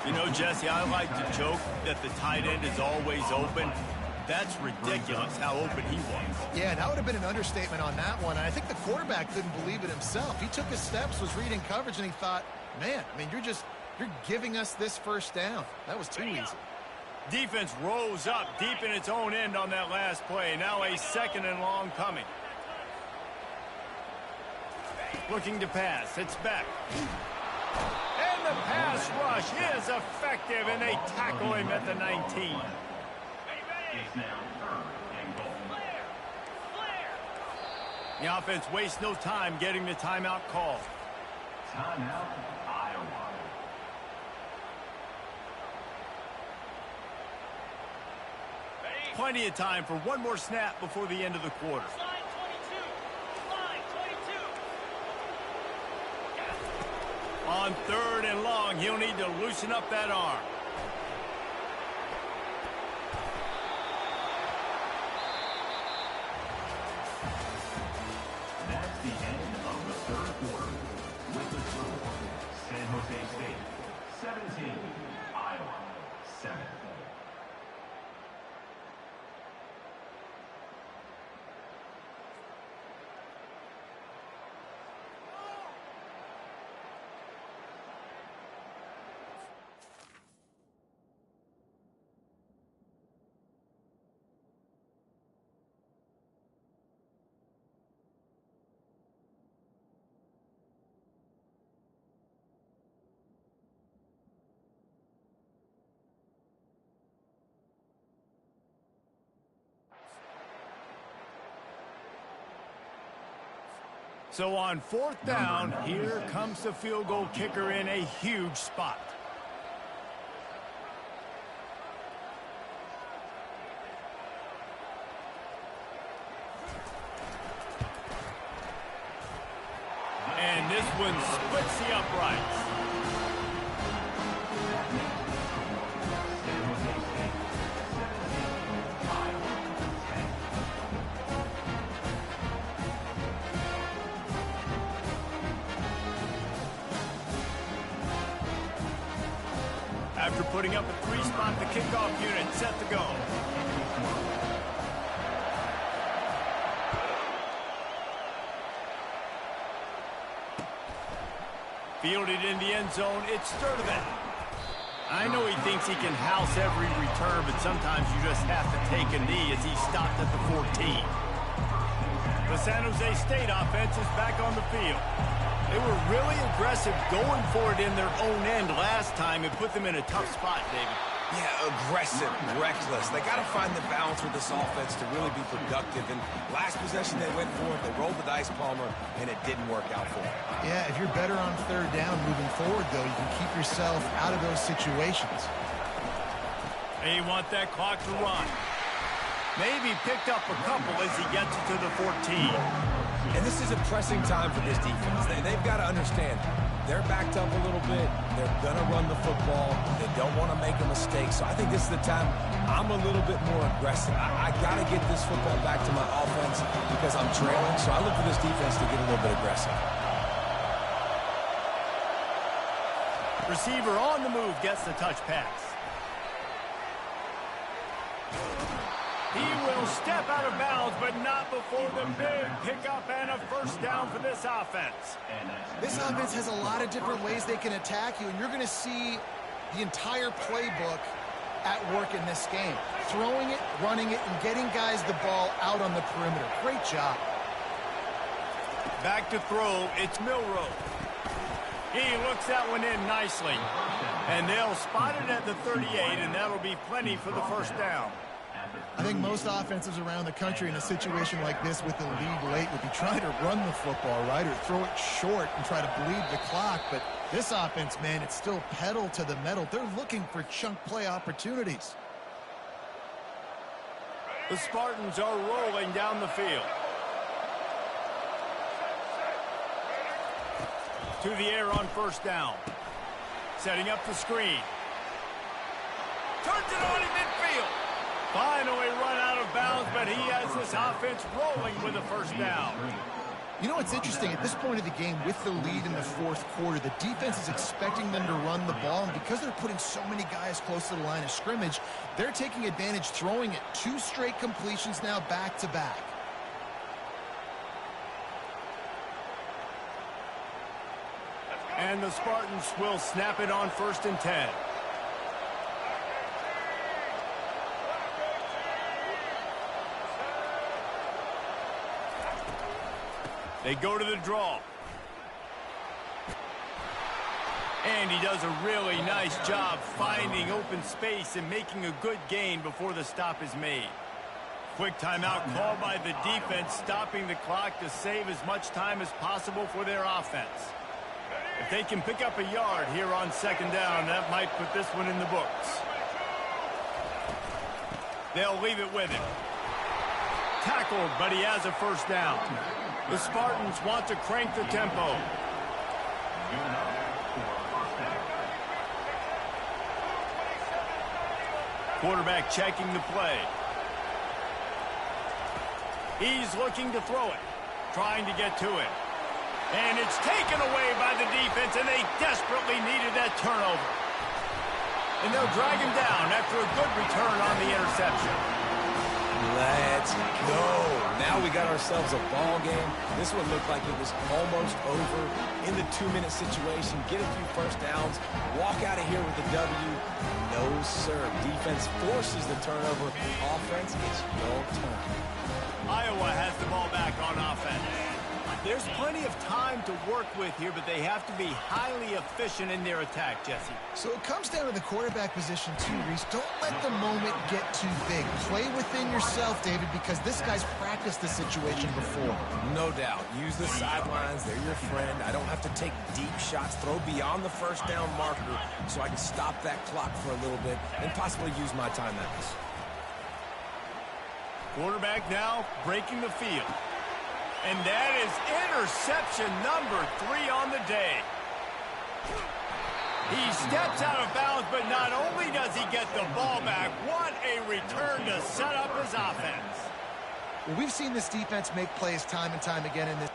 You know, Jesse, I like to joke that the tight end is always open. That's ridiculous how open he was. Yeah, that would have been an understatement on that one. And I think the quarterback couldn't believe it himself. He took his steps, was reading coverage, and he thought, man, I mean, you're giving us this first down. That was too easy. Defense rose up deep in its own end on that last play. Now a 2nd and long coming. Looking to pass. It's back. And the pass rush is effective, and they tackle him at the 19. It's now 3rd and goal. The offense wastes no time getting the timeout called. Timeout, Iowa. Plenty of time for one more snap before the end of the quarter. On 3rd and long, he'll need to loosen up that arm. That's the end of the 3rd quarter. With the score, San Jose State 17, Iowa 7. So on 4th down, here comes the field goal kicker in a huge spot. And this one splits the uprights. After putting up a 3-spot, the kickoff unit set to go. Fielded in the end zone, it's Sturdivant. I know he thinks he can house every return, but sometimes you just have to take a knee as he stopped at the 14. The San Jose State offense is back on the field. They were really aggressive going for it in their own end last time. It put them in a tough spot, David. Yeah, aggressive, reckless. They got to find the balance with this offense to really be productive. And last possession they went for it, they rolled the dice, Palmer, and it didn't work out for them. Yeah, if you're better on 3rd down moving forward, though, you can keep yourself out of those situations. They want that clock to run. Maybe picked up a couple as he gets it to the 14. And this is a pressing time for this defense. They've got to understand, they're backed up a little bit. They're going to run the football. They don't want to make a mistake. So I think this is the time I'm a little bit more aggressive. I got to get this football back to my offense because I'm trailing. So I look for this defense to get a little bit aggressive. Receiver on the move gets the touch pass. He will step out of bounds, but not before the big pickup and a 1st down for this offense. This offense has a lot of different ways they can attack you, and you're going to see the entire playbook at work in this game. Throwing it, running it, and getting guys the ball out on the perimeter. Great job. Back to throw, it's Milroe. He looks that one in nicely. And they'll spot it at the 38, and that'll be plenty for the 1st down. I think most offenses around the country in a situation like this with the lead late would be trying to run the football, right, or throw it short and try to bleed the clock. But this offense, man, it's still pedal to the metal. They're looking for chunk play opportunities. The Spartans are rolling down the field. To the air on 1st down. Setting up the screen. Turns it on in midfield. Finally run out of bounds, but he has this offense rolling with a 1st down. You know what's interesting? At this point of the game, with the lead in the 4th quarter, the defense is expecting them to run the ball, and because they're putting so many guys close to the line of scrimmage, they're taking advantage, throwing it. 2 straight completions now back-to-back. And the Spartans will snap it on 1st and 10. They go to the draw. And he does a really nice job finding open space and making a good gain before the stop is made. Quick timeout called by the defense, stopping the clock to save as much time as possible for their offense. If they can pick up a yard here on second down, that might put this one in the books. They'll leave it with him. Tackled, but he has a first down. The Spartans want to crank the tempo. Quarterback checking the play. He's looking to throw it, trying to get to it. And it's taken away by the defense, and they desperately needed that turnover. And they'll drag him down after a good return on the interception. Let's go. Now we got ourselves a ball game. This one looked like it was almost over in the 2-minute situation. Get a few first downs, walk out of here with a W. No, sir. Defense forces the turnover. Offense, it's your turn. Iowa has the ball back on offense. There's plenty of time to work with here, but they have to be highly efficient in their attack, Jesse. So it comes down to the quarterback position too, Reese. Don't let the moment get too big. Play within yourself, David, because this guy's practiced this situation before. No doubt. Use the sidelines. They're your friend. I don't have to take deep shots. Throw beyond the first down marker so I can stop that clock for a little bit and possibly use my timeouts. Quarterback now breaking the field. And that is interception number 3 on the day. He steps out of bounds, but not only does he get the ball back, what a return to set up his offense. Well, we've seen this defense make plays time and time again in this.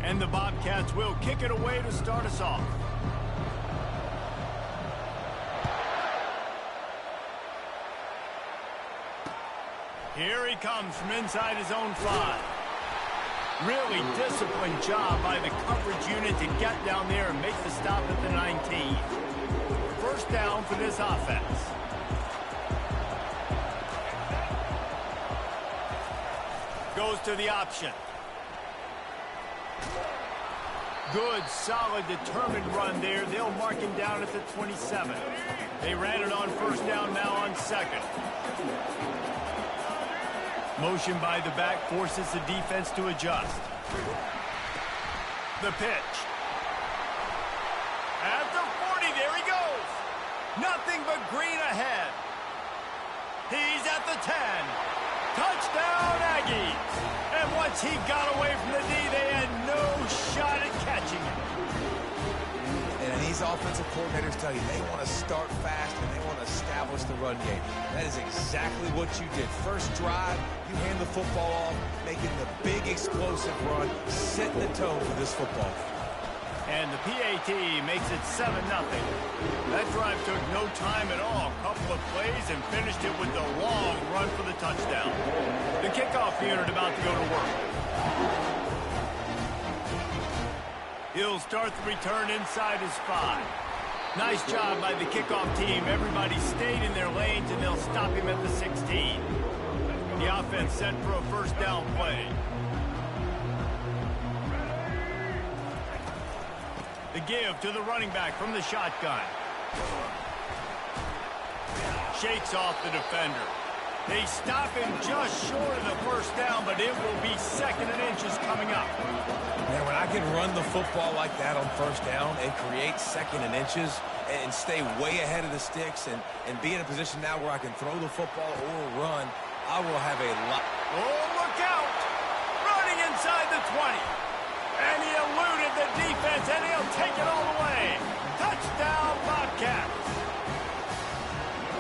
And the Bobcats will kick it away to start us off. Here he comes from inside his own 5. Really disciplined job by the coverage unit to get down there and make the stop at the 19. First down for this offense. Goes to the option. Good, solid, determined run there. They'll mark him down at the 27. They ran it on first down, now on second. Motion by the back forces the defense to adjust. The pitch. At the 40, there he goes. Nothing but green ahead. He's at the 10. Touchdown, Aggies. And once he got away from the D, they had no shot at catching him. And these offensive coordinators tell you they want to start fast and they want to establish the run game. That is exactly what you did. First drive, you hand the football off, making the big explosive run, setting the tone for this football. And the PAT makes it 7-0. That drive took no time at all. Couple of plays and finished it with the long run for the touchdown. The kickoff unit about to go to work. He'll start the return inside his 5. Nice job by the kickoff team. Everybody stayed in their lanes, and they'll stop him at the 16. The offense set for a first down play. The give to the running back from the shotgun. Shakes off the defender. They stop him just short of the first down, but it will be 2nd and inches coming up. Man, when I can run the football like that on first down and create 2nd and inches and stay way ahead of the sticks and be in a position now where I can throw the football or run, I will have a lot. Oh, look out! Running inside the 20. And he eluded the defense, and he'll take it all the way. Touchdown, Bobcats.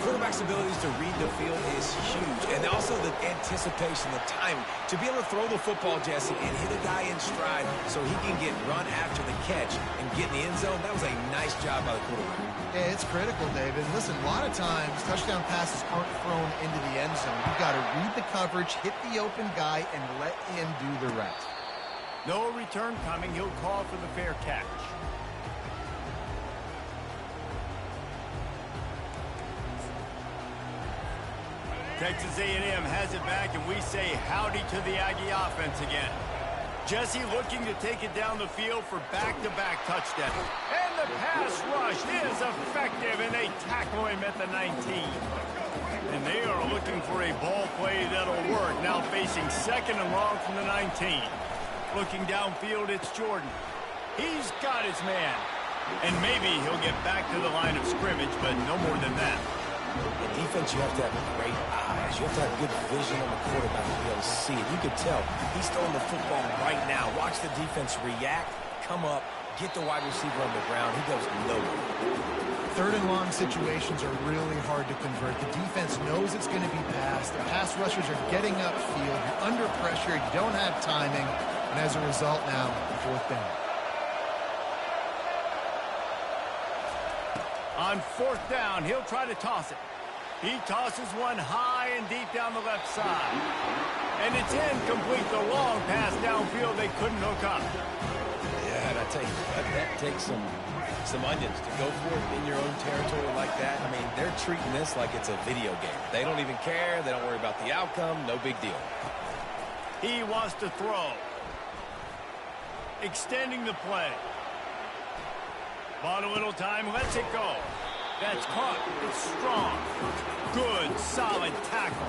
Quarterback's abilities to read the field is huge, and also the anticipation, the time to be able to throw the football, Jesse, and hit a guy in stride so he can get run after the catch and get in the end zone. That was a nice job by the quarterback. Yeah, it's critical, David. Listen, a lot of times touchdown passes aren't thrown into the end zone. You've got to read the coverage, hit the open guy, and let him do the rest. No return coming. He'll call for the fair catch. Texas A&M has it back, and we say howdy to the Aggie offense again. Jesse looking to take it down the field for back-to-back touchdowns. And the pass rush is effective, and they tackle him at the 19. And they are looking for a ball play that'll work. Now facing 2nd and long from the 19. Looking downfield, it's Jordan. He's got his man. And maybe he'll get back to the line of scrimmage, but no more than that. In defense, you have to have great eyes. You have to have good vision on the quarterback to be able to see it. You could tell he's throwing the football right now. Watch the defense react, come up, get the wide receiver on the ground. He goes nowhere. 3rd and long situations are really hard to convert. The defense knows it's going to be passed. The pass rushers are getting upfield. You're under pressure. You don't have timing. And as a result now, 4th down. On 4th down, he'll try to toss it. He tosses one high and deep down the left side. And it's incomplete. The long pass downfield they couldn't hook up. Yeah, and I tell you, that takes some onions to go for it in your own territory like that. I mean, they're treating this like it's a video game. They don't even care. They don't worry about the outcome. No big deal. He wants to throw. Extending the play. Bought a little time, lets it go. That's caught. It's strong. Good, solid tackle.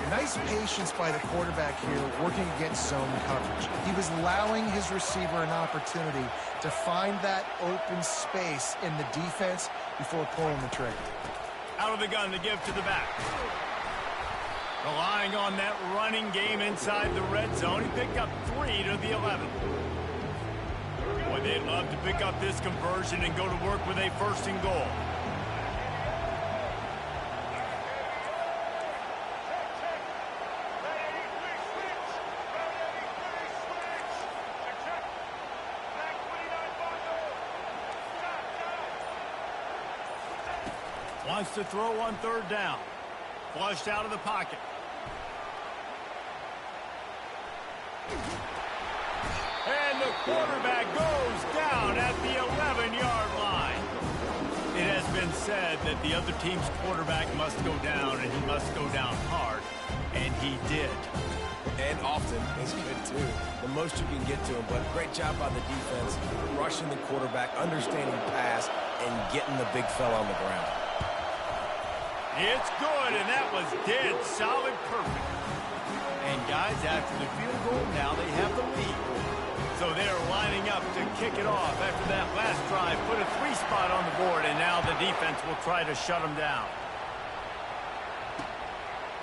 Nice patience by the quarterback here working against zone coverage. He was allowing his receiver an opportunity to find that open space in the defense before pulling the trigger. Out of the gun to give to the back. Relying on that running game inside the red zone. He picked up 3 to the 11. Boy, they'd love to pick up this conversion and go to work with a 1st and goal. Wants to throw on 3rd down. Flushed out of the pocket. And the quarterback goes down at the 11-yard line. It has been said that the other team's quarterback must go down, and he must go down hard. And he did. And often is good, too. The most you can get to him. But great job by the defense, rushing the quarterback, understanding pass, and getting the big fella on the ground. It's good, and that was dead solid perfect. And guys, after the field goal, now they have the lead. So they're lining up to kick it off after that last drive. Put a 3-spot on the board, and now the defense will try to shut them down.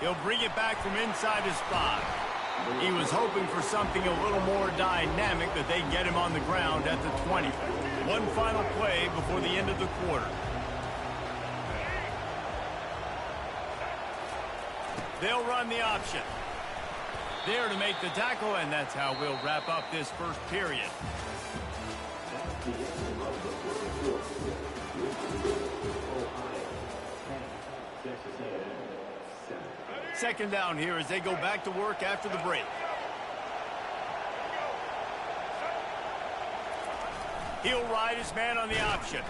He'll bring it back from inside his 5. He was hoping for something a little more dynamic, that they get him on the ground at the 20. One final play before the end of the quarter. They'll run the option. There to make the tackle, and that's how we'll wrap up this first period. Second down here as they go back to work after the break. He'll ride his man on the option.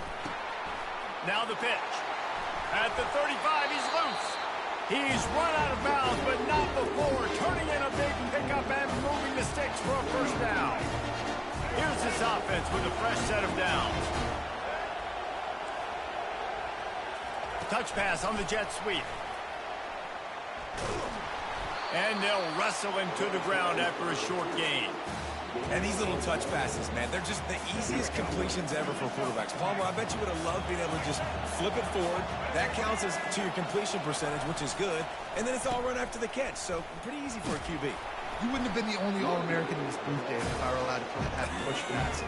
Now the pitch. At the 35, he's loose. He's run out of bounds, but not before turning in a big pickup and moving the sticks for a first down. Here's this offense with a fresh set of downs. Touch pass on the jet sweep. And they'll wrestle him to the ground after a short gain. And these little touch passes, man, they're just the easiest completions ever for quarterbacks. Palmer, I bet you would have loved being able to just flip it forward. That counts as to your completion percentage, which is good. And then it's all run after the catch, so pretty easy for a QB. You wouldn't have been the only All-American in this booth, David, if I were allowed to have push passes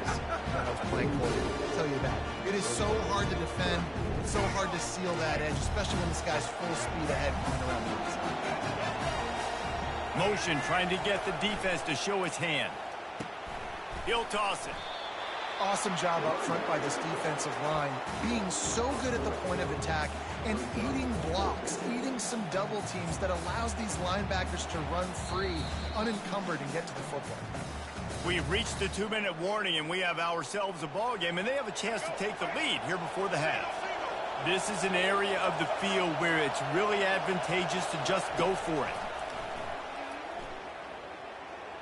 when I was playing quarterback. I'll tell you that. It is so hard to defend. It's so hard to seal that edge, especially when this guy's full speed ahead coming around the inside. Motion trying to get the defense to show its hand. He'll toss it. Awesome job up front by this defensive line, being so good at the point of attack and eating blocks, eating some double teams that allows these linebackers to run free, unencumbered, and get to the football. We've reached the 2-minute warning, and we have ourselves a ball game, and they have a chance to take the lead here before the half. This is an area of the field where it's really advantageous to just go for it.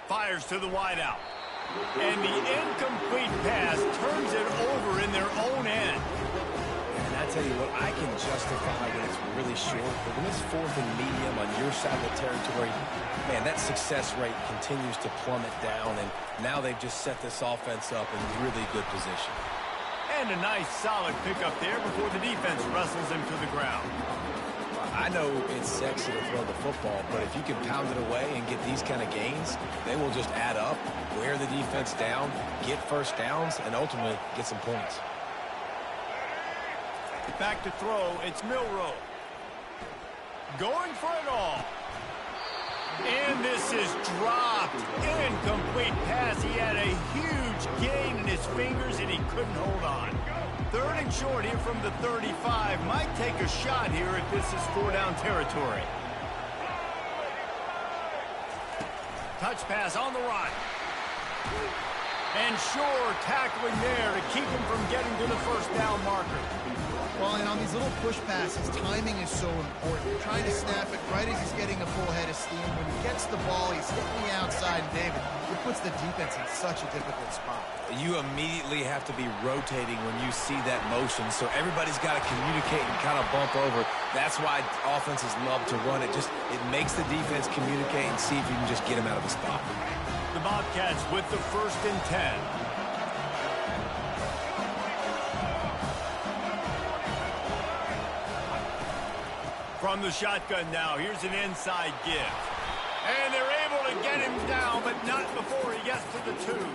Fires to the wideout. And the incomplete pass turns it over in their own end. And I tell you what, I can justify when it's really short, but when it's fourth and medium on your side of the territory, man, that success rate continues to plummet down, and now they've just set this offense up in really good position. And a nice solid pickup there before the defense wrestles him to the ground. I know it's sexy to throw the football, but if you can pound it away and get these kind of gains, they will just add up, wear the defense down, get first downs, and ultimately get some points. Back to throw, it's Milroe. Going for it all. And this is dropped. Incomplete pass. He had a huge gain in his fingers, and he couldn't hold on. Third and short here from the 35. Might take a shot here if this is 4-down territory. Touch pass on the run. And Shore tackling there to keep him from getting to the first down marker. Well, and on these little push passes, timing is so important. You're trying to snap it right as he's getting a full head of steam. When he gets the ball, he's hitting the outside, and David, it puts the defense in such a difficult spot. You immediately have to be rotating when you see that motion, so everybody's got to communicate and kind of bump over. That's why offenses love to run it. It makes the defense communicate and see if you can just get him out of the spot. The Bobcats with the 1st and 10. From the shotgun now, here's an inside give. And they're able to get him down, but not before he gets to the 2.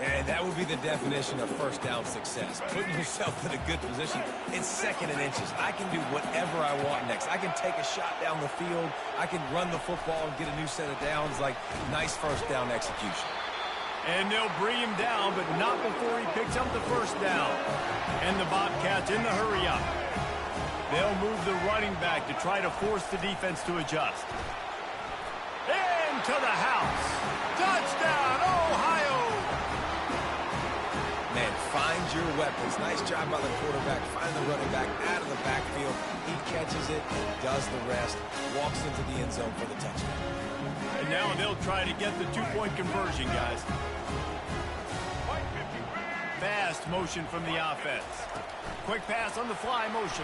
And that would be the definition of first down success. Putting yourself in a good position. It's 2nd and inches. I can do whatever I want next. I can take a shot down the field. I can run the football and get a new set of downs. Like, nice first down execution. And they'll bring him down, but not before he picks up the first down. And the Bobcats in the hurry up. They'll move the running back to try to force the defense to adjust. Into the house. Touchdown, Ohio! Man, find your weapons. Nice job by the quarterback. Find the running back out of the backfield. He catches it, does the rest, walks into the end zone for the touchdown. And now they'll try to get the 2-point conversion, guys. Fast motion from the offense. Quick pass on the fly motion.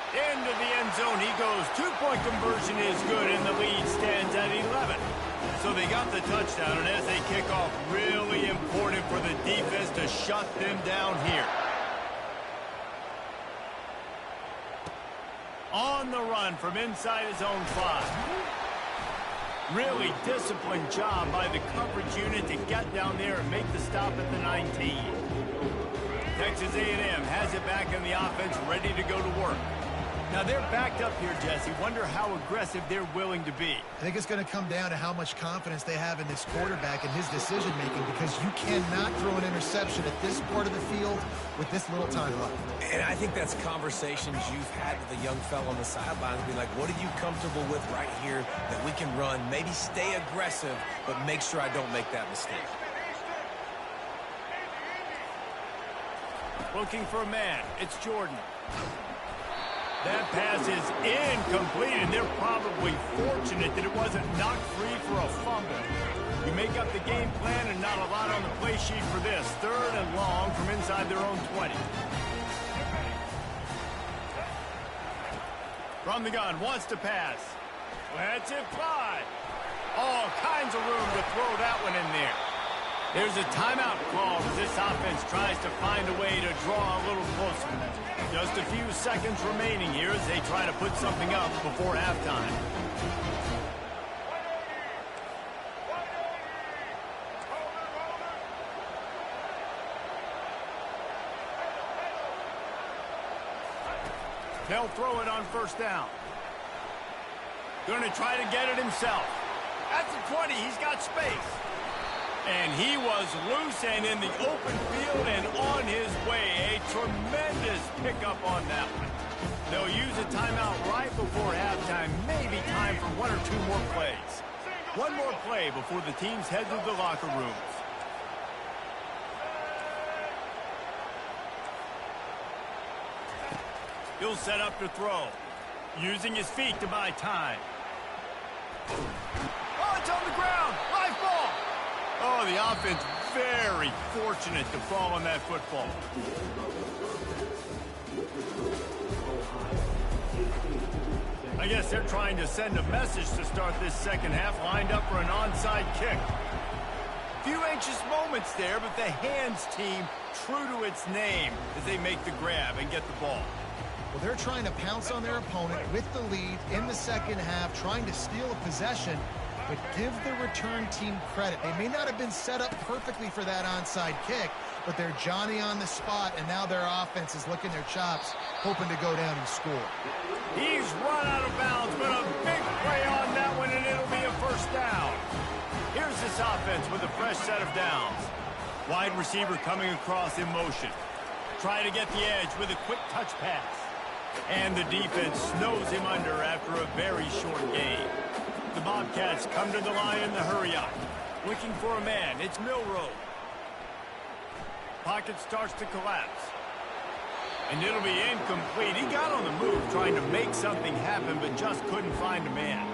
Into the end zone he goes. 2-point conversion is good, and the lead stands at 11. So they got the touchdown, and as they kick off, really important for the defense to shut them down here. On the run from inside his own 5. Really disciplined job by the coverage unit to get down there and make the stop at the 19. Texas A&M has it back in the offense, ready to go to work. Now they're backed up here, Jesse. Wonder how aggressive they're willing to be. I think it's going to come down to how much confidence they have in this quarterback and his decision-making, because you cannot throw an interception at this part of the field with this little time left. And I think that's conversations you've had with a young fellow on the sidelines. Be like, what are you comfortable with right here that we can run? Maybe stay aggressive, but make sure I don't make that mistake. Looking for a man. It's Jordan. That pass is incomplete, and they're probably fortunate that it wasn't knocked free for a fumble. You make up the game plan and not a lot on the play sheet for this. 3rd and long from inside their own 20. From the gun, wants to pass. Lets it fly. All kinds of room to throw that one in there. There's a timeout call as this offense tries to find a way to draw a little closer. Just a few seconds remaining here as they try to put something up before halftime. They'll throw it on 1st down. Going to try to get it himself. At the 20, he's got space. And he was loose and in the open field and on his way. A tremendous pickup on that one. They'll use a timeout right before halftime. Maybe time for 1 or 2 more plays. One more play before the teams head to the locker rooms. He'll set up to throw. Using his feet to buy time. Oh, it's on the ground. Live ball. Oh, the offense very fortunate to fall on that football. I guess they're trying to send a message to start this second half, lined up for an onside kick. Few anxious moments there, but the hands team true to its name as they make the grab and get the ball. Well, they're trying to pounce on their opponent with the lead in the second half, trying to steal a possession, but give the return team credit. They may not have been set up perfectly for that onside kick, but they're Johnny on the spot, and now their offense is licking their chops, hoping to go down and score. He's run out of bounds, but a big play on that one, and it'll be a 1st down. Here's this offense with a fresh set of downs. Wide receiver coming across in motion. Try to get the edge with a quick touch pass. And the defense snows him under after a very short game. The Bobcats come to the line in the hurry-up. Looking for a man. It's Milroe. Pocket starts to collapse. And it'll be incomplete. He got on the move trying to make something happen, but just couldn't find a man.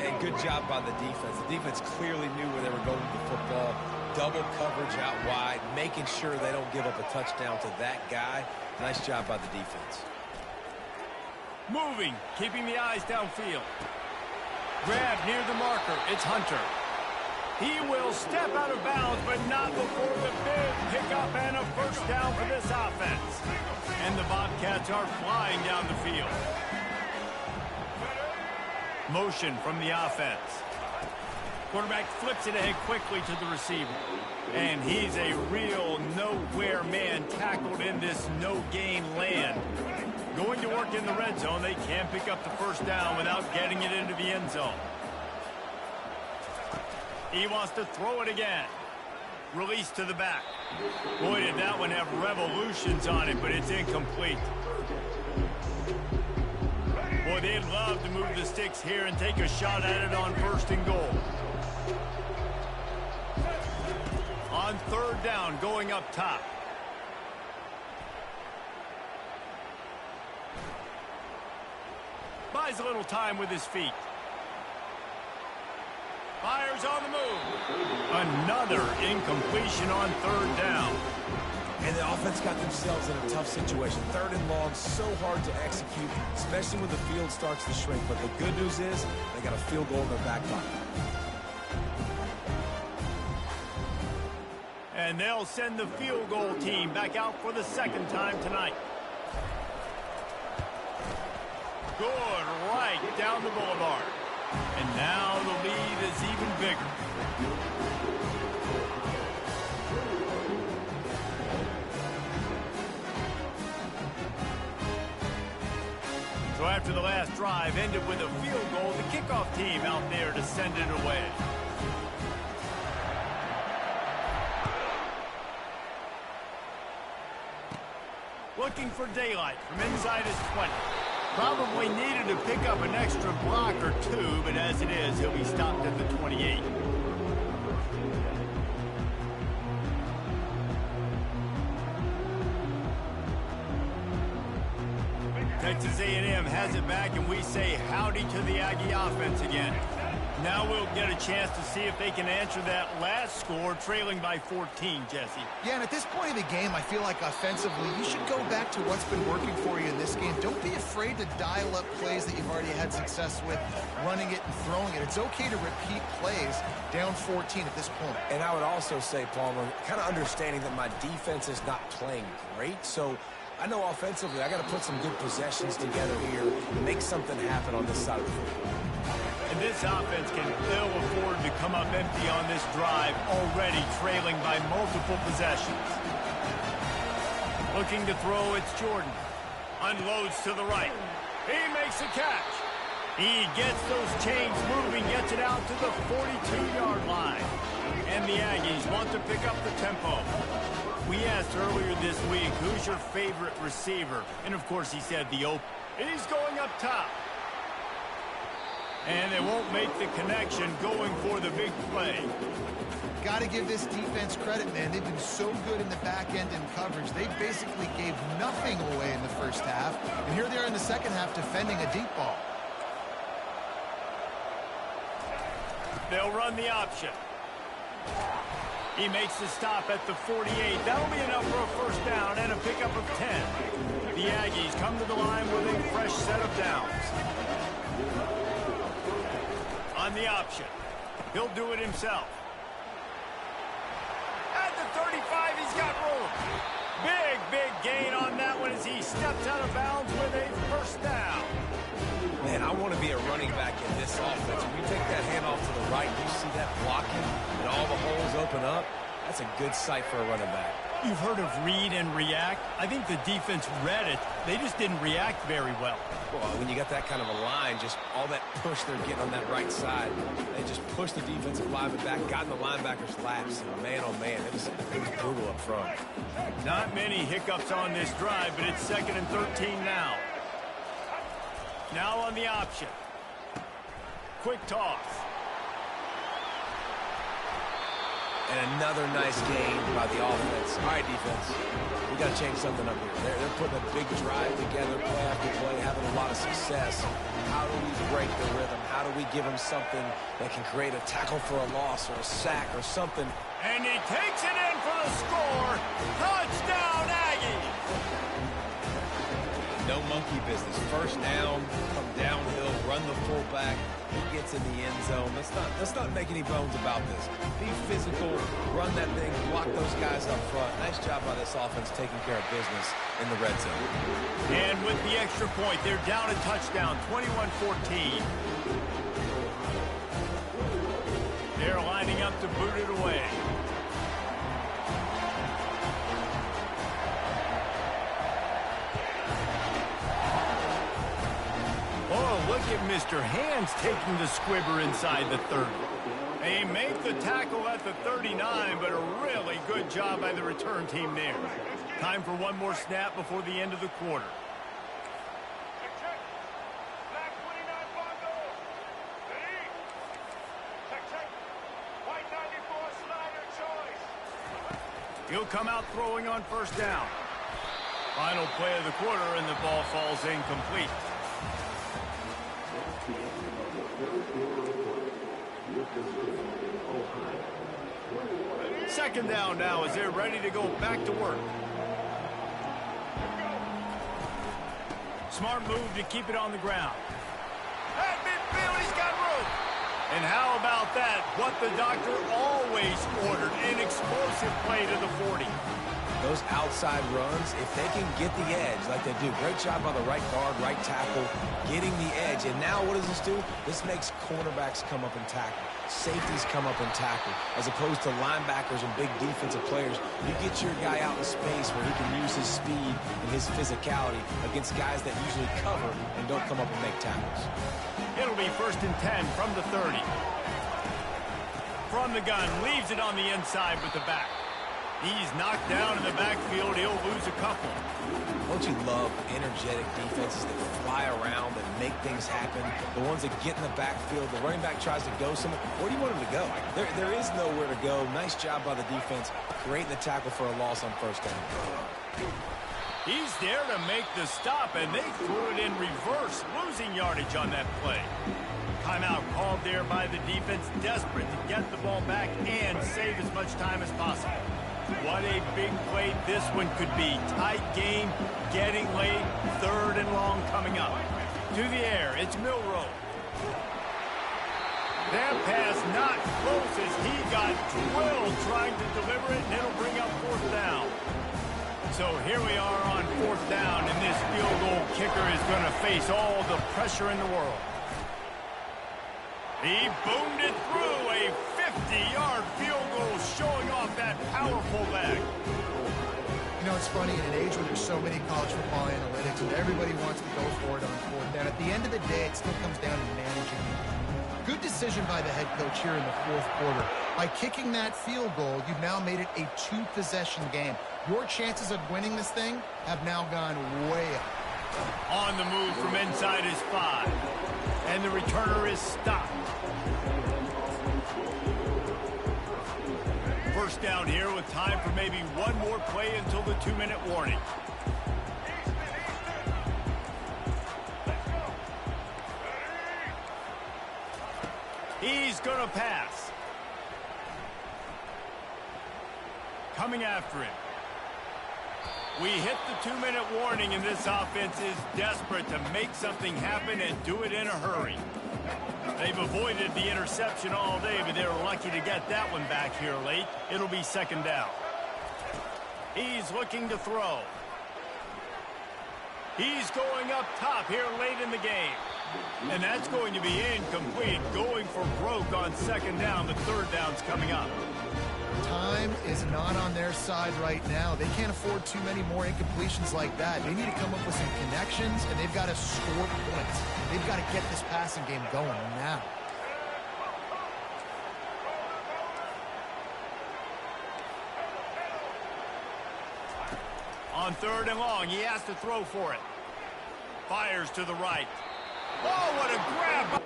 And good job by the defense. The defense clearly knew where they were going with the football. Double coverage out wide, making sure they don't give up a touchdown to that guy. Nice job by the defense. Moving, keeping the eyes downfield. Grab near the marker. It's Hunter. He will step out of bounds, but not before the big pickup and a 1st down for this offense. And the Bobcats are flying down the field. Motion from the offense. Quarterback flips it ahead quickly to the receiver. And he's a real nowhere man tackled in this no-gain land. Going to work in the red zone, they can't pick up the 1st down without getting it into the end zone. He wants to throw it again. Release to the back. Boy, did that one have revolutions on it, but it's incomplete. Boy, they'd love to move the sticks here and take a shot at it on 1st and goal. On 3rd down, going up top. Buys a little time with his feet. Fires on the move. Another incompletion on 3rd down. And the offense got themselves in a tough situation. 3rd and long, so hard to execute, especially when the field starts to shrink. But the good news is they got a field goal in their back pocket. And they'll send the field goal team back out for the 2nd time tonight. Good right down the boulevard. And now the lead is even bigger. So after the last drive ended with a field goal, the kickoff team out there to send it away. Looking for daylight from inside his 20. Probably needed to pick up an extra block or 2, but as it is, he'll be stopped at the 28. Texas A&M has it back, and we say howdy to the Aggie offense again. Now we'll get a chance to see if they can answer that last score, trailing by 14, Jesse. Yeah, and at this point of the game, I feel like offensively, you should go back to what's been working for you in this game. Don't be afraid to dial up plays that you've already had success with, running it and throwing it. It's okay to repeat plays down 14 at this point. And I would also say, Palmer, kind of understanding that my defense is not playing great, so I know offensively I got to put some good possessions together here and make something happen on this side of the football. And this offense can ill afford to come up empty on this drive, already trailing by multiple possessions. Looking to throw, it's Jordan. Unloads to the right. He makes a catch. He gets those chains moving, gets it out to the 42-yard line. And the Aggies want to pick up the tempo. We asked earlier this week, who's your favorite receiver? And, of course, he said the open. He's going up top. And they won't make the connection going for the big play. Got to give this defense credit, man. They've been so good in the back end in coverage. They basically gave nothing away in the first half. And here they are in the second half defending a deep ball. They'll run the option. He makes the stop at the 48. That'll be enough for a first down and a pickup of 10. The Aggies come to the line with a fresh set of downs. On the option. He'll do it himself. At the 35, he's got room. Big gain on that one as he steps out of bounds with a first down. Man, I want to be a running back in this offense. When you take that handoff to the right, you see that blocking and all the holes open up. That's a good sight for a running back. You've heard of read and react. I think the defense read it. They just didn't react very well. Well, when you got that kind of a line, just all that push they're getting on that right side, they just pushed the defensive lineman back, got in the linebacker's laps. And man, oh man, it was brutal up front. Not many hiccups on this drive, but it's 2nd and 13 now. Now on the option. Quick toss. And another nice gain by the offense. All right, defense, we got to change something up here. They're putting a big drive together, play after play, having a lot of success. How do we break the rhythm? How do we give them something that can create a tackle for a loss or a sack or something? And he takes it in for the score. Touchdown, Aggie. No monkey business. First down, come downhill, run the fullback. He gets in the end zone. Let's not make any bones about this. Be physical, run that thing, block those guys up front. Nice job by this offense taking care of business in the red zone. And with the extra point, they're down a touchdown, 21-14. They're lining up to boot it away. Oh, look at Mr. Hands taking the squibber inside the 30. They make the tackle at the 39, but a really good job by the return team there. Time for one more snap before the end of the quarter. He'll come out throwing on first down. Final play of the quarter, and the ball falls incomplete. Second down now as they're ready to go back to work. Smart move to keep it on the ground. At midfield, he's got room. And how about that? What the doctor always ordered, an explosive play to the 40. Those outside runs, if they can get the edge like they do, great job by the right guard, right tackle, getting the edge. And now what does this do? This makes cornerbacks come up and tackle. Safeties come up and tackle. As opposed to linebackers and big defensive players, you get your guy out in space where he can use his speed and his physicality against guys that usually cover and don't come up and make tackles. It'll be 1st and 10 from the 30. From the gun, leaves it on the inside with the back. He's knocked down in the backfield. He'll lose a couple. Don't you love energetic defenses that fly around and make things happen? The ones that get in the backfield, the running back tries to go somewhere. Where do you want him to go? There is nowhere to go. Nice job by the defense creating the tackle for a loss on first down. He's there to make the stop, and they threw it in reverse, losing yardage on that play. Timeout called there by the defense, desperate to get the ball back and save as much time as possible. What a big play this one could be. Tight game, getting late, 3rd and long coming up. To the air, it's Milroe. That pass not close as he got drilled trying to deliver it, and it'll bring up 4th down. So here we are on 4th down, and this field goal kicker is going to face all the pressure in the world. He boomed it through, a 50-yard field goal showing off that powerful leg. You know, it's funny, in an age where there's so many college football analytics and everybody wants to go for it on 4th down, at the end of the day, it still comes down to managing it. Good decision by the head coach here in the 4th quarter. By kicking that field goal, you've now made it a 2-possession game. Your chances of winning this thing have now gone way up. On the move from inside his 5. And the returner is stopped. 1st down here with time for maybe one more play until the 2-minute warning. He's going to pass. Coming after him. We hit the 2-minute warning, and this offense is desperate to make something happen and do it in a hurry. They've avoided the interception all day, but they're lucky to get that one back here late. It'll be 2nd down. He's looking to throw. He's going up top here late in the game. And that's going to be incomplete, going for broke on 2nd down. The 3rd down's coming up. Time is not on their side right now. They can't afford too many more incompletions like that. They need to come up with some connections, and they've got to score points. They've got to get this passing game going now. On 3rd and long, he has to throw for it. Fires to the right. Oh, what a grab!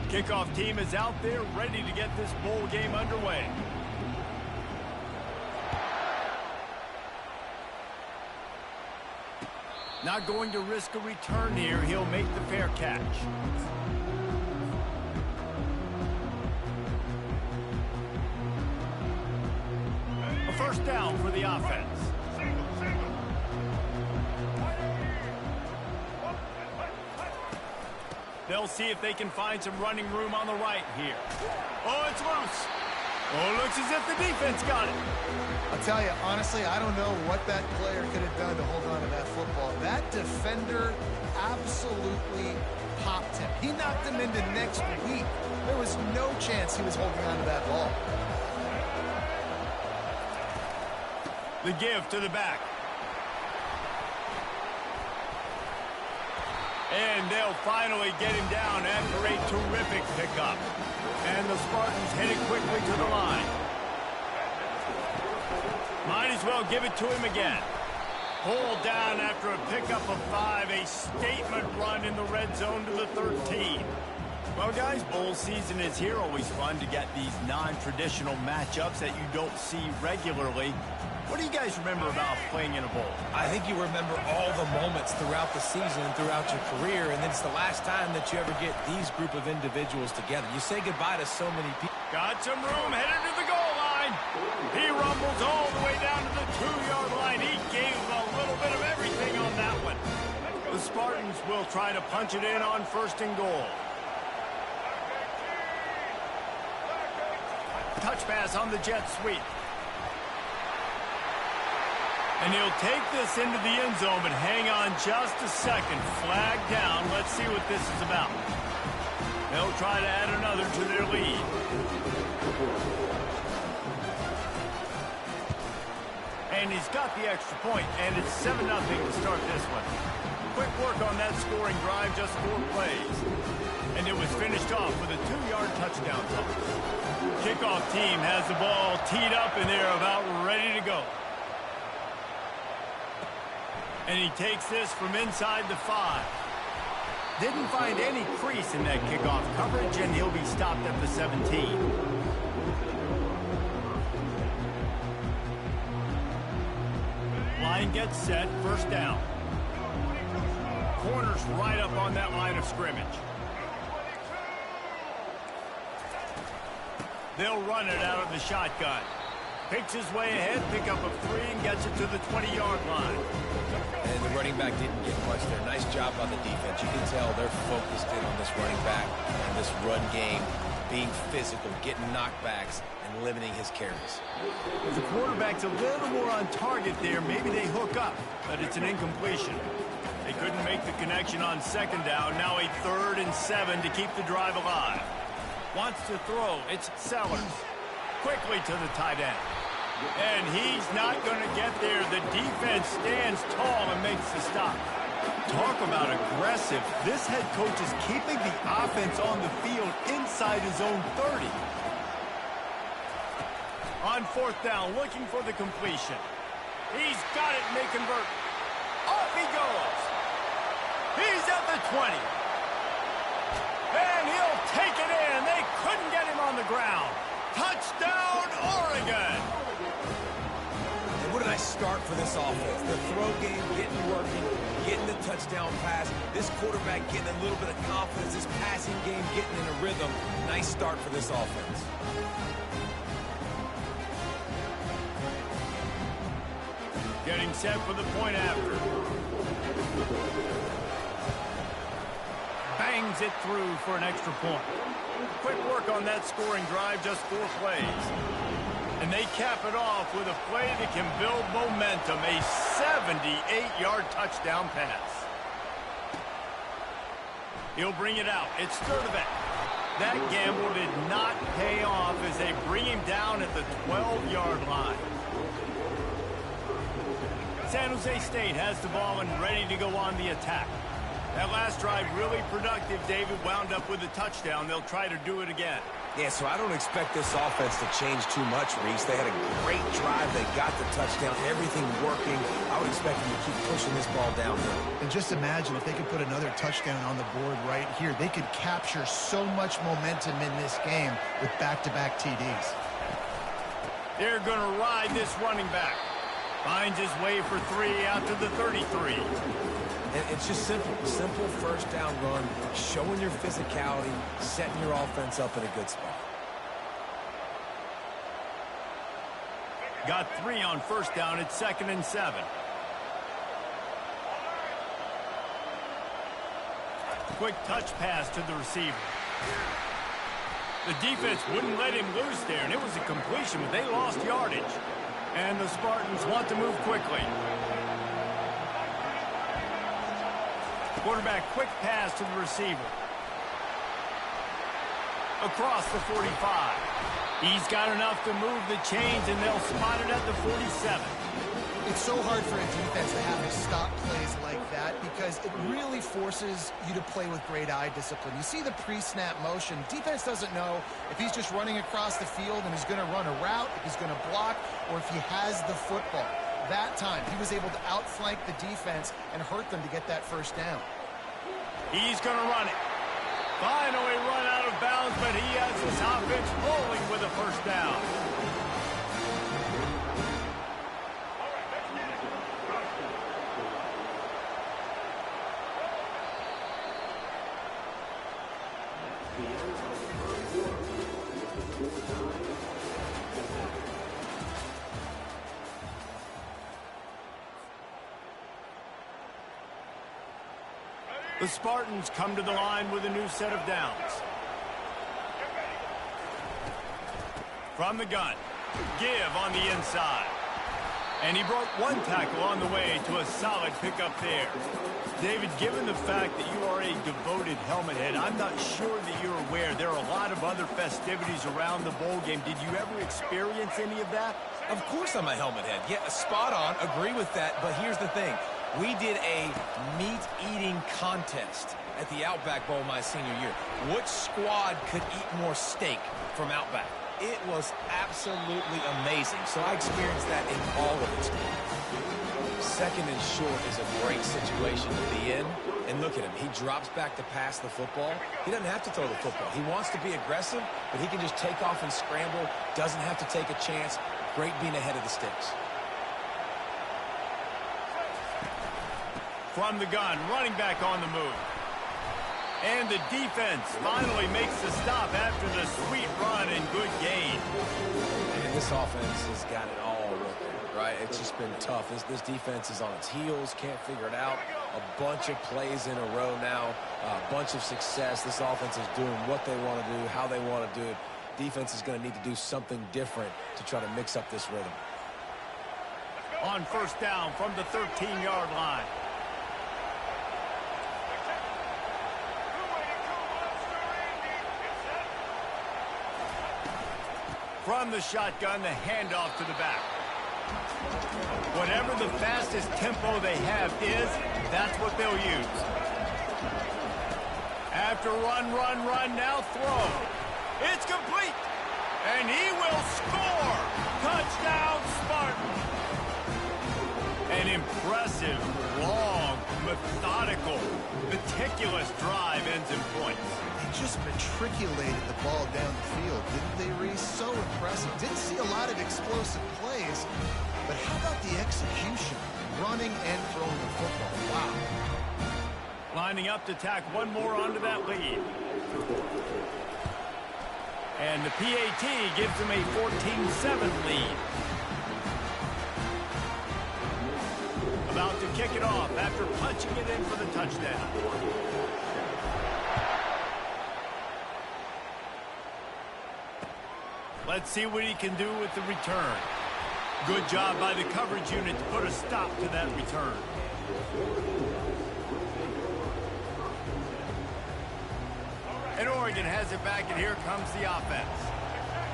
Kickoff team is out there ready to get this bowl game underway. Not going to risk a return here. He'll make the fair catch. A 1st down for the offense. They'll see if they can find some running room on the right here. Oh, it's loose. Oh, looks as if the defense got it. I'll tell you, honestly, I don't know what that player could have done to hold on to that football. That defender absolutely popped him. He knocked him into next week. There was no chance he was holding on to that ball. The give to the back. And they'll finally get him down after a terrific pickup. And the Spartans head it quickly to the line. Might as well give it to him again. Pulled down after a pickup of 5. A statement run in the red zone to the 13. Well, guys, bowl season is here. Always fun to get these non-traditional matchups that you don't see regularly. What do you guys remember about playing in a bowl? I think you remember all the moments throughout the season and throughout your career, and then it's the last time that you ever get these group of individuals together. You say goodbye to so many people. Got some room, headed to the goal line. He rumbles all the way down to the 2-yard line. He gave a little bit of everything on that one. The Spartans will try to punch it in on 1st and goal. Touch pass on the jet sweep. And he'll take this into the end zone, but hang on just a second. Flag down. Let's see what this is about. They'll try to add another to their lead. And he's got the extra point, and it's 7-0 to start this one. Quick work on that scoring drive, just 4 plays. And it was finished off with a 2-yard touchdown toss. Kickoff team has the ball teed up, and they're about ready to go. And he takes this from inside the 5. Didn't find any crease in that kickoff coverage, and he'll be stopped at the 17. Line gets set, 1st down. Corner's right up on that line of scrimmage. They'll run it out of the shotgun. Picks his way ahead, pick up of 3, and gets it to the 20-yard line. And the running back didn't get much there. Nice job on the defense. You can tell they're focused in on this running back and this run game, being physical, getting knockbacks, and limiting his carries. If the quarterback's a little more on target there, maybe they hook up, but it's an incompletion. They couldn't make the connection on 2nd down. Now a 3rd and 7 to keep the drive alive. Wants to throw. It's Sellers. Quickly to the tight end. And he's not going to get there. The defense stands tall and makes the stop. Talk about aggressive. This head coach is keeping the offense on the field inside his own 30. On 4th down, looking for the completion. He's got it, and they convert. Off he goes. He's at the 20. And he'll take it in. They couldn't get him on the ground. Touchdown, Oregon! And what a nice start for this offense. The throw game getting working, getting the touchdown pass. This quarterback getting a little bit of confidence. This passing game getting in a rhythm. Nice start for this offense. Getting set for the point after. Bangs it through for an extra point. Quick work on that scoring drive, just 4 plays. And they cap it off with a play that can build momentum, a 78-yard touchdown pass. He'll bring it out. It's Sturdivant. That gamble did not pay off as they bring him down at the 12-yard line. San Jose State has the ball and ready to go on the attack. That last drive really productive. David wound up with a touchdown. They'll try to do it again. Yeah, so I don't expect this offense to change too much, Reese. They had a great drive. They got the touchdown. Everything working. I would expect them to keep pushing this ball downhill. And just imagine if they could put another touchdown on the board right here. They could capture so much momentum in this game with back-to-back TDs. They're going to ride this running back. Finds his way for 3 out to the 33. And it's just simple. Simple 1st down run, showing your physicality, setting your offense up in a good spot. Got 3 on 1st down. It's 2nd and 7. Quick touch pass to the receiver. The defense wouldn't let him loose there, and it was a completion, but they lost yardage. And the Spartans want to move quickly. Quarterback quick pass to the receiver. Across the 45. He's got enough to move the chains, and they'll spot it at the 47. It's so hard for a defense to have to stop plays like that because it really forces you to play with great eye discipline. You see the pre-snap motion. Defense doesn't know if he's just running across the field and he's going to run a route, if he's going to block, or if he has the football. That time, he was able to outflank the defense and hurt them to get that first down. He's going to run it. Finally run out of bounds, but he has his offense rolling with a first down. The Spartans come to the line with a new set of downs. From the gun, give on the inside. And he broke one tackle on the way to a solid pickup there. David, given the fact that you are a devoted helmet head, I'm not sure that you're aware there are a lot of other festivities around the bowl game. Did you ever experience any of that? Of course I'm a helmet head. Yeah, spot on. Agree with that. But here's the thing. We did a meat-eating contest at the Outback Bowl my senior year. Which squad could eat more steak from Outback? It was absolutely amazing. So I experienced that in all of its forms. Second and short is a great situation to be in. And look at him. He drops back to pass the football. He doesn't have to throw the football. He wants to be aggressive, but he can just take off and scramble. Doesn't have to take a chance. Great being ahead of the sticks. From the gun, running back on the move. And the defense finally makes the stop after the sweet run and good gain. And this offense has got it all working, right? It's just been tough. This defense is on its heels, can't figure it out. A bunch of plays in a row now, a bunch of success. This offense is doing what they want to do, how they want to do it. Defense is going to need to do something different to try to mix up this rhythm. On first down from the 13-yard line. From the shotgun, the handoff to the back. Whatever the fastest tempo they have is, that's what they'll use. After run, now throw. It's complete. And he will score. Touchdown, Spartan. An impressive, long, methodical, meticulous drive ends in points. They just matriculated the ball down the field, didn't they, Reese? So impressive. Didn't see a lot of explosive plays, but how about the execution? Running and throwing the football. Wow. Lining up to tack one more onto that lead. And the PAT gives them a 14-7 lead. About to kick it off after punching it in for the touchdown. Let's see what he can do with the return. Good job by the coverage unit to put a stop to that return. And Oregon has it back, and here comes the offense.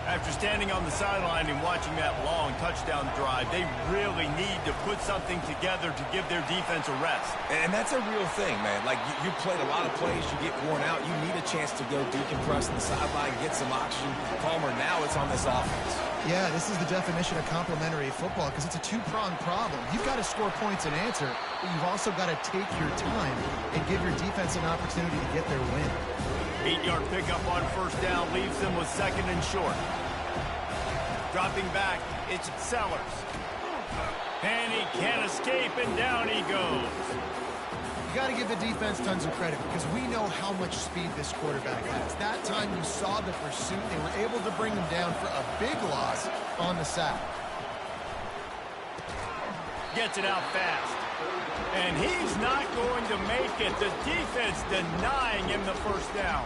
After standing on the sideline and watching that long touchdown drive, they really need to put something together to give their defense a rest. And that's a real thing, man. Like, you played a lot of plays, you get worn out, you need a chance to go decompress on the sideline, get some oxygen. Palmer, now it's on this offense. Yeah, this is the definition of complementary football because it's a two-pronged problem. You've got to score points and answer, but you've also got to take your time and give your defense an opportunity to get their win. 8-yard pickup on first down leaves them with second and short. Dropping back, it's Sellers. And he can't escape, and down he goes. You got to give the defense tons of credit because we know how much speed this quarterback has. That time you saw the pursuit. They were able to bring him down for a big loss on the sack. Gets it out fast. And he's not going to make it. The defense denying him the first down.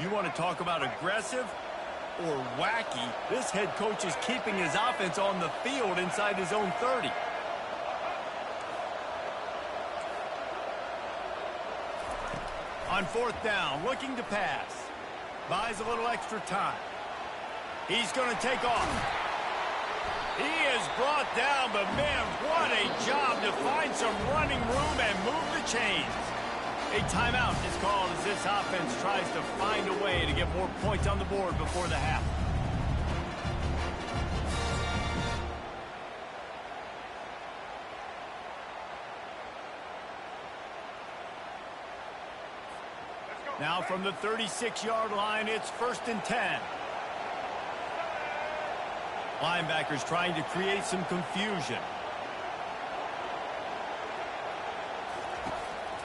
You want to talk about aggressive? or wacky, this head coach is keeping his offense on the field inside his own 30. On fourth down, looking to pass. Buys a little extra time. He's going to take off. He is brought down, but man, what a job to find some running room and move the chains. A timeout is called as this offense tries to find a way to get more points on the board before the half. Now from the 36-yard line, it's 1st and 10. Linebackers trying to create some confusion.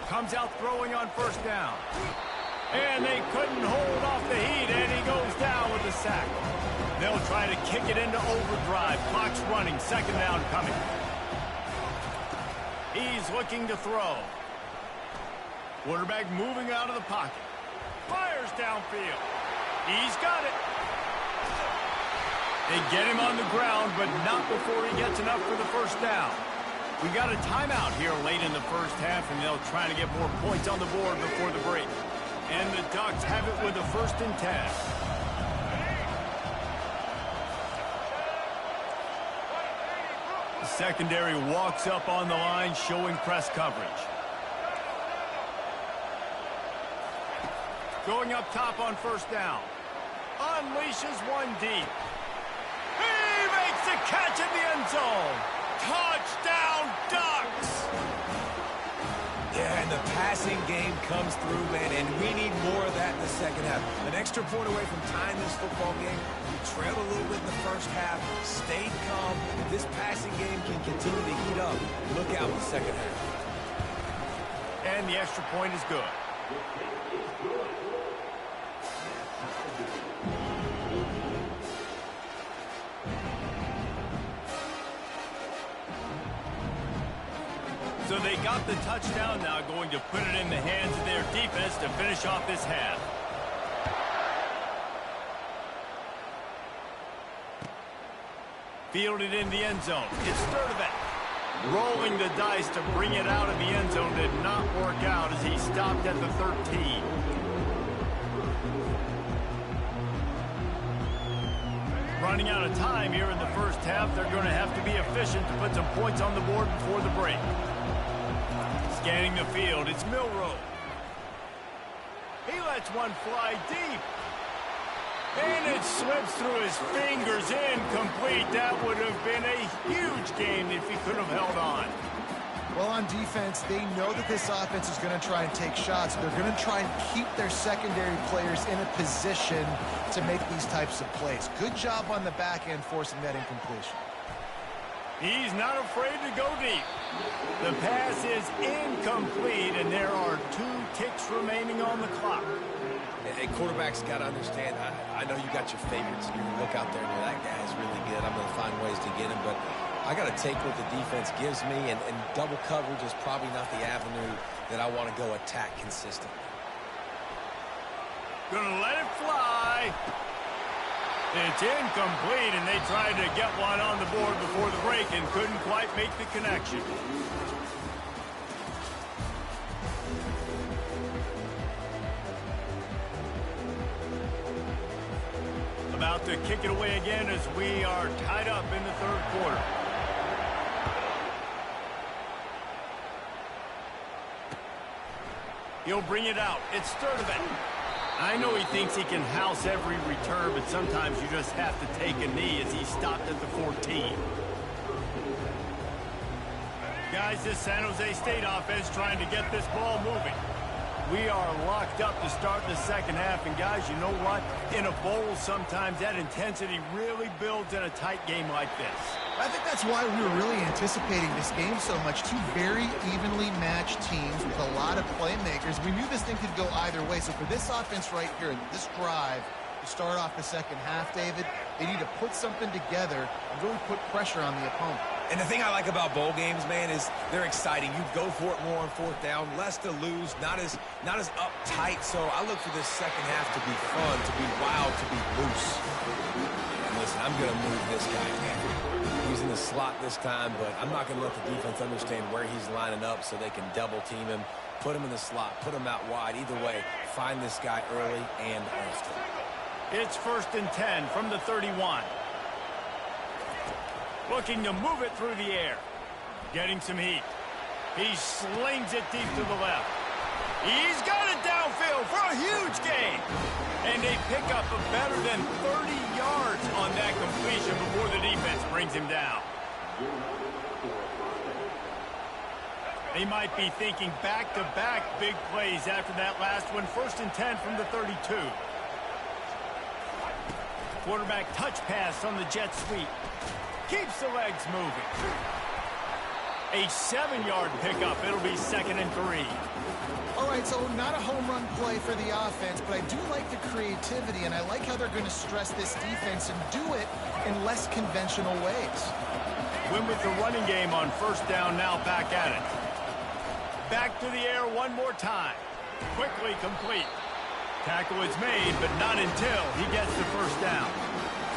Comes out throwing on 1st down. And they couldn't hold off the heat, and he goes down with a sack. They'll try to kick it into overdrive. Clock's running, 2nd down coming. He's looking to throw. Quarterback moving out of the pocket. Fires downfield. He's got it. They get him on the ground, but not before he gets enough for the 1st down. We got a timeout here late in the 1st half, and they'll try to get more points on the board before the break. And the Ducks have it with a 1st and 10. The secondary walks up on the line, showing press coverage. Going up top on 1st down. Unleashes one deep. He makes the catch in the end zone. Touchdown, Ducks! Yeah, and the passing game comes through, man, and we need more of that in the 2nd half. An extra point away from tying this football game. We trailed a little bit in the 1st half, stayed calm. If this passing game can continue to heat up, look out in the 2nd half. And the extra point is good. So they got the touchdown now, going to put it in the hands of their defense to finish off this half. Fielded in the end zone. It's Sturdivant. Rolling the dice to bring it out of the end zone did not work out as he stopped at the 13. Running out of time here in the 1st half. They're going to have to be efficient to put some points on the board before the break. Scanning the field, it's Milroe. He lets one fly deep. And it slips through his fingers, incomplete. That would have been a huge gain if he could have held on. Well, on defense, they know that this offense is going to try and take shots. They're going to try and keep their secondary players in a position to make these types of plays. Good job on the back end forcing that incompletion. He's not afraid to go deep. The pass is incomplete, and there are 2 ticks remaining on the clock. Hey, quarterbacks got to understand, I know you got your favorites, and you look out there and go, that guy's really good. I'm going to find ways to get him, but I got to take what the defense gives me, and double coverage is probably not the avenue that I want to go attack consistently. Gonna let it fly. It's incomplete, and they tried to get one on the board before the break and couldn't quite make the connection. About to kick it away again as we are tied up in the 3rd quarter. He'll bring it out. It's Sturdivant. I know he thinks he can house every return, but sometimes you just have to take a knee as he stopped at the 14. Guys, this San Jose State offense trying to get this ball moving. We are locked up to start the 2nd half, and guys, you know what? In a bowl, sometimes that intensity really builds in a tight game like this. I think that's why we were really anticipating this game so much. 2 very evenly matched teams with a lot of playmakers. We knew this thing could go either way. So for this offense right here, this drive, to start off the 2nd half, David, they need to put something together and really put pressure on the opponent. And the thing I like about bowl games, man, is they're exciting. You go for it more on fourth down, less to lose, not as uptight. So I look for this second half to be fun, to be wild, to be loose. And listen, I'm going to move this guy, man. He's in the slot this time, but I'm not going to let the defense understand where he's lining up so they can double team him, put him in the slot, put him out wide. Either way, find this guy early and often. It's 1st and 10 from the 31. Looking to move it through the air. Getting some heat. He slings it deep to the left. He's got it downfield for a huge gain. And they pick up a better than 30 yards on that completion before the defense brings him down. They might be thinking back-to-back big plays after that last one. 1st and 10 from the 32. Quarterback touch pass on the jet sweep. Keeps the legs moving. A 7-yard pickup. It'll be 2nd and 3. All right, so not a home run play for the offense, but I do like the creativity, and I like how they're going to stress this defense and do it in less conventional ways. Win with the running game on 1st down, now back at it. Back to the air one more time. Quickly complete. Tackle is made, but not until he gets the 1st down.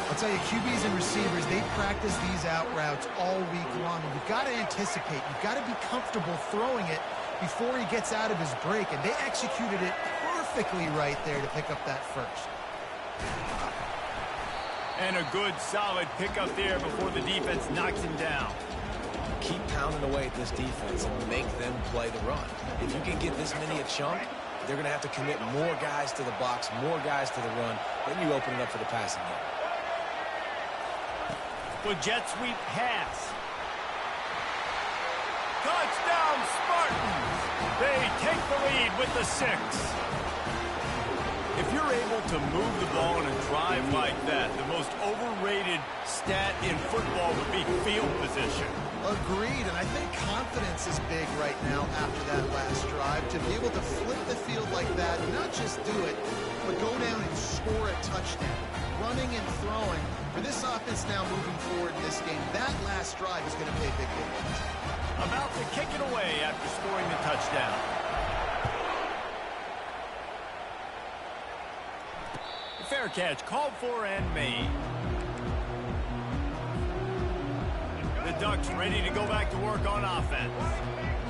I'll tell you, QBs and receivers, they practice these out routes all week long, and you've got to anticipate. You've got to be comfortable throwing it before he gets out of his break, and they executed it perfectly right there to pick up that 1st. And a good, solid pickup there before the defense knocks him down. Keep pounding away at this defense and make them play the run. If you can get this many a chunk, they're going to have to commit more guys to the box, more guys to the run. Then you open it up for the passing game. With jet sweep pass. Touchdown Spartans! They take the lead with the 6. If you're able to move the ball in a drive like that, the most overrated stat in football would be field position. Agreed, and I think confidence is big right now after that last drive. To be able to flip the field like that, not just do it, but go down and score a touchdown. Running and throwing. For this offense now moving forward in this game, that last drive is going to pay big dividends. About to kick it away after scoring the touchdown. Fair catch called for and made. The Ducks ready to go back to work on offense.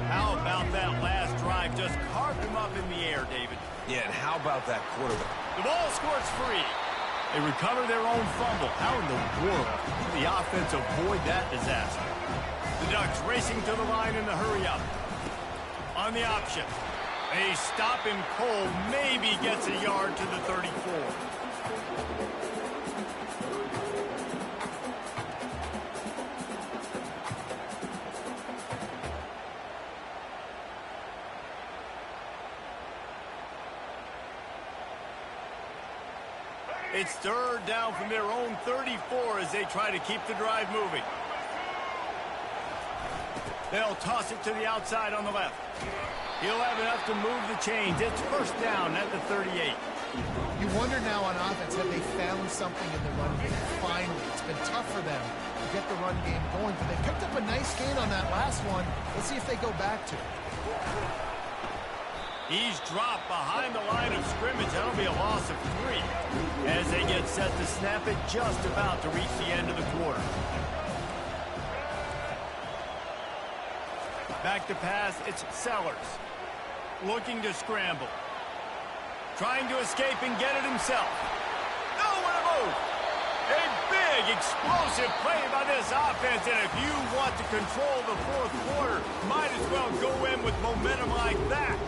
How about that last drive? Just carved him up in the air, David. Yeah, and how about that quarterback? The ball squirts free. They recover their own fumble. How in the world did the offense avoid that disaster? The Ducks racing to the line in the hurry-up. On the option. They stop him cold. Maybe gets a yard to the 34. It's 3rd down from their own 34 as they try to keep the drive moving. They'll toss it to the outside on the left. He'll have enough to move the chains. It's 1st down at the 38. You wonder now on offense, have they found something in the run game? Finally, it's been tough for them to get the run game going, but they picked up a nice gain on that last one. Let's see if they go back to it. He's dropped behind the line of scrimmage. That'll be a loss of 3 as they get set to snap it just about to reach the end of the quarter. Back to pass, it's Sellers. Looking to scramble. Trying to escape and get it himself. Nowhere to move. A big, explosive play by this offense, and if you want to control the 4th quarter, might as well go in with momentum like that.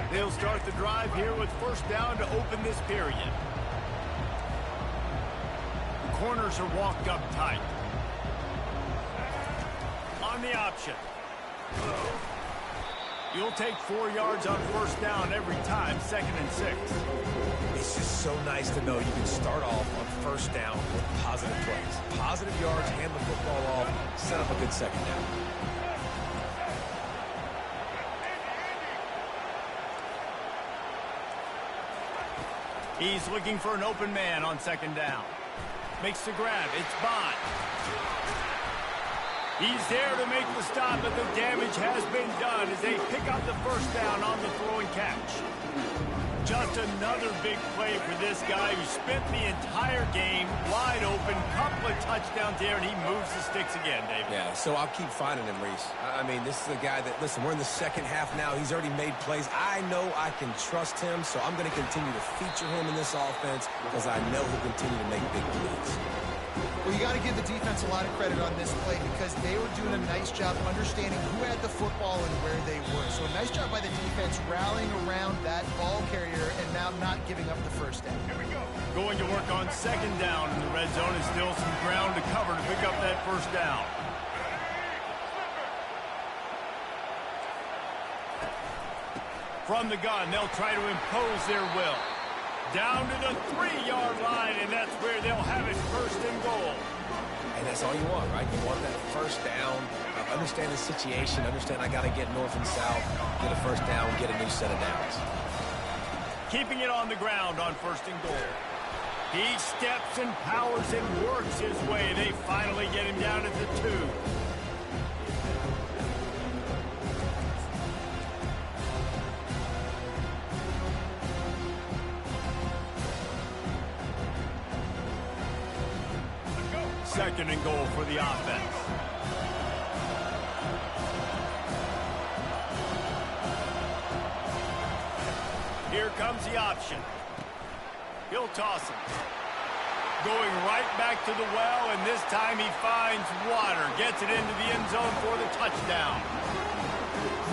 They'll start the drive here with 1st down to open this period. The corners are walked up tight. On the option. You'll take 4 yards on 1st down every time, 2nd and 6. It's just so nice to know you can start off on 1st down with positive plays. Positive yards, hand the football off, set up a good 2nd down. He's looking for an open man on second down. Makes the grab. It's Bond. He's there to make the stop, but the damage has been done as they pick up the first down on the throw and catch. Just another big play for this guy who spent the entire game wide open. Couple of touchdowns there, and he moves the sticks again, David. Yeah, so I'll keep finding him, Reese. I mean, this is a guy that, listen, we're in the second half now. He's already made plays. I know I can trust him, so I'm going to continue to feature him in this offense because I know he'll continue to make big plays. Well, you got to give the defense a lot of credit on this play because they were doing a nice job understanding who had the football and where they were. So a nice job by the defense rallying around that ball carrier and now not giving up the first down. Here we go. Going to work on second down in the red zone and still some ground to cover to pick up that first down. From the gun, they'll try to impose their will. Down to the 3-yard line, and that's where they'll have it first and goal. And that's all you want, right? You want that first down. Understand the situation. Understand I got to get north and south, get a first down, get a new set of downs. Keeping it on the ground on first and goal. He steps and powers and works his way. They finally get him down at the 2. Second and goal for the offense. Here comes the option. He'll toss him. Going right back to the well, and this time he finds water. Gets it into the end zone for the touchdown.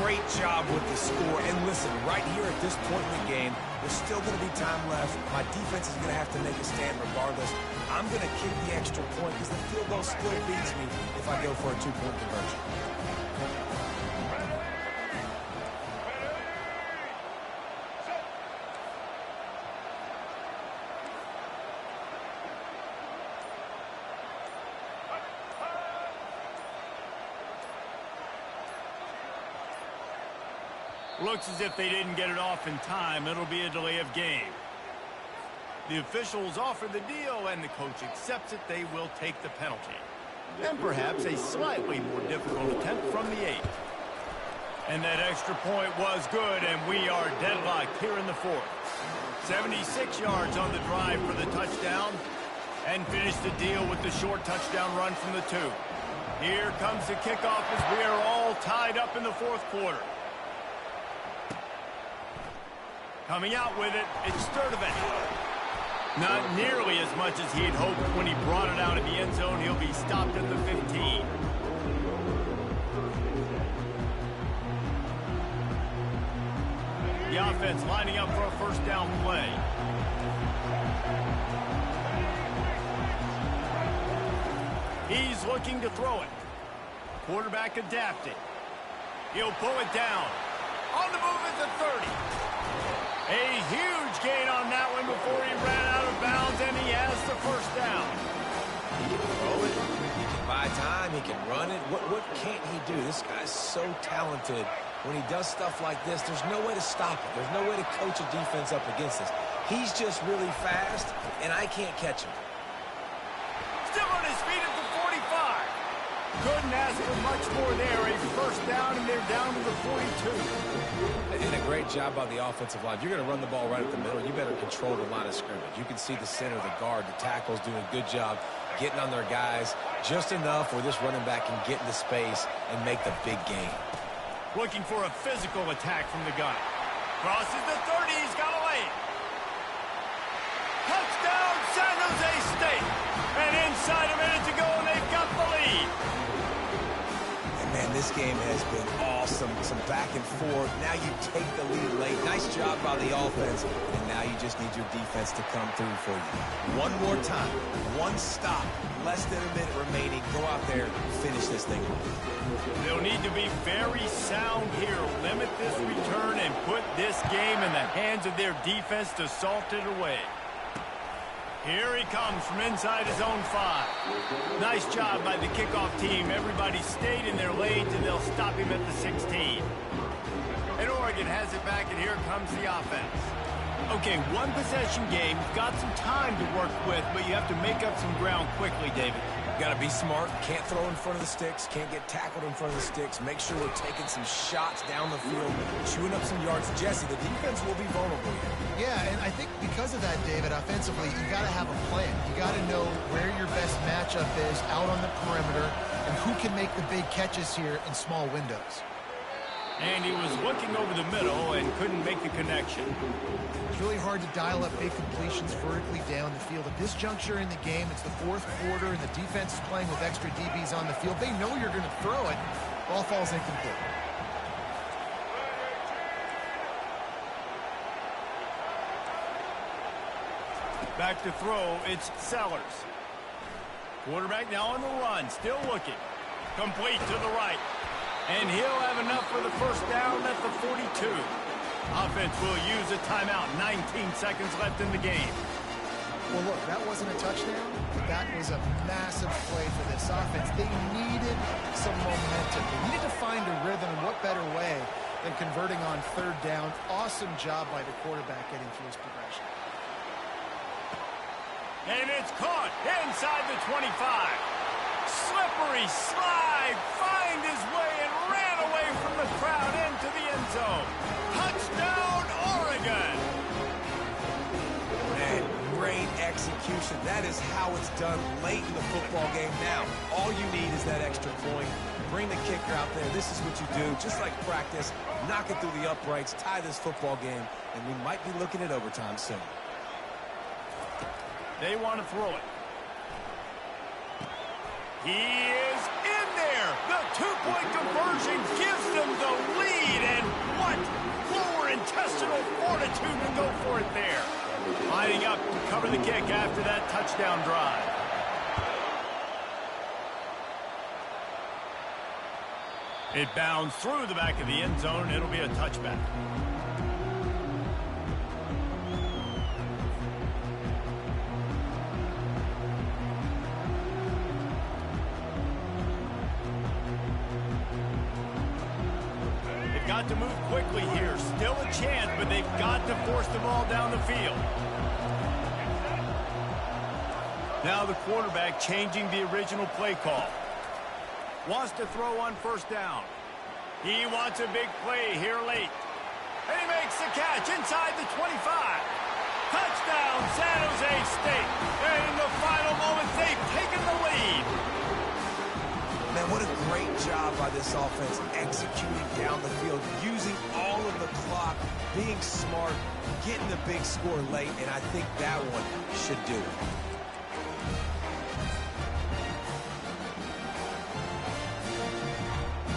Great job with the score. And listen, right here at this point in the game, there's still going to be time left. My defense is going to have to make a stand regardless. I'm going to kick the extra point because the field goal still beats me if I go for a 2-point conversion. Looks as if they didn't get it off in time. It'll be a delay of game. The officials offer the deal, and the coach accepts it. They will take the penalty. And perhaps a slightly more difficult attempt from the 8. And that extra point was good, and we are deadlocked here in the 4th. 76 yards on the drive for the touchdown, and finish the deal with the short touchdown run from the 2. Here comes the kickoff as we are all tied up in the 4th quarter. Coming out with it, it's Sturdivant. Not nearly as much as he had hoped when he brought it out of the end zone. He'll be stopped at the 15. The offense lining up for a first down play. He's looking to throw it. Quarterback adapting. He'll pull it down. On the move at the 30. A huge gain on that one before he ran out of bounds, and he has the first down. He can throw it. He can buy time. He can run it. What can't he do? This guy's so talented. When he does stuff like this, there's no way to stop it. There's no way to coach a defense up against this. He's just really fast, and I can't catch him. Still on his feet at the 45. Couldn't ask for much more there. A first down, and they're down to the 42. And a great job by the offensive line. If you're going to run the ball right at the middle, you better control the line of scrimmage. You can see the center, the guard, the tackles doing a good job getting on their guys just enough where this running back can get into space and make the big game. Looking for a physical attack from the gun. Crosses the 30. He's got a lane. Touchdown, San Jose State. And inside a minute to go, and they've got the lead. Man, this game has been awesome. Some back and forth. Now you take the lead late. Nice job by the offense. And now you just need your defense to come through for you. One more time. One stop. Less than a minute remaining. Go out there and finish this thing off. They'll need to be very sound here. Limit this return and put this game in the hands of their defense to salt it away. Here he comes from inside his own 5. Nice job by the kickoff team. Everybody stayed in their lanes, and they'll stop him at the 16. And Oregon has it back, and here comes the offense. Okay, one possession game. You've got some time to work with, but you have to make up some ground quickly, David. Got to be smart. Can't throw in front of the sticks. Can't get tackled in front of the sticks. Make sure we're taking some shots down the field, chewing up some yards. Jesse, the defense will be vulnerable here. Yeah, and I think because of that, David, offensively, you got to have a plan. You got to know where your best matchup is out on the perimeter and who can make the big catches here in small windows. And he was looking over the middle and couldn't make the connection. It's really hard to dial up big completions vertically down the field. At this juncture in the game, it's the fourth quarter, and the defense is playing with extra DBs on the field. They know you're going to throw it. Ball falls incomplete. Back to throw, it's Sellers. Quarterback now on the run, still looking. Complete to the right. And he'll have enough for the first down at the 42. Offense will use a timeout. 19 seconds left in the game. Well, look, that wasn't a touchdown, but that was a massive play for this offense. They needed some momentum. They needed to find a rhythm, and what better way than converting on third down. Awesome job by the quarterback getting through his progression. And it's caught inside the 25. Slippery slide, find his way and ran away from the crowd into the end zone. Touchdown, Oregon! Man, great execution. That is how it's done late in the football game. Now, all you need is that extra point. Bring the kicker out there. This is what you do. Just like practice, knock it through the uprights, tie this football game, and we might be looking at overtime soon. They want to throw it. He is in there. The two-point conversion gives them the lead. And what lower intestinal fortitude to go for it there. Lining up to cover the kick after that touchdown drive. It bounds through the back of the end zone. It'll be a touchback. Got to move quickly here. Still a chance, but they've got to force the ball down the field. Now the quarterback changing the original play call. Wants to throw on first down. He wants a big play here late. And he makes the catch inside the 25. Touchdown, San Jose State. And in the final moments, they've taken the lead. Man, what a great job by this offense executing down the field, using all of the clock, being smart, getting the big score late, and I think that one should do it.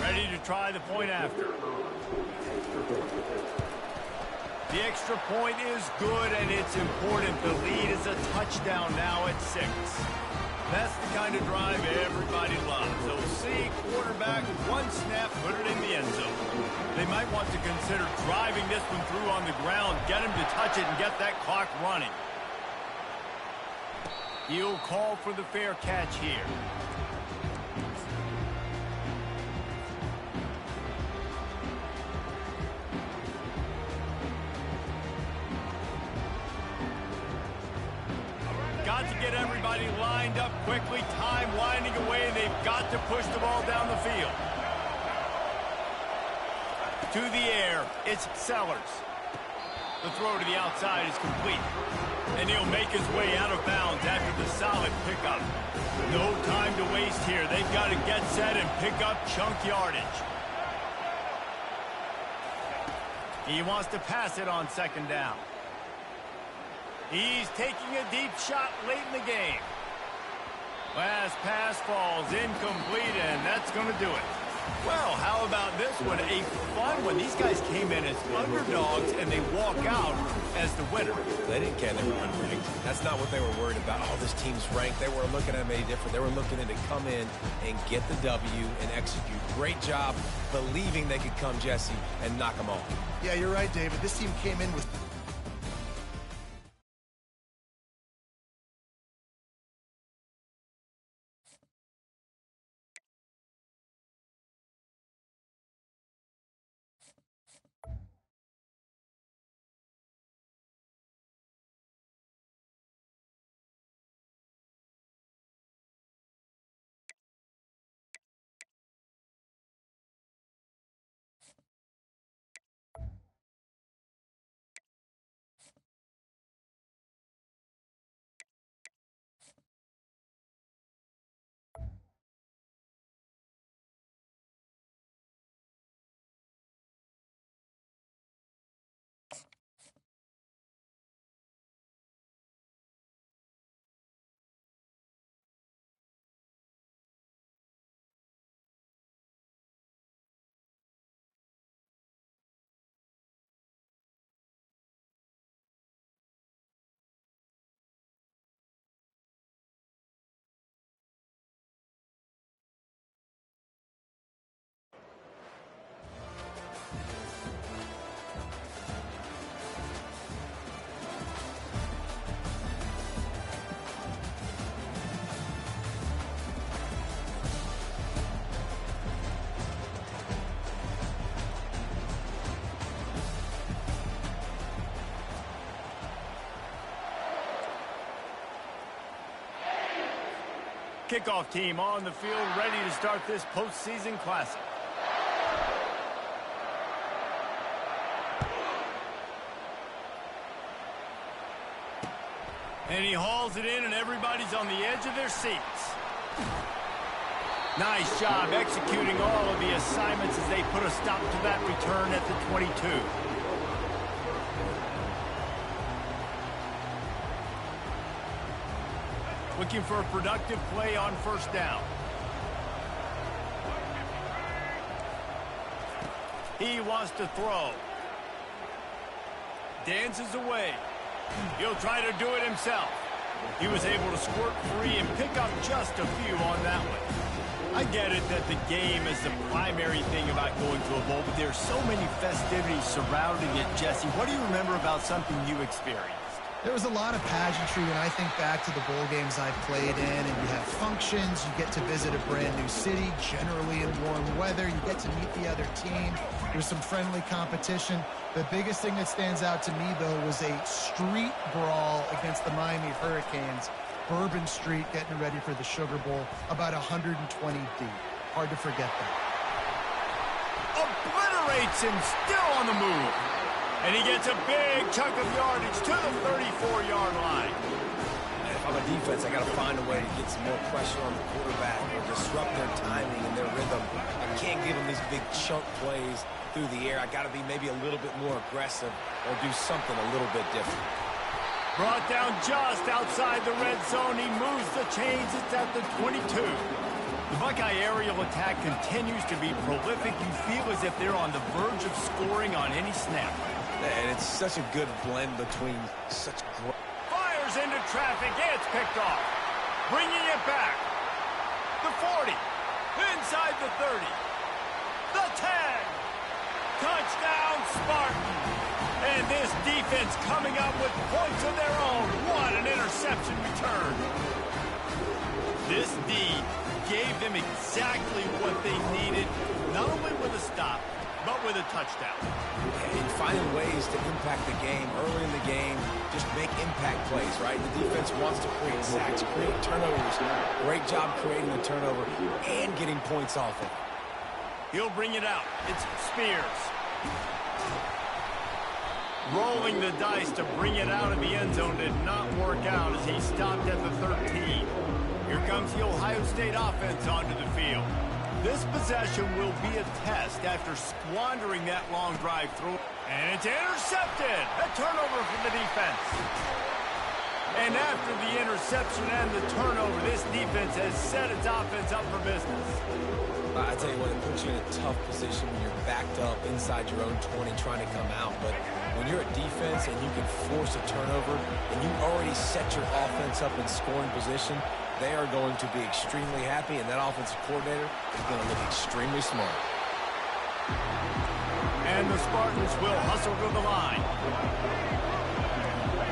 Ready to try the point after. The extra point is good, and it's important. The lead is a touchdown now at 6. That's the kind of drive everybody loves. They'll see quarterback, one snap, put it in the end zone. They might want to consider driving this one through on the ground, get him to touch it and get that clock running. He'll call for the fair catch here. Got to get everybody lined up quickly. Time winding away. They've got to push the ball down the field. To the air. It's Sellers. The throw to the outside is complete. And he'll make his way out of bounds after the solid pickup. No time to waste here. They've got to get set and pick up chunk yardage. He wants to pass it on second down. He's taking a deep shot late in the game. Last pass falls incomplete, and that's going to do it. Well, how about this one? A fun one. These guys came in as underdogs, and they walk out as the winner. They didn't care they were unranked. That's not what they were worried about. Oh, this team's ranked. They weren't looking at them any different. They were looking in to come in and get the W and execute. Great job believing they could come, Jesse, and knock them off. Yeah, you're right, David. This team came in with Kickoff team on the field, ready to start this postseason classic. And he hauls it in, and everybody's on the edge of their seats. Nice job executing all of the assignments as they put a stop to that return at the 22. Looking for a productive play on first down. He wants to throw. Dances away. He'll try to do it himself. He was able to squirt free and pick up just a few on that one. I get it that the game is the primary thing about going to a bowl, but there's so many festivities surrounding it. Jesse, what do you remember about something you experienced? There was a lot of pageantry when I think back to the bowl games I've played in, and you have functions, you get to visit a brand new city, generally in warm weather, you get to meet the other team, there's some friendly competition. The biggest thing that stands out to me, though, was a street brawl against the Miami Hurricanes. Bourbon Street getting ready for the Sugar Bowl, about 120 deep. Hard to forget that. Obliterates him, still on the move. And he gets a big chunk of yardage to the 34-yard line. If I'm a defense, I got to find a way to get some more pressure on the quarterback or disrupt their timing and their rhythm. I can't give them these big chunk plays through the air. I got to be maybe a little bit more aggressive or do something a little bit different. Brought down just outside the red zone. He moves the chains. It's at the 22. The Buckeye aerial attack continues to be prolific. You feel as if they're on the verge of scoring on any snap. And it's such a good blend between such great... Fires into traffic. It's picked off. Bringing it back. The 40. Inside the 30. The 10. Touchdown, Spartan. And this defense coming up with points of their own. What an interception return. This D gave them exactly what they needed, not only with a stop, but with a touchdown. And finding ways to impact the game early in the game, just make impact plays, right? The defense wants to create sacks, create turnovers. Great job creating the turnover and getting points off it. He'll bring it out. It's Spears. Rolling the dice to bring it out of the end zone did not work out as he stopped at the 13. Here comes the Ohio State offense onto the field. This possession will be a test after squandering that long drive through. And it's intercepted. A turnover for the defense. And after the interception and the turnover, this defense has set its offense up for business. I tell you what, it puts you in a tough position when you're backed up inside your own 20 trying to come out. But when you're a defense and you can force a turnover and you already set your offense up in scoring position, they are going to be extremely happy, and that offensive coordinator is going to look extremely smart. And the Spartans will hustle to the line.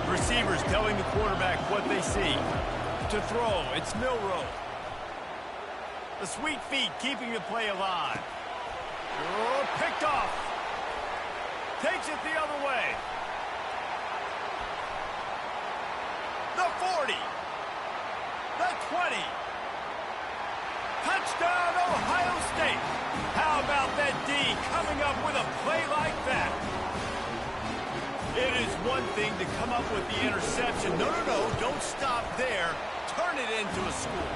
Receivers telling the quarterback what they see. To throw, it's Milroe. The sweet feet keeping the play alive. Oh, picked off. Takes it the other way. The 40. The 20. Touchdown, Ohio State. How about that D coming up with a play like that? It is one thing to come up with the interception. No, don't stop there. Turn it into a score.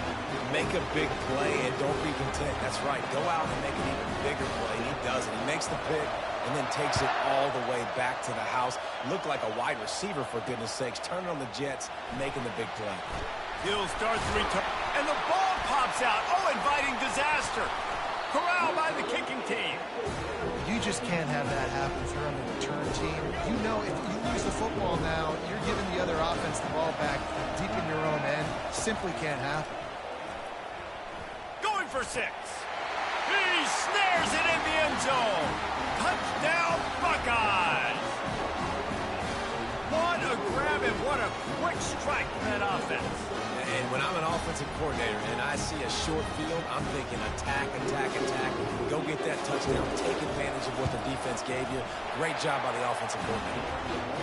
Make a big play and don't be content. That's right. Go out and make an even bigger play. He does it. He makes the pick and then takes it all the way back to the house. Looked like a wide receiver, for goodness sakes. Turning on the Jets, making the big play. He'll start the return. And the ball pops out. Oh, inviting disaster. Corral by the kicking team. You just can't have that happen if you're on the return team. You know if you lose the football now, you're giving the other offense the ball back deep in your own end. Simply can't happen. Going for 6. He snares it in the end zone. Touchdown, Buckeyes. What a grab and what a quick strike from that offense. And when I'm an offensive coordinator and I see a short field, I'm thinking attack, attack, attack. Go get that touchdown. Take advantage of what the defense gave you. Great job by the offensive coordinator.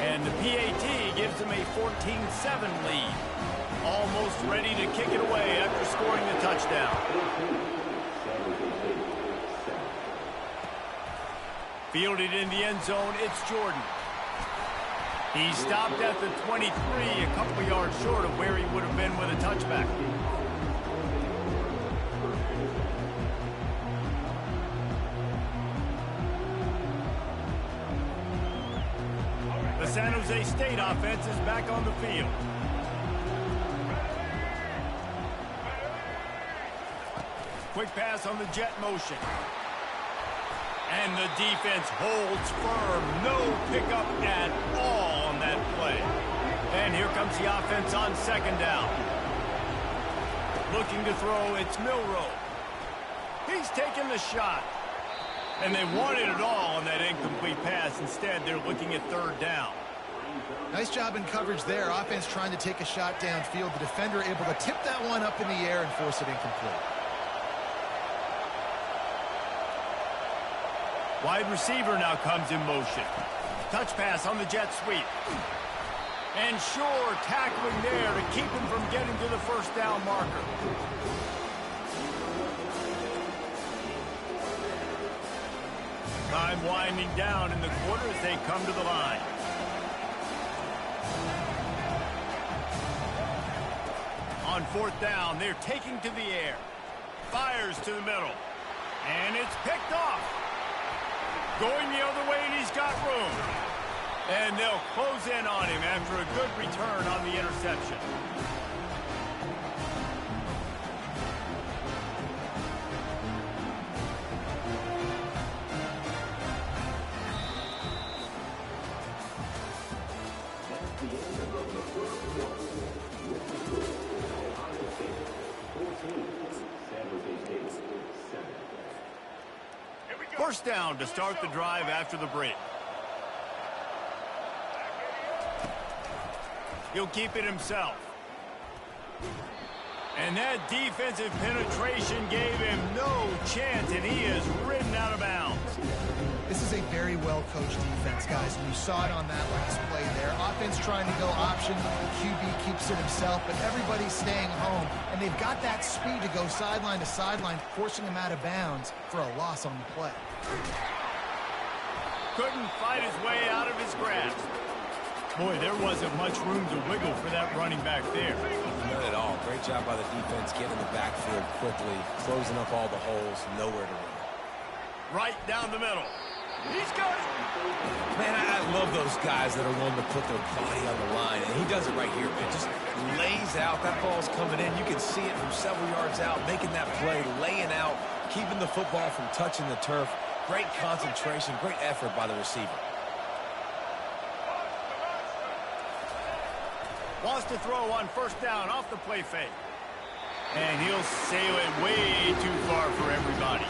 And the PAT gives them a 14-7 lead. almost ready to kick it away after scoring the touchdown. Fielded in the end zone, it's Jordan. He stopped at the 23, a couple yards short of where he would have been with a touchback. The San Jose State offense is back on the field. Quick pass on the jet motion. And the defense holds firm. No pickup at all on that play. And here comes the offense on second down. Looking to throw, it's Milroe. He's taking the shot. And they wanted it all on that incomplete pass. Instead, they're looking at third down. Nice job in coverage there. Offense trying to take a shot downfield. The defender able to tip that one up in the air and force it incomplete. Wide receiver now comes in motion. Touch pass on the jet sweep. And Shore tackling there to keep him from getting to the first down marker. Time winding down in the quarter as they come to the line. On fourth down, they're taking to the air. Fires to the middle. And it's picked off. Going the other way, and he's got room. And they'll close in on him after a good return on the interception. First down to start the drive after the break. He'll keep it himself. And that defensive penetration gave him no chance, and he is ridden out of bounds. This is a very well-coached defense, guys, and you saw it on that last play there. Offense trying to go option, the QB keeps it himself, but everybody's staying home, and they've got that speed to go sideline to sideline, forcing him out of bounds for a loss on the play. Couldn't fight his way out of his grasp. Boy, there wasn't much room to wiggle for that running back there. None at all. Great job by the defense getting the backfield quickly, closing up all the holes, nowhere to run. Right down the middle. He's got it. Man, I love those guys that are willing to put their body on the line, and he does it right here, man. Just lays out. That ball's coming in. You can see it from several yards out, making that play, laying out, keeping the football from touching the turf. Great concentration, great effort by the receiver. Wants to throw on first down off the play fake. And he'll sail it way too far for everybody.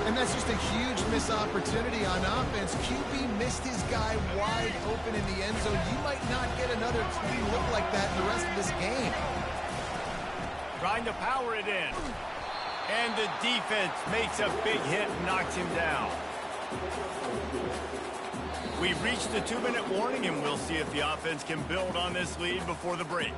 And that's just a huge missed opportunity on offense. QB missed his guy wide open in the end zone. You might not get another look like that in the rest of this game. Trying to power it in. And the defense makes a big hit and knocks him down. We've reached the 2-minute warning, and we'll see if the offense can build on this lead before the break.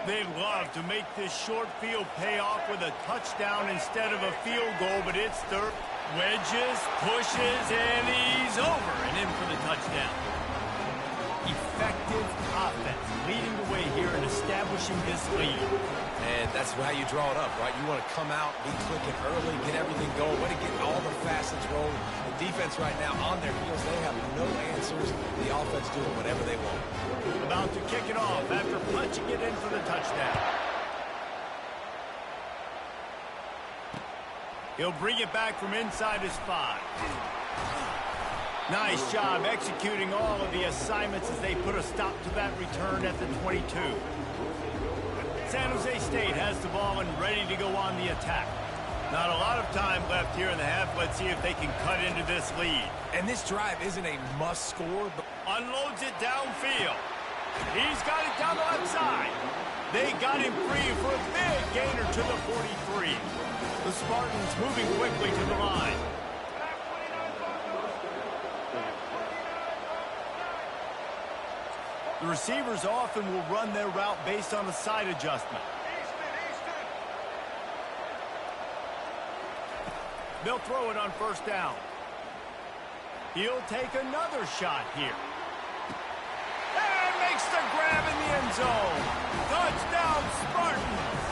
They'd love to make this short field pay off with a touchdown instead of a field goal, but it's third. Wedges, pushes, and he's over and in for the touchdown. Effective offense leading the way here and establishing this lead. And that's how you draw it up, right? You want to come out, be clicking early, get everything going, want to get all the facets rolling. The defense right now on their heels, they have no answers. The offense doing whatever they want. About to kick it off after punching it in for the touchdown. He'll bring it back from inside his 5. Nice job executing all of the assignments as they put a stop to that return at the 22. San Jose State has the ball and ready to go on the attack. Not a lot of time left here in the half. Let's see if they can cut into this lead. And this drive isn't a must score, but unloads it downfield. He's got it down the left side. They got him free for a big gainer to the 43. The Spartans moving quickly to the line. The receivers often will run their route based on a side adjustment. They'll throw it on first down. He'll take another shot here. And makes the grab in the end zone. Touchdown, Spartans!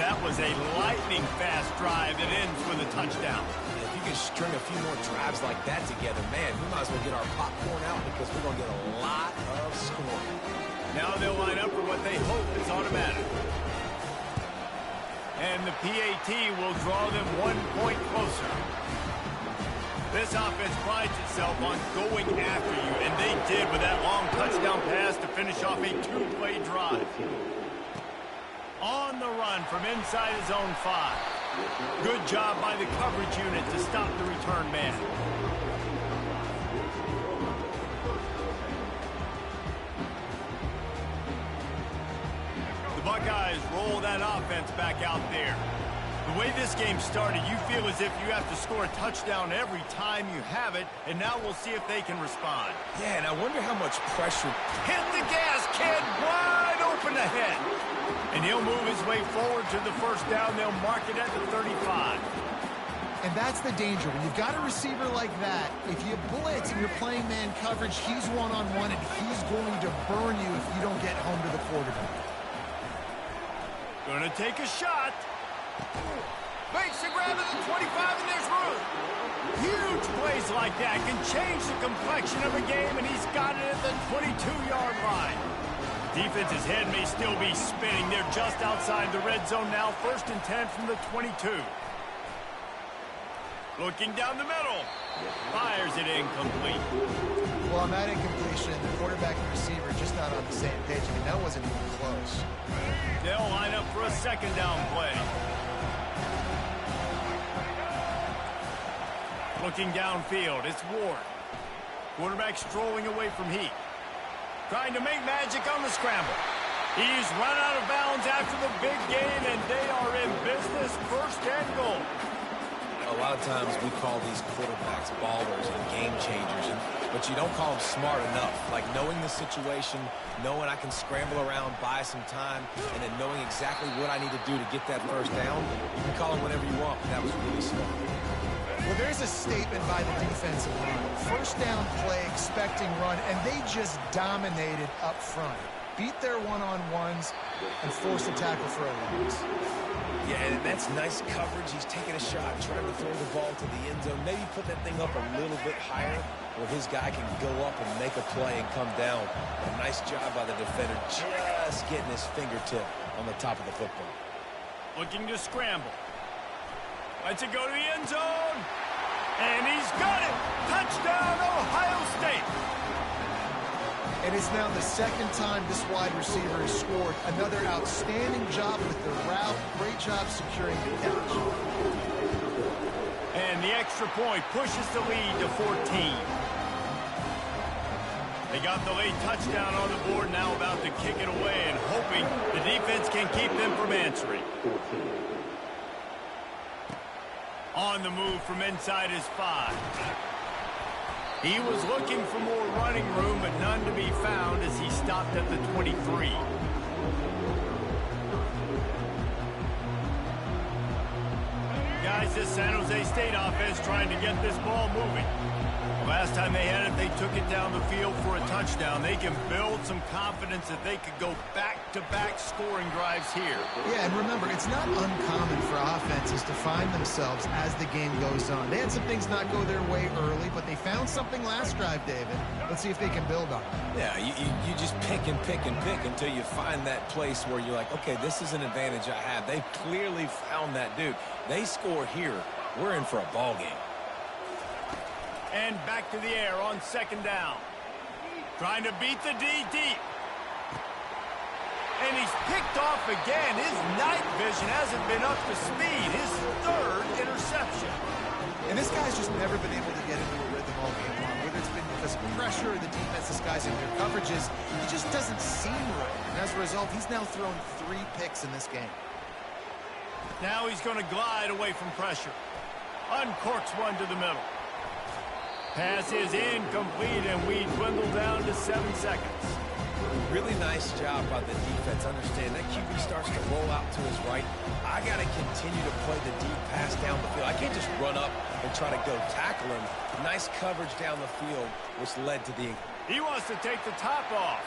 That was a lightning-fast drive that ends with a touchdown. If you can string a few more drives like that together, man, we might as well get our popcorn out because we're going to get a lot of scoring. Now they'll line up for what they hope is automatic. And the PAT will draw them 1 point closer. This offense prides itself on going after you, and they did with that long touchdown pass to finish off a 2-play drive. On the run from inside his own 5. Good job by the coverage unit to stop the return man. The Buckeyes roll that offense back out there. The way this game started, you feel as if you have to score a touchdown every time you have it, and now we'll see if they can respond. Yeah, and I wonder how much pressure. Hit the gas, kid! Wide open ahead. And he'll move his way forward to the first down. They'll mark it at the 35. And that's the danger. When you've got a receiver like that, if you blitz and you're playing man coverage, he's one-on-one, and he's going to burn you if you don't get home to the quarterback. Gonna take a shot. Makes the grab at the 25, and there's room. Huge plays like that can change the complexion of a game, and he's got it at the 22-yard line. Defense's head may still be spinning. They're just outside the red zone now. 1st and 10 from the 22. Looking down the middle. Fires it incomplete. Well, on that incompletion, the quarterback and receiver just not on the same page. I mean, that wasn't even close. They'll line up for a 2nd down play. Looking downfield, it's Ward. Quarterback strolling away from Heat. Trying to make magic on the scramble. He's run out of bounds after the big gain, and they are in business. 1st and goal. A lot of times we call these quarterbacks ballers and game changers, but you don't call them smart enough. Like knowing the situation, knowing I can scramble around, buy some time, and then knowing exactly what I need to do to get that 1st down. You can call them whatever you want, but that was really smart. Well, there's a statement by the defensive line. 1st down play, expecting run, and they just dominated up front. Beat their one-on-ones and forced a tackle for a loss. Yeah, and that's nice coverage. He's taking a shot, trying to throw the ball to the end zone. Maybe put that thing up a little bit higher where his guy can go up and make a play and come down. A nice job by the defender just getting his fingertip on the top of the football. Looking to scramble. Lets it go to the end zone. And he's got it. Touchdown, Ohio State. And it's now the 2nd time this wide receiver has scored. Another outstanding job with the route. Great job securing the catch. And the extra point pushes the lead to 14. They got the late touchdown on the board, now about to kick it away and hoping the defense can keep them from answering. On the move from inside his 5. He was looking for more running room, but none to be found as he stopped at the 23. Guys, this San Jose State offense trying to get this ball moving. Last time they had it, they took it down the field for a touchdown. They can build some confidence that they could go back-to-back scoring drives here. Yeah, and remember, it's not uncommon for offenses to find themselves as the game goes on. They had some things not go their way early, but they found something last drive, David. Let's see if they can build on it. Yeah, you just pick and pick and pick until you find that place where you're like, okay, this is an advantage I have. They clearly found that dude. They score here. We're in for a ball game. And back to the air on 2nd down. Trying to beat the D deep. And he's picked off again. His night vision hasn't been up to speed. His 3rd interception. And this guy's just never been able to get into a rhythm all game long. Whether it's been because of pressure or the defense disguising their coverages, he just doesn't seem right. And as a result, he's now thrown 3 picks in this game. Now he's going to glide away from pressure. Uncorks one to the middle. Pass is incomplete, and we dwindle down to 7 seconds. Really nice job by the defense. Understand that QB starts to roll out to his right. I got to continue to play the deep pass down the field. I can't just run up and try to go tackle him. Nice coverage down the field, which led to the... He wants to take the top off.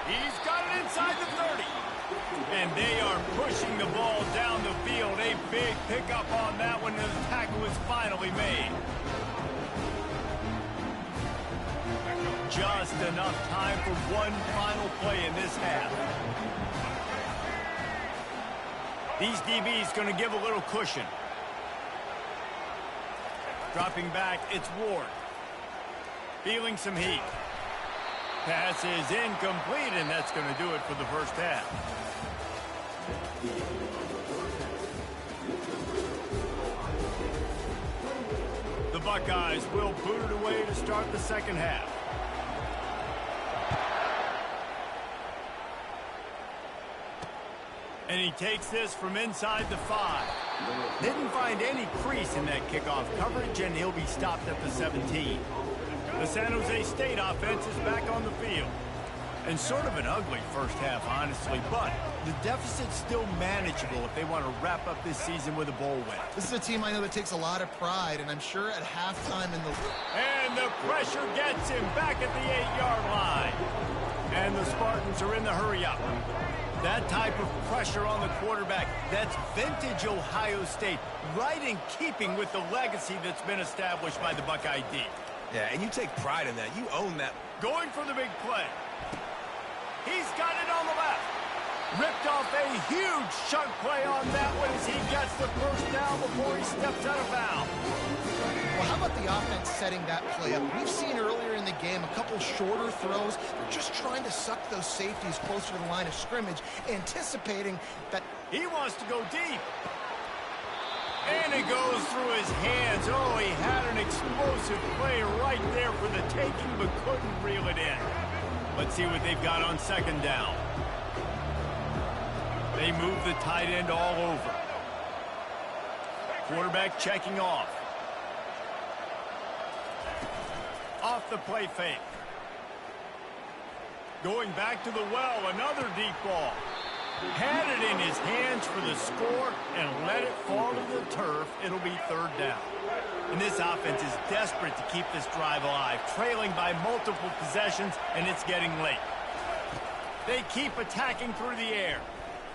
He's got it inside the 30. And they are pushing the ball down the field. A big pickup on that one, and the tackle is finally made. Just enough time for one final play in this half. These DBs going to give a little cushion. Dropping back, it's Ward. Feeling some heat. Pass is incomplete, and that's going to do it for the first half. The Buckeyes will boot it away to start the second half. And he takes this from inside the 5. Didn't find any crease in that kickoff coverage, and he'll be stopped at the 17. The San Jose State offense is back on the field. And sort of an ugly first half, honestly, but the deficit's still manageable if they want to wrap up this season with a bowl win. This is a team I know that takes a lot of pride, and I'm sure at halftime in the... And the pressure gets him back at the 8-yard line. And the Spartans are in the hurry-up. That type of pressure on the quarterback, that's vintage Ohio State, right in keeping with the legacy that's been established by the Buckeye D. Yeah, and you take pride in that. You own that. Going for the big play. He's got it on the left. Ripped off a huge chunk play on that one as he gets the first down before he steps out of bounds. Well, how about the offense setting that play up? We've seen earlier in the game a couple shorter throws. They're just trying to suck those safeties closer to the line of scrimmage, anticipating that... He wants to go deep. And it goes through his hands. Oh, he had an explosive play right there for the taking, but couldn't reel it in. Let's see what they've got on second down. They move the tight end all over. Quarterback checking off. Off the play fake. Going back to the well, another deep ball. Had it in his hands for the score and let it fall to the turf. It'll be third down. And this offense is desperate to keep this drive alive, trailing by multiple possessions, and it's getting late. They keep attacking through the air.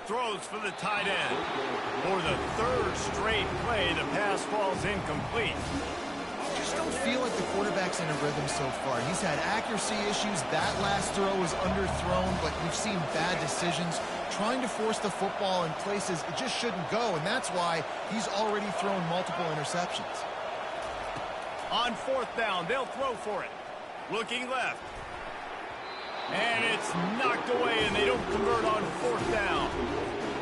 Throws for the tight end. For the third straight play, the pass falls incomplete. Just don't feel like the quarterback's in a rhythm so far. He's had accuracy issues. That last throw was underthrown, but we've seen bad decisions, trying to force the football in places it just shouldn't go, and that's why he's already thrown multiple interceptions. On fourth down, they'll throw for it. Looking left. And it's knocked away, and they don't convert on fourth down.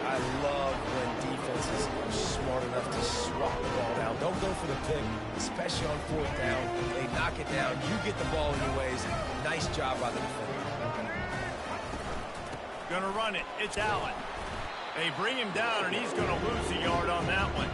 I love when defenses are smart enough to swap the ball down. Don't go for the pick, especially on fourth down. They knock it down. You get the ball anyways. Nice job by the defender. Gonna run it. It's Allen. They bring him down, and he's gonna lose a yard on that one.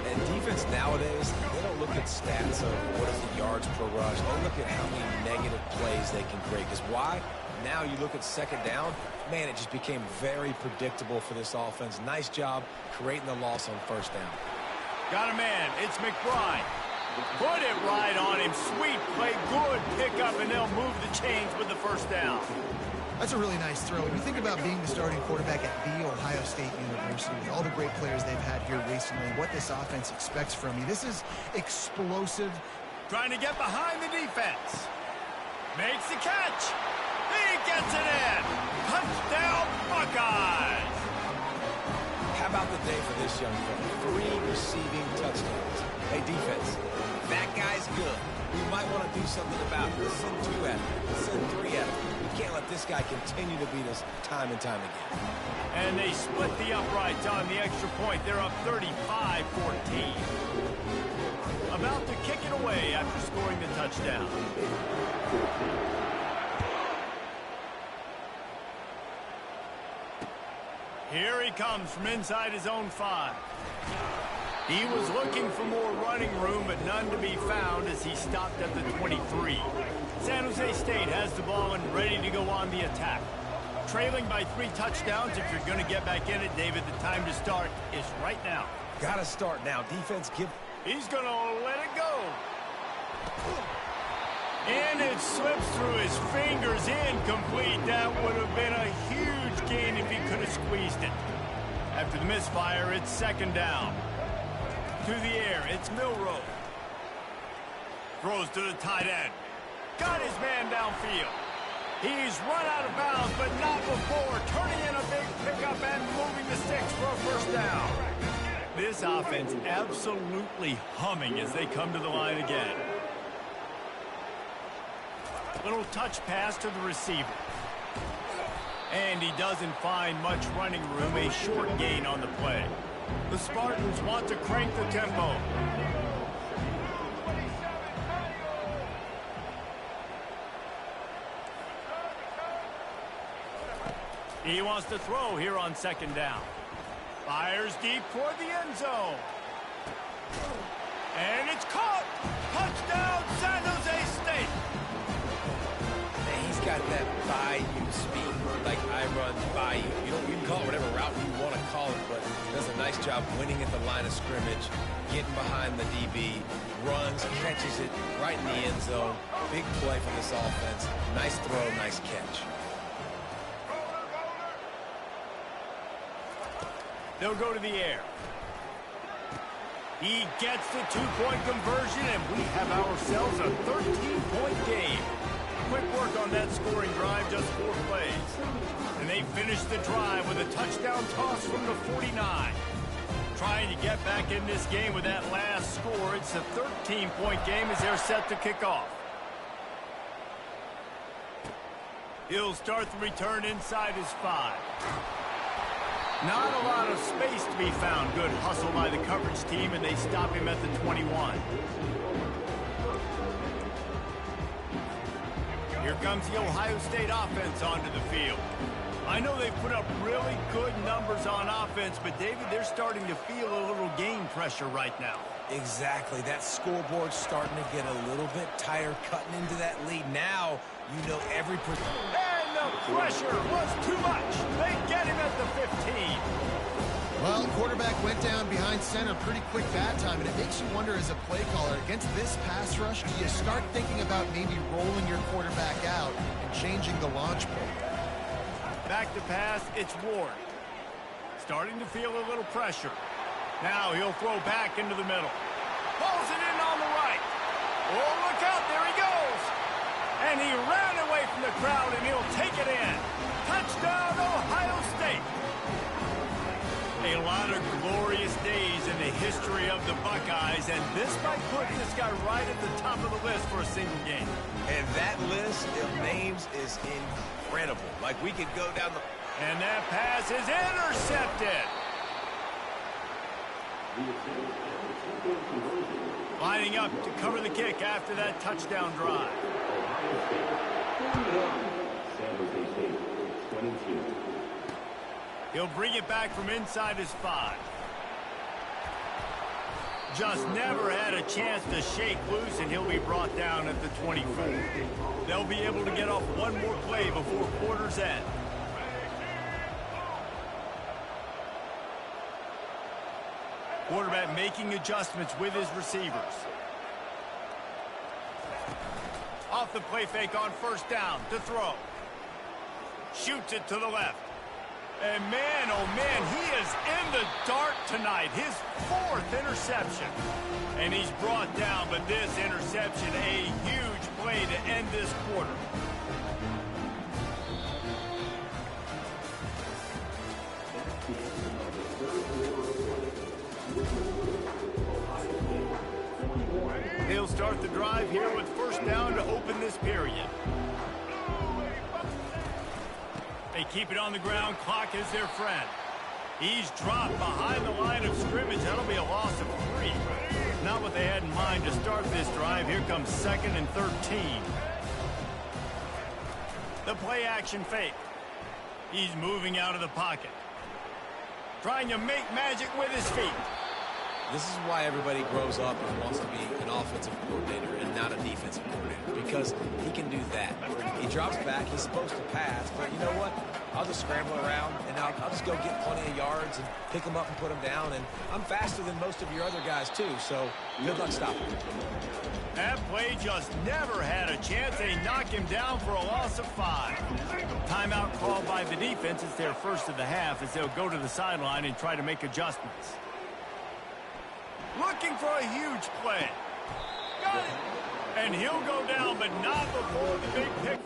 And defense nowadays, they don't look at stats of what is the yards per rush. They look at how many negative plays they can create. Because why? Now you look at second down, man, it just became very predictable for this offense. Nice job creating the loss on first down. Got a man. It's McBride. Put it right on him. Sweet play. Good pickup, and they'll move the chains with the first down. That's a really nice throw. When you think about being the starting quarterback at The Ohio State University, with all the great players they've had here recently, what this offense expects from you, this is explosive. Trying to get behind the defense. Makes the catch. He gets it in. Touchdown, Buckeyes. How about the day for this young fella? 3 receiving touchdowns. Hey, defense, that guy's good. We might want to do something about it. Let's send 2 at him. Let's send 3 at him. We can't let this guy continue to beat us time and time again. And they split the uprights on the extra point. They're up 35-14. About to kick it away after scoring the touchdown. Here he comes from inside his own 5. He was looking for more running room, but none to be found as he stopped at the 23. San Jose State has the ball and ready to go on the attack. Trailing by 3 touchdowns. If you're going to get back in it, David, the time to start is right now. Got to start now. Defense, He's going to let it go. And it slips through his fingers. Incomplete. That would have been a huge gain if he could have squeezed it. After the misfire, it's second down. To the air, it's Milroe. Throws to the tight end. Got his man downfield. He's run out of bounds, but not before turning in a big pickup and moving the sticks for a first down. This offense absolutely humming as they come to the line again. Little touch pass to the receiver. And he doesn't find much running room, a short gain on the play. The Spartans want to crank the tempo. He wants to throw here on second down. Fires deep toward the end zone. And it's caught. Touchdown, San Jose State. Man, he's got that bayou speed, like I run bayou. You can call it whatever route you want to call it, but does a nice job winning at the line of scrimmage, getting behind the DB, runs, catches it right in the end zone. Big play for this offense. Nice throw, nice catch. They'll go to the air. He gets the 2-point conversion, and we have ourselves a 13-point game. Quick work on that scoring drive, just 4 plays. And they finish the drive with a touchdown toss from the 49. Trying to get back in this game with that last score. It's a 13-point game as they're set to kick off. He'll start the return inside his 5. Not a lot of space to be found. Good hustle by the coverage team, and they stop him at the 21. Here comes the Ohio State offense onto the field. I know they've put up really good numbers on offense, but David, they're starting to feel a little game pressure right now. Exactly. That scoreboard's starting to get a little bit tired cutting into that lead. Now, you know every... And the pressure was too much. They get him at the 15. Well, quarterback went down behind center pretty quick that time, and it makes you wonder as a play caller, against this pass rush, do you start thinking about maybe rolling your quarterback out and changing the launch point? Back to pass, it's Ward. Starting to feel a little pressure. Now he'll throw back into the middle. Pulls it in on the right. Oh, look out, there he goes. And he ran away from the crowd, and he'll take it in. Touchdown, Ohio State. A lot of glorious days in the history of the Buckeyes, and this might put this guy right at the top of the list for a single game. And that list of names is incredible. Like, we could go down the... And that pass is intercepted. Lining up to cover the kick after that touchdown drive. He'll bring it back from inside his 5. Just never had a chance to shake loose, and he'll be brought down at the 24. They'll be able to get off one more play before quarter's end. Quarterback making adjustments with his receivers. Off the play fake on first down to throw. Shoots it to the left. And man, oh man, he is in the dark tonight. His 4th interception. And he's brought down, but this interception, a huge play to end this quarter. He'll start the drive here with first down to open this period. They keep it on the ground. Clock is their friend. He's dropped behind the line of scrimmage. That'll be a loss of 3. Not what they had in mind to start this drive. Here comes 2nd and 13. The play action fake. He's moving out of the pocket. Trying to make magic with his feet. This is why everybody grows up and wants to be an offensive coordinator and not a defensive coordinator, because he can do that. He drops back, he's supposed to pass, but you know what? I'll just scramble around, and I'll just go get plenty of yards and pick them up and put them down, and I'm faster than most of your other guys, too, so good luck stopping me. That play just never had a chance. They knock him down for a loss of 5. Timeout called by the defense. It's their first of the half as they'll go to the sideline and try to make adjustments. Looking for a huge play. Got it. And he'll go down, but not before the big pick.